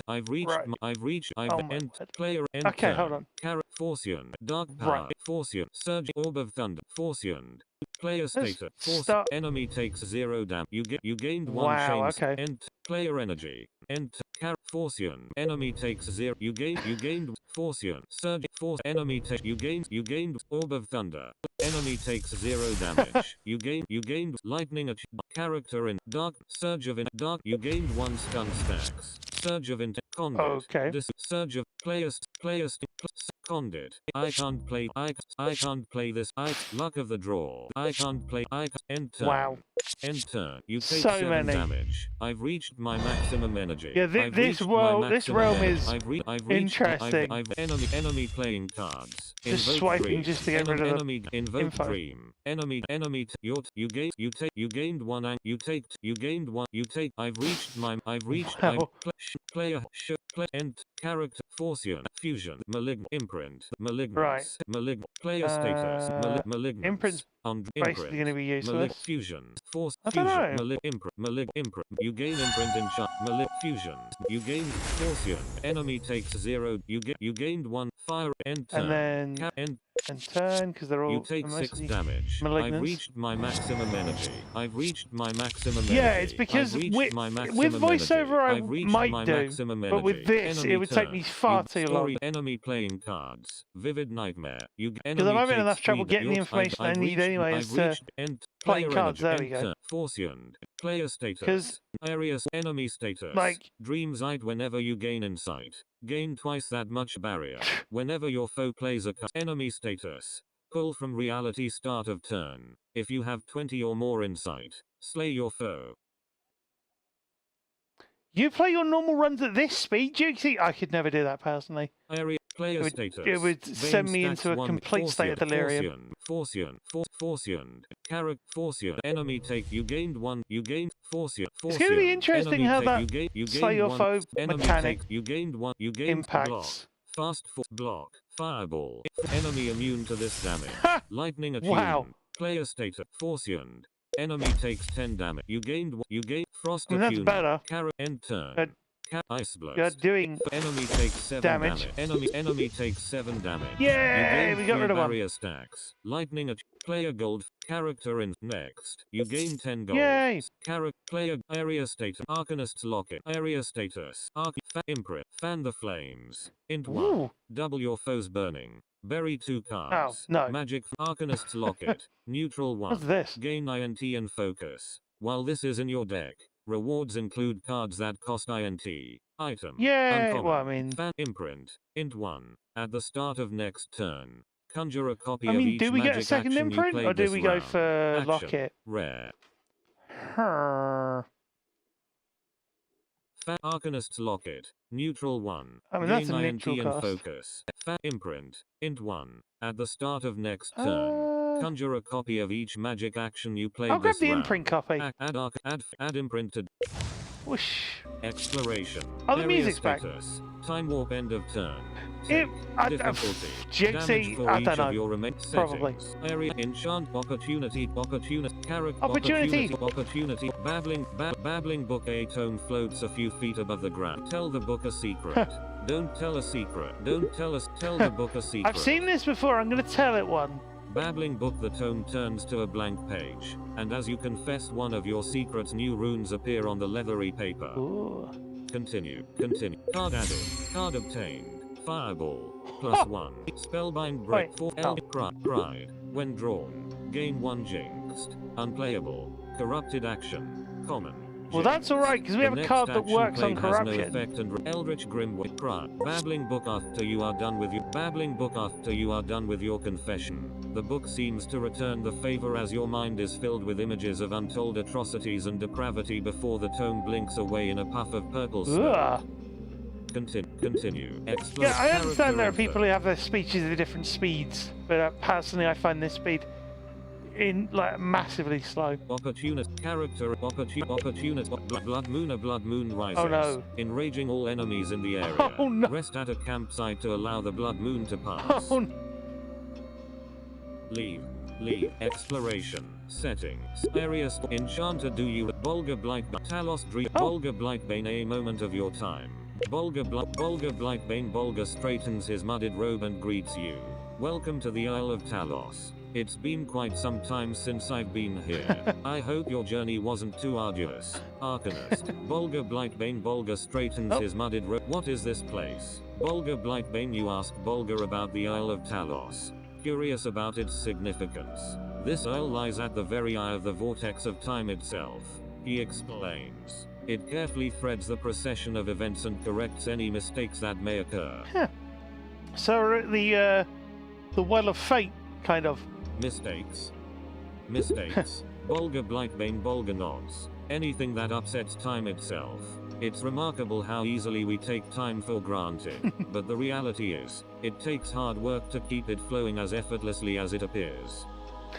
I've reached. Right. I've reached. Oh I've my end word. player. End Okay, turn. hold on. Carrot Forciand. Dark Power. Right. Forciand. Surge. Orb of Thunder. Forciand. Player status. Force. start- Enemy takes 0 damage. You gained 1 Wow, chains. okay. End player energy. Enter. Carrot Forciand. Enemy takes 0. You gained Forciand. Surge. Force. Enemy take. You gained Orb of Thunder. Enemy takes 0 damage. You gained lightning. Character in dark. Surge of in dark. You gained 1 stun stacks. Surge of int. Condit. Okay. This surge of players. Condit. I can't play. I can't play this. Luck of the draw. I can't play. Enter. Wow. Enter. You take So 7 many. damage. I've reached my maximum energy. Yeah, I've this reached my world- this maximum realm energy. is I've reached, interesting. I've enemy playing cards. Just Invoke swiping Dream. just to get rid of the enemy invoke info. Dream. Enemy you gained 1 you gained 1 I've reached Wow. player play end character Forcian fusion malignant imprint malignant Right. malignant player status malignant Imprint's basically going to be Malignant useless. fusion. Force I don't fusion. know. Imprint. You gain imprint in shot. Malignant fusion. You gain Forcian. Enemy takes 0. You gained 1 fire. End turn. And then End. and turn because they're all You take 6 mostly- damage. I've malignants. reached my maximum energy. I've reached my maximum energy. Yeah, it's because I've reached with my maximum voiceover energy. I I've reached might my do, maximum but with energy. this Enemy it would take me turn. far You too story long. Enemy playing cards. Vivid nightmare. Because I'm having enough trouble getting the information I need anyway as to playing cards. There we go. Forcian. Player status. 'Cause, Areas enemy status. like- Dream sight whenever you gain insight. Gain twice that much barrier. Whenever your foe plays a enemy status. Pull from reality start of turn. If you have 20 or more insight, slay your foe. You play your normal runs at this speed, Jukesy? I could never do that personally. Area player It status. would, it would send me into a complete state of delirium. Forcian. Enemy take. You gained 1. You gained Forcian. It's going to be interesting how that slay your foe mechanic You gained 1. You gained impacts. block. Fast block. Fireball. Enemy immune to this damage. Lightning attuned. Wow. Player status. Forcian. Enemy takes 10 damage. You gained frost I mean, that's attunement. better. Carrot end turn. Ice blast. You're doing Enemy takes 7 damage. Enemy takes 7 damage. Yay, we got rid of one. Barrier stacks. Lightning at player gold. Character in next. You gain 10 gold. Yay. Player area status. Arcanist's locket. Area status. Imprint. Fan the flames. Int 1. Ooh. Double your foes burning. Bury 2 cards. Oh, no. Magic. Arcanist's locket. Neutral 1. What's this? Gain INT and focus. While this is in your deck, rewards include cards that cost INT. Item. Yay. Uncommon. Well, I mean, Fan imprint. Int 1. At the start of next turn, conjure a copy I of mean, each do we get a magic second action you imprint, played or do this we go round. for Action. locket? Rare. Arcanist's locket. Neutral 1. I mean, that's Gain a INT neutral and cost. focus. Imprint. Int 1. At the start of next turn, conjure a copy of each magic action you played I'll grab this the round. imprint copy. Add imprint to Whoosh. exploration. Oh, the Area music's back. status. Time warp end of turn. It, Difficulty. Jukesy, Damage for I each don't of know. your Probably. settings. Area enchant opportunity character Opportunity. opportunity babbling book. A tone floats a few feet above the ground. Tell the book a secret. Don't tell a secret. Don't tell us. Tell the book a secret. I've seen this before. I'm going to tell it one. Babbling book. The tone turns to a blank page, and as you confess one of your secrets, new runes appear on the leathery paper. Ooh. Continue. Card added. Card obtained. Fireball. +1. Spellbind break. Wait. 4. Oh. Pride. When drawn. Gain 1 jinxed. Unplayable. Corrupted action. Common. Well, that's alright, because we have a card that works on corruption. Has no effect and Eldritch Grim Pride. Babbling book. After you are done with your confession, the book seems to return the favor as your mind is filled with images of untold atrocities and depravity before the tone blinks away in a puff of purple smoke. Ugh. Continue. Yeah, I understand there are people who have their speeches at different speeds, but personally I find this speed massively slow. Opportunist character opportunist blood moon rises. Oh no. Enraging all enemies in the area. Oh no. Rest at a campsite to allow the blood moon to pass. Oh no. Leave. Exploration. Settings. Area enchanter. Do you Bolga Blight Talos Dream Bolga Blightbane. A moment of your time. Bolga Blightbane. Bolga straightens his mudded robe and greets you. Welcome to the Isle of Talos. It's been quite some time since I've been here. I hope your journey wasn't too arduous. Arcanist. Bolga Blightbane. Bolga straightens his mudded robe. What is this place? Bolga Blightbane. You ask Bolga about the Isle of Talos. Curious about its significance. This isle lies at the very eye of the vortex of time itself. He explains. It carefully threads the procession of events and corrects any mistakes that may occur. Huh. So we're at the well of fate, kind of. Mistakes. Bolga Blightbane. Bolga nods. Anything that upsets time itself. It's remarkable how easily we take time for granted, but the reality is, it takes hard work to keep it flowing as effortlessly as it appears.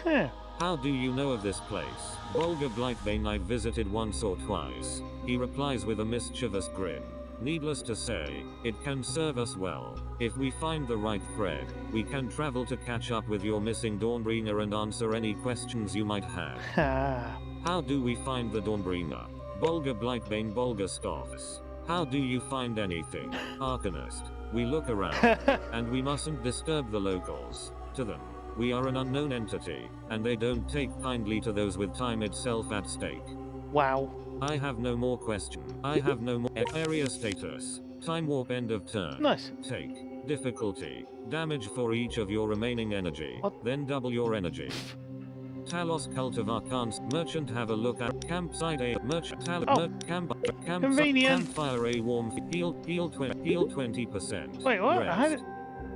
Huh. How do you know of this place? Bolga Blightbane. I've visited once or twice. He replies with a mischievous grin. Needless to say, it can serve us well. If we find the right thread, we can travel to catch up with your missing Dawnbringer and answer any questions you might have. How do we find the Dawnbringer? Bolga Blightbane. Bolga scoffs. How do you find anything? Arcanist. We look around, and we mustn't disturb the locals. To them, we are an unknown entity, and they don't take kindly to those with time itself at stake. Wow. I have no more question. I have no more area status. Time warp end of turn. Nice. Take. Difficulty. Damage for each of your remaining energy. What? Then double your energy. Talos Cult of Arcans. Merchant. Have a look at campsite. A merchant. Convenient. Campfire. A warm heal 20%. Wait, what? Rest. How did...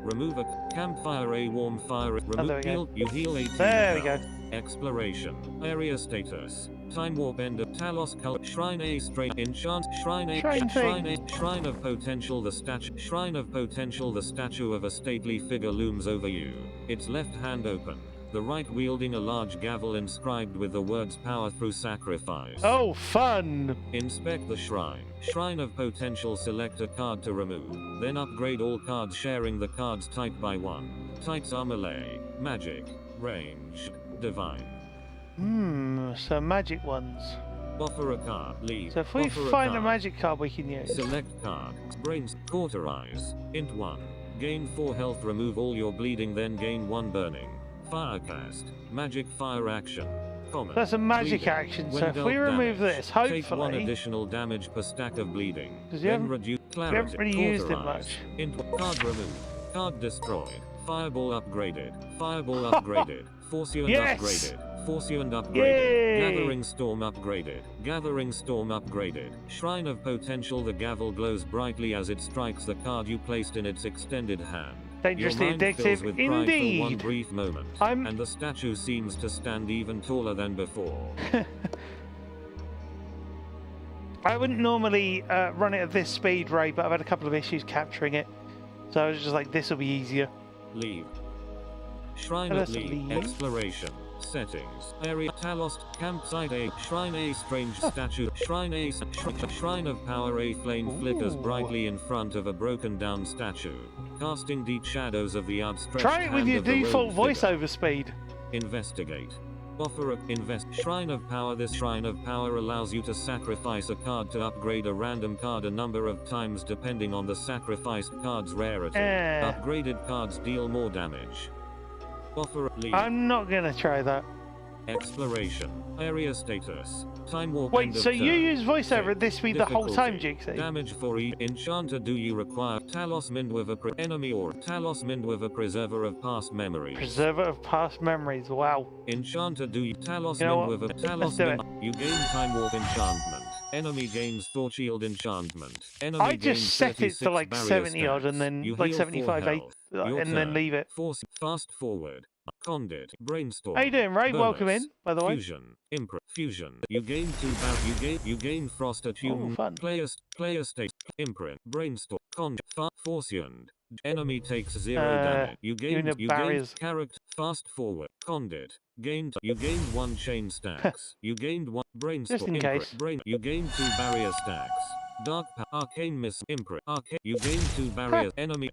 Remove a campfire, a warm fire. there we Remove go. you heal 18 There we go. health. Exploration. Area status. Time warp end of Talos Cult. Shrine A straight enchant. Shrine A Shrine Shrine thing. A Shrine of Potential. The statue. Shrine of Potential. The statue of a stately figure looms over you. Its left hand open. The right wielding a large gavel inscribed with the words power through sacrifice. Oh, fun! Inspect the shrine. Shrine of Potential. Select a card to remove. Then upgrade all cards sharing the card's type by 1. Types are melee, magic, ranged, divine. So magic ones. Offer a card. Leave. So if we Offer find a card. magic card we can use. Select card. Brains. Cauterize. Int 1. Gain 4 health. Remove all your bleeding. Then gain 1 burning. Firecast. Magic fire action. Common. That's a magic Bleeding. action, so When if we dealt remove damage, this, take 1 hopefully... additional damage per stack of bleeding. 'Cause you Then haven't- reduce We haven't clarity. really used it Cauterize. much. Int card removed. Card destroyed. Fireball upgraded. Fireball upgraded. Force you and Yes! upgraded. Force you and upgraded. Yay! Gathering Storm upgraded. Gathering Storm upgraded. Shrine of Potential. The gavel glows brightly as it strikes the card you placed in its extended hand. Dangerously Your mind fills addictive with pride for one indeed. brief moment, I'm- and the statue seems to stand even taller than before. I wouldn't normally run it at this speed, Ray, but I've had a couple of issues capturing it. So I was just like, this will be easier. Leave. Shrine Let of us Leave. leave. Exploration. Settings. Area. Talos. Campsite A. Shrine A. Strange statue. Shrine A. Shrine of Power. A flame flickers Ooh. brightly in front of a broken down statue, casting deep shadows of the outstretched Try it with hand your of the default robed figure. voiceover speed. Investigate. Offer a invest. Shrine of Power. This Shrine of Power allows you to sacrifice a card to upgrade a random card a number of times depending on the sacrificed card's rarity. Upgraded cards deal more damage. Offer a leave. I'm not going to try that. Exploration. Area status. Time warp. Wait, end of so you turn. use voiceover at this speed the whole time, Difficulty. Jixie? Damage for each enchanter. Do you require Talos Mind with a enemy or Talos Mind with a preserver of past memories? Preserver of past memories, wow. Enchanter. Do you Talos You know Mind what? with a Let's Talos do Mind? You gain Time Warp enchantment. Enemy gains Thought Shield enchantment. Enemy I gains just set it 36 to like barrier 70 odd stacks. and then You like heal 75 4 8 health. Your and then turn. leave it. Force fast forward. Condit. Brainstorm. How you doing, Ray? Bonus. Welcome in, by the way. Fusion. Fusion. You gain 2 you gain Frost Attune. Oh, fun. Player state. Imprint. Brainstorm. Fortune. Enemy takes 0 Uh, damage. You gain barriers. character. Fast forward. Condit. You gained 1 chain stacks. You gained 1 brainstorm. Just in case. You gained 2 barrier stacks. Dark Arcane Miss Imprint. You gain 2 barriers. Enemy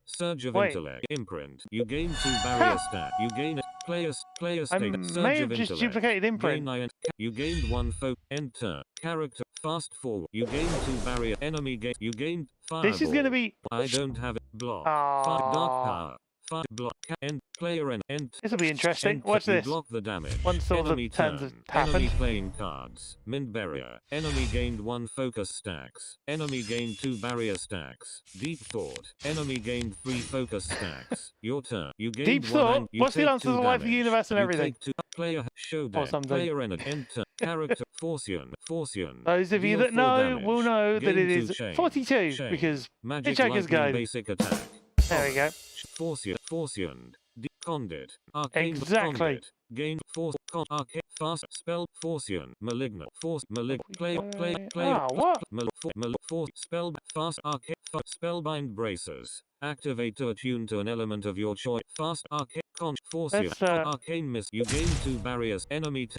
Surge of Wait. Intellect. Imprint. You gain 2 barrier stack. You gain player I state. may Surge have of just Intellect. duplicated imprint. You gained 1 enter. Character. Fast forward. You gained 2 barrier. Enemy gain. You gained fireball. This is going to be... I don't have it. Block. Aww. Dark power. Fire block. End. Player and end. This will be interesting. Enter. Watch You this. block the damage. Once all the Enemy turns turn. have Enemy happened. playing cards. Mind barrier. Enemy gained 1 focus stacks. Enemy gained 2 barrier stacks. Deep thought. Enemy gained 3 focus stacks. Your turn. You gained Deep 1 thought? and you What's the take answer to 2 the life of the damage. universe and You everything? take 2 player showdown. something. Player energy. Enter. Character. Fortune. Those of you Deal that 4 know damage. will know that Gain it 2 is chain. 42 Chain. because Magic Hitchhiker's lightning Guide. basic attack. There we go. Fortune. Condit. Arcane. Exactly. Condit. Gain force. Arcane. Fast. Spell. Fortune. Malignant. Force. Play. Ah, what? Force. Spell. Fast. Arcane. Spellbind braces. Activate to attune to an element of your choice. Fast. Arcane. Fortune. Let's, Arcane miss. You gain 2 barriers. Enemy.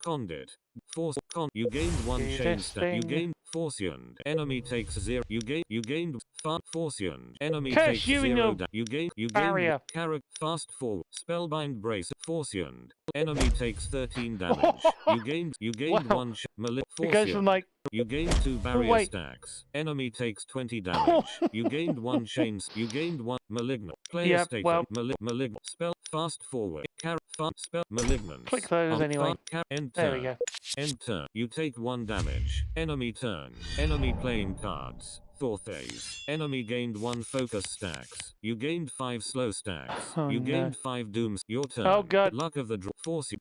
Condit. Force. You gained 1 chain stack. You Interesting. gained Fortune. Enemy takes 0. You gained Fortune. Enemy Curse takes you and 0. your You gain barrier. character. Fast forward. Spellbind brace. Fortune. Enemy takes 13 damage. You gained Wow. 1 It goes from like... You gained 2 barrier wait. stacks. Enemy takes 20 damage. You gained 1 chains. You gained 1 malignant. Player Yep, state. well. Malignant. Spell. Fast forward. Spell. Malignant. Click those anyway. Enter. There we go. Enter. You take 1 damage. Enemy turn. Enemy playing cards. Thought phase. Enemy gained 1 focus stacks. You gained 5 slow stacks. Oh, You no. gained 5 dooms. Your turn. Oh, God. Luck of the draw.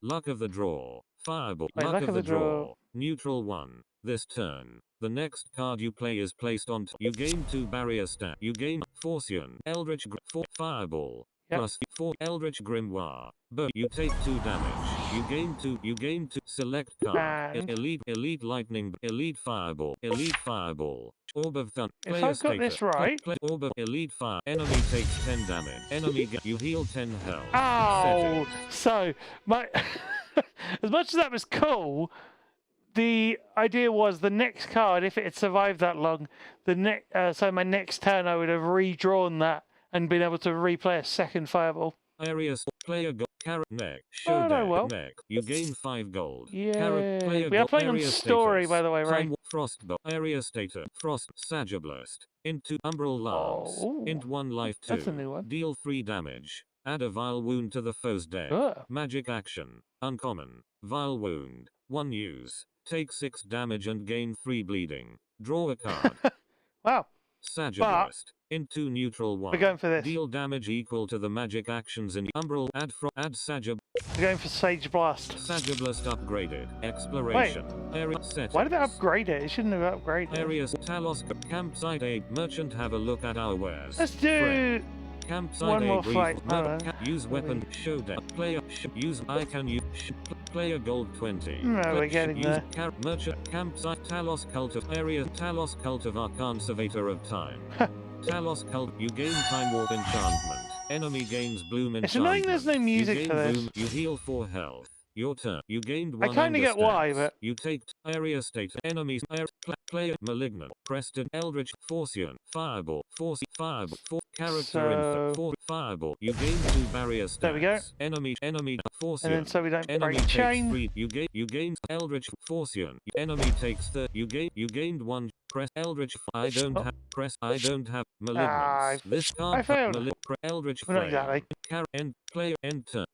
Luck of the draw. Fireball. Wait, Luck of the draw. Neutral 1. This turn. The next card you play is placed on top. You gain 2 barrier stack. You gain Forcian, Eldritch, 4 Fireball, Yep. plus 4 Eldritch Grimoire. But you take 2 damage. You gain 2. You gain 2. Select card. And- Elite Lightning, Elite Fireball, Elite Fireball. Orb of Thunder. If I've got this right. Orb of Elite Fire. Enemy takes 10 damage. Enemy you heal 10 health. Oh, Settings. so my as much as that was cool, the idea was the next card, if it had survived that long, so my next turn I would have redrawn that and been able to replay a second fireball. Areas player carrot neck. Oh, no, Showdown well. neck. You gain 5 gold. Yeah, Player we are gold. playing on Area story, status. by the way, right? Time Frostbolt. Area status. Frost. Sagiblast. Into Umbral Lance. Oh, Int 1 life 2. that's a new one. Deal 3 damage. Add a vile wound to the foe's deck. Ugh. Magic action. Uncommon. Vile wound. 1 use. Take 6 damage and gain 3 bleeding. Draw a card. Wow, Sagiblast. Into neutral 1. we're going for this. Deal damage equal to the magic actions in Umbral. Add Sagib. We're going for Sage Blast. Sagiblast upgraded. Exploration. Area settings. Why did they upgrade it? It shouldn't have upgraded. Areas Talos campsite aid merchant have a look at our wares. Let's do Campsite one aid more brief. fight. Use weapon showdown. Player use I can use player gold 20. No, we're getting use there. merchant campsite Talos cult of area Talos cult of Conservator of time. Talos cult you gain time warp enchantment. Enemy gains bloom enchantment. It's annoying there's no music you gain for this. bloom, you heal 4 health. Your turn. You gained 1 I kinda get why, understats. but- You take area status. Enemies. Player malignant. Preston. Eldritch. Forcian. Fireball. Force. Fireball. Character info. Fireball. You gain 2 barrier stats. There we go. Enemy. Forcian. And then so we don't Enemy break takes chain. 3. You gain Eldritch. Forcian. Enemy takes 30. You gained 1. Press Eldritch. I don't have. Press. I don't have malignance. This card. I failed. Eldritch. Well, not Flame. exactly. End. Player. Enter.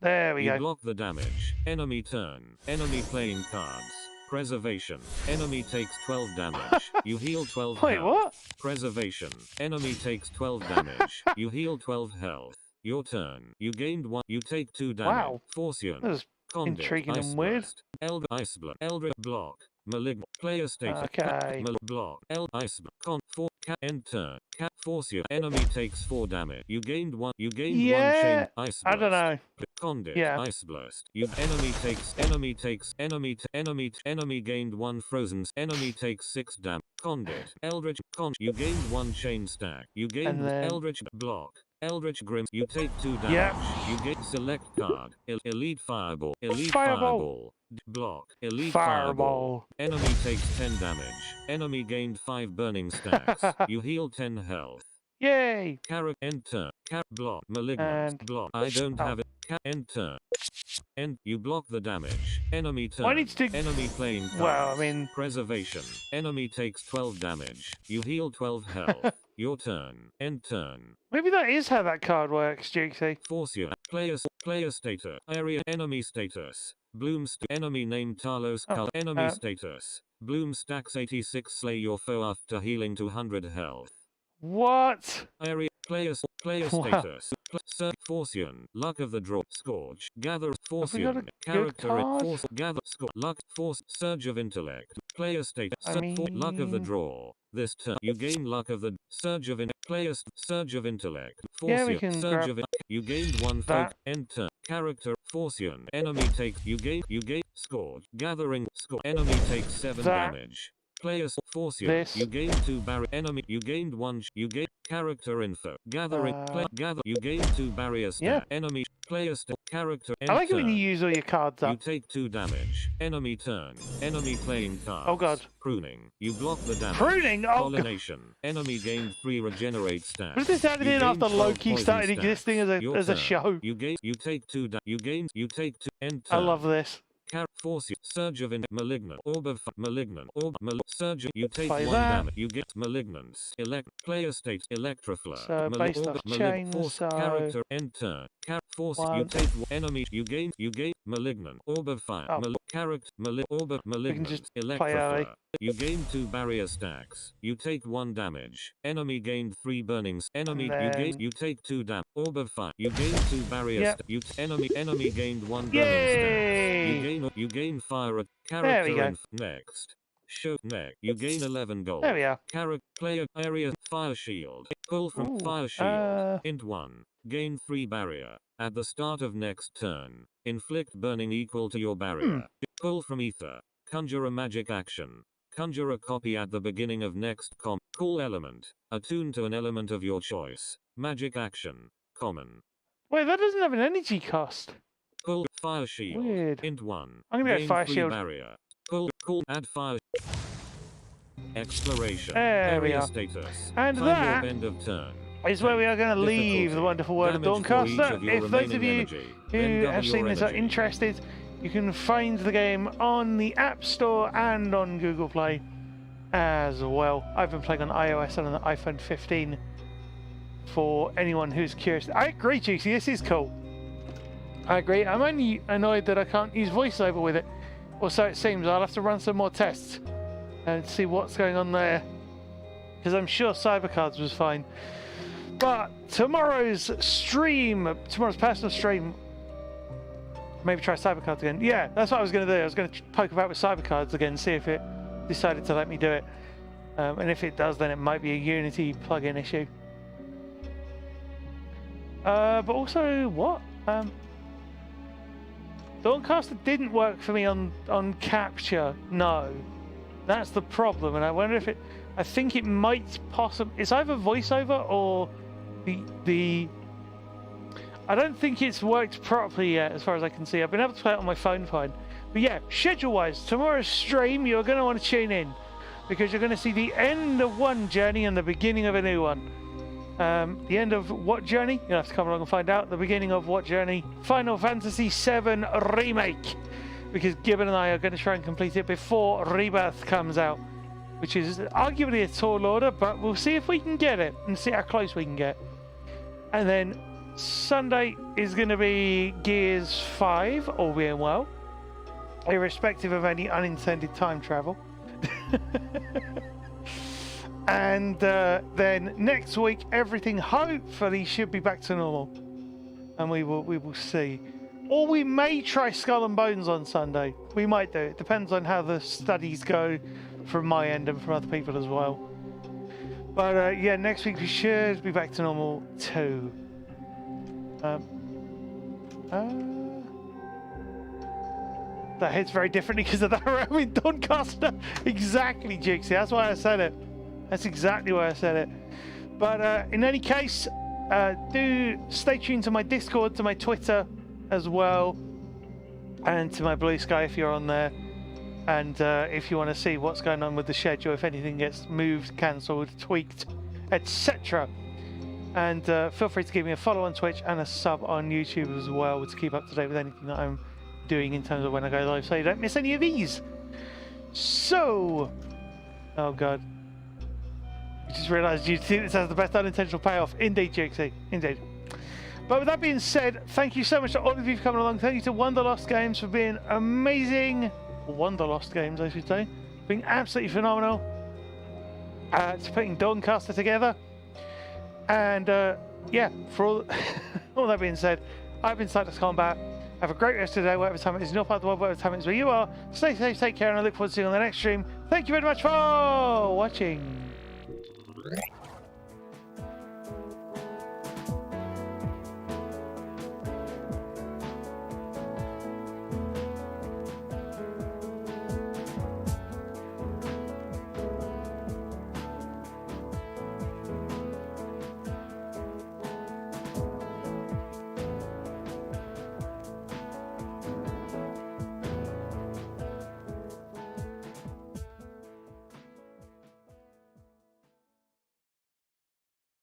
There we You go. block the damage. Enemy turn. Enemy playing cards. Preservation. Enemy takes 12 damage. You heal 12 Wait, health. what? Preservation. Enemy takes 12 damage. You heal 12 health. Your turn. You gained 1. You take 2 damage. Wow. Forcian. That was Conduit. intriguing Ice and weird. Blast. Ice Blood. Eldritch Block. Malignant. Player status. Okay. Block. Ice Block. End turn. Forcian. Enemy takes 4 damage. You gained 1. You gained 1 Yeah, chain. Ice I don't know. Conduit. Yeah. Ice Blast. Enemy gained 1 frozen. Enemy takes 6 damage. Conduit. Eldritch. You gained 1 chain stack. You gained And then- Eldritch Block. Eldritch Grim. You take 2 damage. Yeah. You get select card. Elite Fireball. Elite Fireball. Fireball. Block. Elite Fireball. Fireball. Enemy takes 10 damage. Enemy gained 5 burning stacks. You heal 10 health. Yay! Carrot enter. Block. Malignant. And- Block. I don't Oh. have it. Enter. And you block the damage. Enemy turn. Well, I need to do- Enemy playing cards. Well, I mean- Preservation. Enemy takes 12 damage. You heal 12 health. Your turn. End turn. Maybe that is how that card works, Jukesy. Forcian. Player status. Area. Enemy status. Bloom. Enemy named Talos. Oh, Enemy status. Bloom stacks 86. Slay your foe after healing 200 health. What? Area. Player Wow. status. Forcian. Luck of the draw. Scourge. Gather. we got a Forcian. good Character. card? Force. Gather. Luck. Force. Surge of intellect. Player status. I Luck of the mean- draw. This turn. You gain luck of the surge of surge of intellect. Yeah, we Forcian. can Surge grab of you gained 1 that. folk. Enter. Character. Forcian. Enemy takes. You gain. Scourge. Gathering. Score. Enemy takes 7 That. damage. Players. Forcian. This. You gained 2 barrier. Enemy. You gained 1. You gain character info. Gathering. Gather. You gain 2 barriers. Yeah. Enemy. Player. Character. I like it when you turn. use all your cards You up. take 2 damage. Enemy turn. Enemy playing cards. Oh, God. Pruning. You block the damage. Pruning? Oh, God. Pollination. Enemy gained 3 regenerate stats. Was this added You in gain after 12 Loki poison started stats. existing Your as a turn. show? You take 2 you take 2 end I turn. love this. Force surge of malignant orb of malignant orb surge. You take Play 1 that. damage. You get malignance. Player state electroflow. So, based off chain, force so- character end turn. Force you One. take enemy. You gain malignant orb of fire. Oh. Character orb of malignant. just play Electroflow. Ali. You gain 2 barrier stacks. You take 1 damage. Enemy gained 3 burnings. Enemy then- you take 2 damage. Orb of fire. You gain 2 barrier Yep. enemy gained 1 burning stack. Yay! You gain fire at There we character go. next. Show neck. You gain 11 gold. There we are. Player area fire shield. Pull from Ooh, fire shield. Int 1. Gain 3 barrier. At the start of next turn. Inflict burning equal to your barrier. Pull from ether. Conjure a magic action. Conjure a copy at the beginning of next cool element. Attune to an element of your choice. Magic action. Common. Wait, that doesn't have an energy cost. Pull fire shield. Weird. Int 1. I'm gonna go Gain fire 3 shield. barrier. Pull add fire. Exploration. There we Area are. status. And Time that warp end of turn. is where we are going to leave the wonderful world of Damage for each Dawncaster. of your If those of remaining you energy, then who double have seen your this are energy. interested, you can find the game on the App Store and on Google Play as well. I've been playing on iOS and on the iPhone 15 for anyone who's curious. I agree, Juicy, this is cool. I agree. I'm only annoyed that I can't use voiceover with it, or so it seems. I'll have to run some more tests and see what's going on there, because I'm sure Cybercards was fine. But tomorrow's personal stream, maybe try Cybercards again. Yeah, that's what I was going to do. I was going to poke about with Cybercards again, see if it decided to let me do it. And if it does, then it might be a Unity plugin issue. But also, what? Dawncaster didn't work for me on capture. No, that's the problem. And I wonder if it. I think it might possibly. It's either voiceover or the. I don't think it's worked properly yet, as far as I can see. I've been able to play it on my phone fine. But yeah, schedule-wise, tomorrow's stream, you're going to want to tune in, because you're going to see the end of one journey and the beginning of a new one. The end of what journey? You'll have to come along and find out. The beginning of what journey? Final Fantasy VII Remake. Because Gibbon and I are going to try and complete it before Rebirth comes out, which is arguably a tall order, but we'll see if we can get it and see how close we can get. And then Sunday is going to be Gears 5, all being well, irrespective of any unintended time travel. And then next week, everything hopefully should be back to normal, and we will see. Or we may try Skull and Bones on Sunday. We might do. It depends on how the studies go from my end and from other people as well. But yeah, next week we should be back to normal too. That hits very differently because of that realm in Dawncaster. Exactly, Jixie. That's why I said it. That's exactly why I said it. But in any case, do stay tuned to my Discord, to my Twitter as well, and to my Blue Sky if you're on there. And if you want to see what's going on with the schedule, if anything gets moved, cancelled, tweaked, etc. And feel free to give me a follow on Twitch and a sub on YouTube as well to keep up to date with anything that I'm doing in terms of when I go live, so you don't miss any of these. So, oh god, I just realised you think this has the best unintentional payoff. Indeed, Jixie, indeed. But with that being said, thank you so much to all of you for coming along. Thank you to Wanderlost Games for being amazing. Wanderlost Games, I should say, being absolutely phenomenal. To putting Dawncaster together. And yeah, for all, all that being said, I've been Cyclops Combat. Have a great rest of the day, whatever time it is in your part of the world, whatever time it is where you are. Stay safe, take care, and I look forward to seeing you on the next stream. Thank you very much for watching.